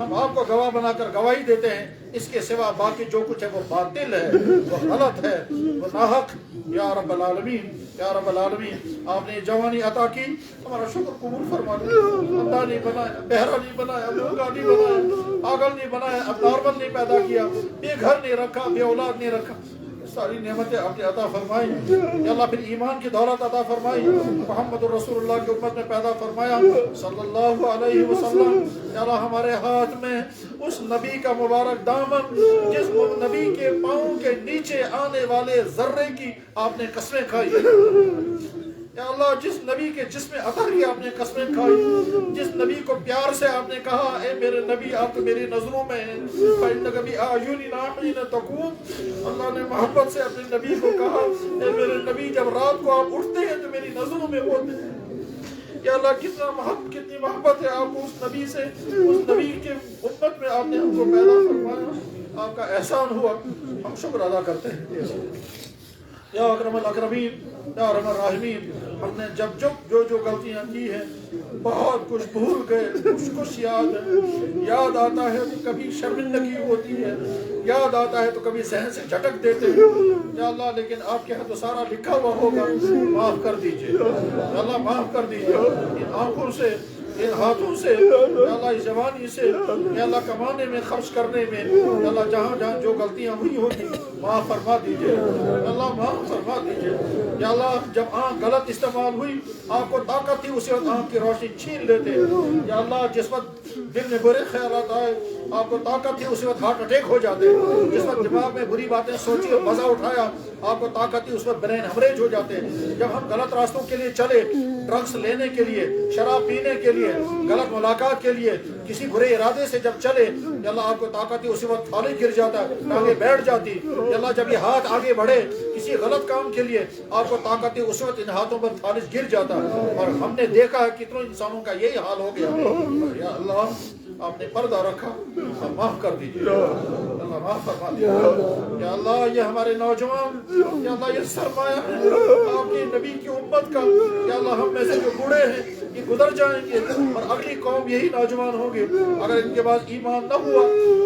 ہم آپ کو گواہ بنا کر گواہی دیتے ہیں اس کے سوا باقی جو کچھ ہے وہ باطل ہے وہ غلط ہے وہ ناحق. یا رب العالمین یا رب العالمین آپ نے جوانی عطا کی ہمارا شکر قبول فرما لے. اندھا نہیں بنایا بہرا نہیں بنایا گونگا نہیں بنایا پاگل نہیں بنایا اب نارمل نہیں پیدا کیا بے گھر نہیں رکھا بے اولاد نہیں رکھا. ساری نعمتیں آپ نے عطا فرمائی. یا اللہ پھر ایمان کی دولت عطا فرمائی محمد رسول اللہ کی امت میں پیدا فرمایا صلی اللہ علیہ وسلم. یا اللہ ہمارے ہاتھ میں اس نبی کا مبارک دامن جس نبی کے پاؤں کے نیچے آنے والے ذرے کی آپ نے قسمیں کھائی. یا اللہ جس نبی کے جسم عطا کی آپ نے قسمیں کھائی جس نبی کو پیار سے آپ نے کہا اے میرے نبی آپ تو میری نظروں میں ہیں فإنک بِأَعْيُنِنَا حِینَ تَقُومُ. اللہ نے محبت سے اپنے نبی کو کہا اے میرے نبی جب رات کو آپ اٹھتے ہیں تو میری نظروں میں ہوتے ہیں. یا اللہ کتنی محبت ہے آپ کو اس نبی سے اس نبی کے امت میں آپ نے ہم کو پیدا فرمایا آپ کا احسان ہوا ہم شکر ادا کرتے ہیں. یا اکرم الاکرمین یا ارحم الراحمین ہم نے جو غلطیاں کی ہیں بہت کچھ بھول گئے کچھ یاد ہے. یاد آتا ہے تو کبھی شرمندگی ہوتی ہے یاد آتا ہے تو کبھی ذہن سے جھٹک دیتے ہیں. یا اللہ لیکن آپ کے ہاں تو سارا لکھا ہوا ہوگا معاف کر دیجئے. یا اللہ معاف کر دیجئے ان آنکھوں سے ان ہاتھوں سے یا اللہ اس جوانی سے یا اللہ کمانے میں خرچ کرنے میں یا اللہ جہاں جہاں جو غلطیاں ہوئی ہوگی معاف فرما دیجئے. یا اللہ معاف فرما دیجئے. یا اللہ جب آنکھ غلط استعمال ہوئی آپ کو طاقت تھی اسی وقت آنکھ کی روشنی چھین لیتے. یا اللہ جس وقت دل میں برے خیالات آئے آپ کو طاقت تھی اسی وقت ہارٹ اٹیک ہو جاتے. جس وقت دماغ میں بری باتیں سوچی اور مزہ اٹھایا آپ کو طاقت تھی اس وقت برین ہیمریج ہو جاتے. جب ہم غلط راستوں کے لیے چلے ڈرگس لینے کے لیے شراب پینے کے لیے غلط ملاقات کے لیے کسی برے ارادے سے جب چلے یا اللہ آپ کو طاقت تھی اسی وقت فالج گر جاتا ٹانگیں بیٹھ جاتی. یا اللہ جب یہ ہاتھ آگے بڑھے کسی غلط کام کے لیے آپ کو طاقت تھی اس وقت ان ہاتھوں پر فالج گر جاتا. اور ہم نے دیکھا ہے کتنوں انسانوں کا یہی حال ہو گیا. یا اللہ آپ نے پردہ رکھا معاف کر دیجیے اللہ معاف فرما دیجیے. یا اللہ یہ ہمارے نوجوان یا اللہ یہ سرمایہ ہے آپ کی نبی کی امت کا. یا اللہ ہم میں سے جو بوڑھے ہیں یہ گزر جائیں گے اور اگلی قوم یہی نوجوان ہوں گے. اگر ان کے پاس ایمان نہ ہوا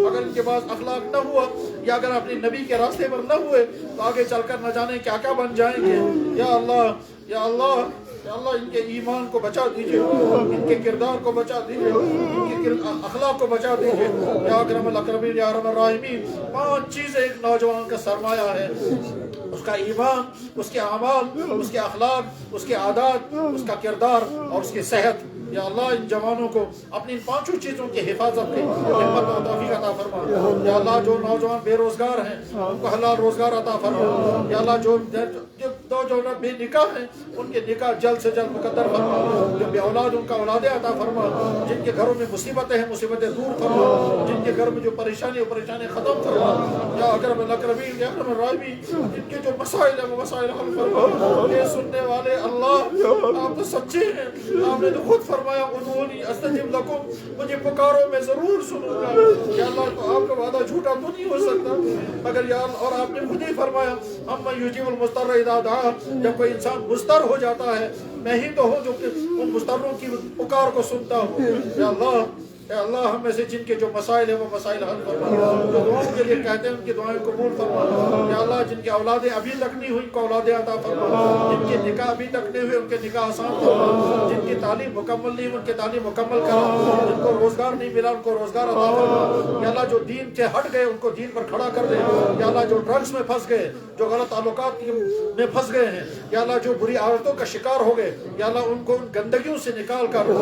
اگر ان کے پاس اخلاق نہ ہوا یا اگر اپنے نبی کے راستے پر نہ ہوئے تو آگے چل کر نہ جانے کیا کیا بن جائیں گے. یا اللہ یا اللہ یا اللہ ان کے ایمان کو بچا دیجئے ان کے کردار کو بچا دیجئے ان کے اخلاق کو بچا دیجئے. یا اکرم الاکرمین یا ارحم الراحمین 5 چیزیں ایک نوجوان کا سرمایہ ہے اس کا ایمان، اس کے اعمال، اس کے اخلاق، اس کے عادات، اس کا کردار اور اس کی صحت. یا اللہ ان جوانوں کو اپنی ان 5 چیزوں کی حفاظت کی ہمت و توفیق عطا فرما. یا اللہ جو نوجوان بے روزگار ہیں ان کو حلال روزگار عطا فرما. یا اللہ جو بے نکاح ہیں ان کے نکاح جلد سے جلد مقدر فرما. جو بے اولاد ان کا اولادیں عطا فرما. جن کے گھروں میں مصیبتیں ہیں مصیبتیں دور فرما. جن کے گھر میں جو پریشانی ختم فرما. یا اکرم الاکرمین یا ارحم الراحمین جن کے جو مسائل ہیں وہ مسائل حل فرما. یہ سننے والے اللہ آپ تو سچے ہیں. آپ نے تو خود فرمایا ادعونی استجب لکم، مجھے پکارو میں ضرور سنوں گا. یا اللہ تو آپ کا وعدہ جھوٹا تو نہیں ہو سکتا. مگر یا اللہ اور آپ نے خود ہی فرمایا امن یجیب المضطر اذا دعا، جب کوئی انسان مضطر ہو جاتا ہے میں ہی تو ہوں جو کہ ان مضطروں کی پکار کو سنتا ہوں. یا اللہ اے اللہ ہم میں سے جن کے جو مسائل ہیں وہ مسائل حل فرما. جو دعاؤں کے لیے کہتے ہیں ان کی دعائیں قبول فرما. یا اللہ جن کی اولادیں ابھی تک نہیں ہوئی ان کو اولادیں عطا فرما. جن کے نکاح ابھی تک نہیں ہوئے ان کے نکاح آسان فرما. جن کی تعلیم مکمل نہیں ان کی تعلیم مکمل کرا. جن کو روزگار نہیں ملا ان کو روزگار عطا فرما. یا اللہ جو دین سے ہٹ گئے ان کو دین پر کھڑا کر دے. یا اللہ جو ڈرگس میں پھنس گئے، جو غلط تعلقات میں پھنس گئے ہیں، یا اللہ جو بری عادتوں کا شکار ہو گئے، یا اللہ ان کو ان گندگیوں سے نکال کر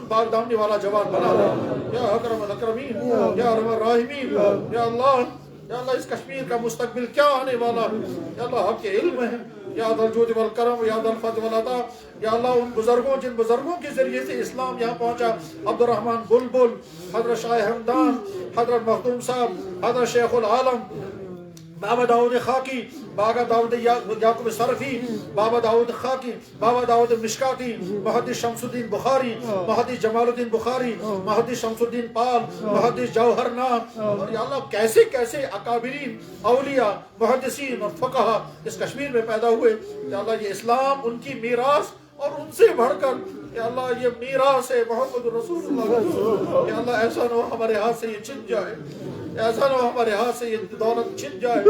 پاک دامنی والا جوان بنا. یا اکرم الاکرمین یا ارحم الراحمین. یا اللہ اس کشمیر کا مستقبل کیا آنے والا یا اللہ آپ کے علم ہے. یا ذا الجود والکرم یا ذا الفضل والعطا. یا اللہ ان بزرگوں جن بزرگوں کے ذریعے سے اسلام یہاں پہنچا، عبد الرحمن بلبل، حضرت شاہ ہمدان، حضرت مخدوم صاحب، حضرت شیخ العالم، بابا داؤد خاکی، بابا داؤد یعقوب صرفی، بابا داؤد خاکی، بابا داؤد مشکاتی، محدث شمس الدین بخاری، محدث جمال الدین بخاری، محدث شمس الدین پال، محدث جوہر نام. اور یا اللہ کیسے کیسے اکابرین اولیاء محدثین اور فقہا اس کشمیر میں پیدا ہوئے. یا اللہ یہ اسلام ان کی میراث اور ان سے بڑھ کر یا اللہ یہ میراث ہے محمد رسول اللہ. یا اللہ ایسا نہ ہو ہمارے ہاتھ سے یہ چھن جائے، ایسا نہ ہو ہمارے ہاتھ سے یہ دولت چھن جائے.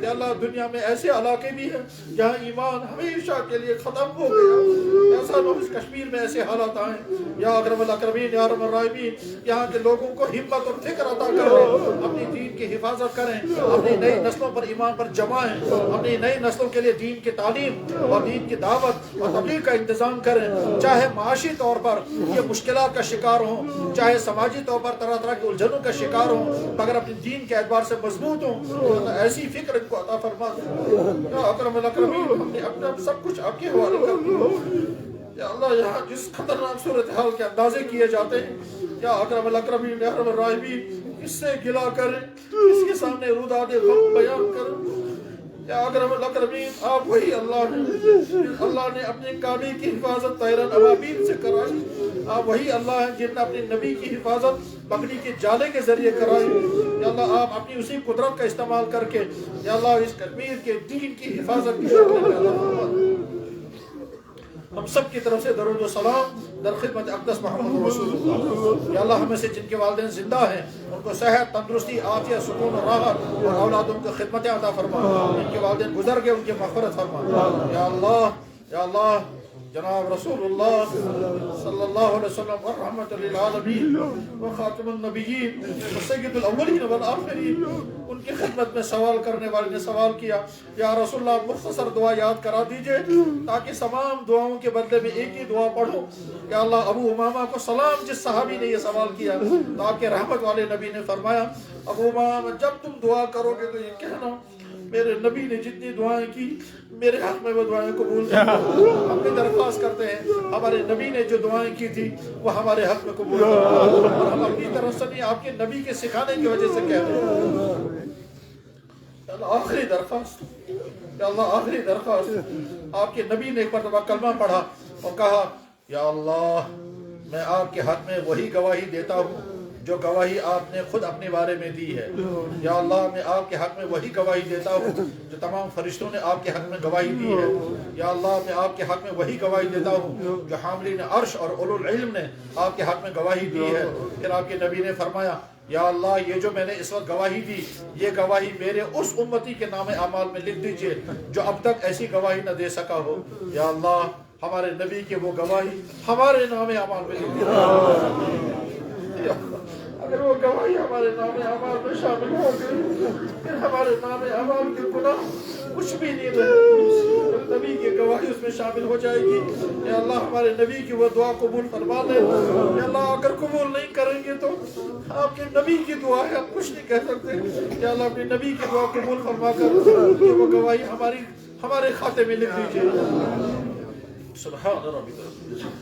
یا اللہ دنیا میں ایسے علاقے بھی ہیں جہاں ایمان ہمیشہ کے لیے ختم ہو گیا. ایسا نہ ہو اس کشمیر میں ایسے حالات آئیں. یا اکرم الاکرمین یا ارحم الراحمین یہاں کے لوگوں کو ہمت اور فکر عطا کریں، اپنی دین کی حفاظت کریں، اپنی نئی نسلوں پر ایمان پر جمائیں، اپنی نئی نسلوں کے لیے دین کی تعلیم اور دین کی دعوت اور تبلیغ کا انتظام کریں. چاہے معاشی طور پر یہ مشکلات کا شکار ہوں، چاہے سماجی طور پر طرح طرح کی الجھنوں کا شکار ہوں، مگر اپنے دین کے اعتبار سے مضبوط ہوں. ایسی فکر ان کو عطا فرما. یا اکرم الاکرمین ہم نے اپنا سب کچھ آپ کے حوالے کر دیا. یا اللہ یہاں جس خطرناک صورتحال کے اندازے کیے جاتے ہیں، یا اکرم الاکرمین یا ارحم الراحمین اس سے گلا کریں، اس کے سامنے روداد غم بیان کریں. یا اکرم الاکرمین آپ وہی اللہ ہیں، اللہ نے اپنے کعبے کی حفاظت طیران ابابیل سے کرائی. آپ وہی اللہ ہیں جن نے اپنے نبی کی حفاظت بکری کے جالے کے ذریعے کرائی. یا اللہ آپ اپنی اسی قدرت کا استعمال کر کے یا اللہ اس کشمیر کے دین کی حفاظت کی شکل میں اللہ فرما. ہم سب کی طرف سے درود و سلام در خدمت اقدس محمد رسول اللہ. یا اللہ ہمیں سے جن کے والدین زندہ ہیں ان کو صحت، تندرستی، عافیت، سکون و راحت اور اولادوں کو خدمتیں عطا فرما. جن کے والدین گزر گئے ان کی مغفرت فرما. یا اللہ جناب رسول اللہ صلی اللہ علیہ وسلم ورحمۃ للعالمین وخاتم النبیین وسید الاولین والآخرین، ان کی خدمت میں سوال کرنے والے نے سوال کیا یا رسول اللہ مختصر دعا یاد کرا دیجئے تاکہ تمام دعاؤں کے بدلے میں ایک ہی دعا پڑھو. یا اللہ ابو امامہ کو سلام جس صحابی نے یہ سوال کیا تاکہ رحمت والے نبی نے فرمایا ابو امامہ جب تم دعا کرو گے تو یہ کہنا میرے نبی نے جتنی دعائیں کی میرے حق میں وہ دعائیں قبول کی. ہم بھی درخواست کرتے ہیں ہمارے نبی نے جو دعائیں کی تھی وہ ہمارے حق میں قبول کی، اور ہم اپنی طرف سے نہیں آپ کے نبی کے سکھانے کی وجہ سے کہہ رہے ہیں. اللہ آخری درخواست، یا اللہ آخری درخواست، آپ کے نبی نے ایک مرتبہ کلمہ پڑھا اور کہا یا اللہ میں آپ کے حق میں وہی گواہی دیتا ہوں جو گواہی آپ نے خود اپنے بارے میں دی ہے. یا اللہ میں آپ کے حق میں وہی گواہی دیتا ہوں جو تمام فرشتوں نے آپ کے حق میں گواہی دی ہے. یا اللہ میں آپ کے حق میں وہی گواہی دیتا ہوں جو حاملین عرش اور اولو العلم نے آپ کے حق میں گواہی دی ہے. پھر آپ کے نبی نے فرمایا یا اللہ یہ جو میں نے اس وقت گواہی دی یہ گواہی میرے اس امتی کے نام اعمال میں لکھ دیجئے جو اب تک ایسی گواہی نہ دے سکا ہو. یا اللہ ہمارے نبی کی وہ گواہی ہمارے نام اعمال میں لکھ دیجئے. اگر وہ گواہی ہمارے نام اعمال میں شامل ہو گئی پھر ہمارے نام اعمال کے گناہ کچھ بھی نہیں رہے، نبی کی گواہی اس میں شامل ہو جائے گی۔ اے اللہ ہمارے نبی کی وہ دعا قبول فرما لے۔ اے اللہ اگر قبول نہیں کریں گے تو آپ کے نبی کی دعا ہے، ہم کچھ نہیں کہہ سکتے۔ اے اللہ اپنے نبی کی دعا قبول فرما کر یہ وہ گواہی ہمارے کھاتے میں لکھ دیجیے۔ سبحان ربک رب العزت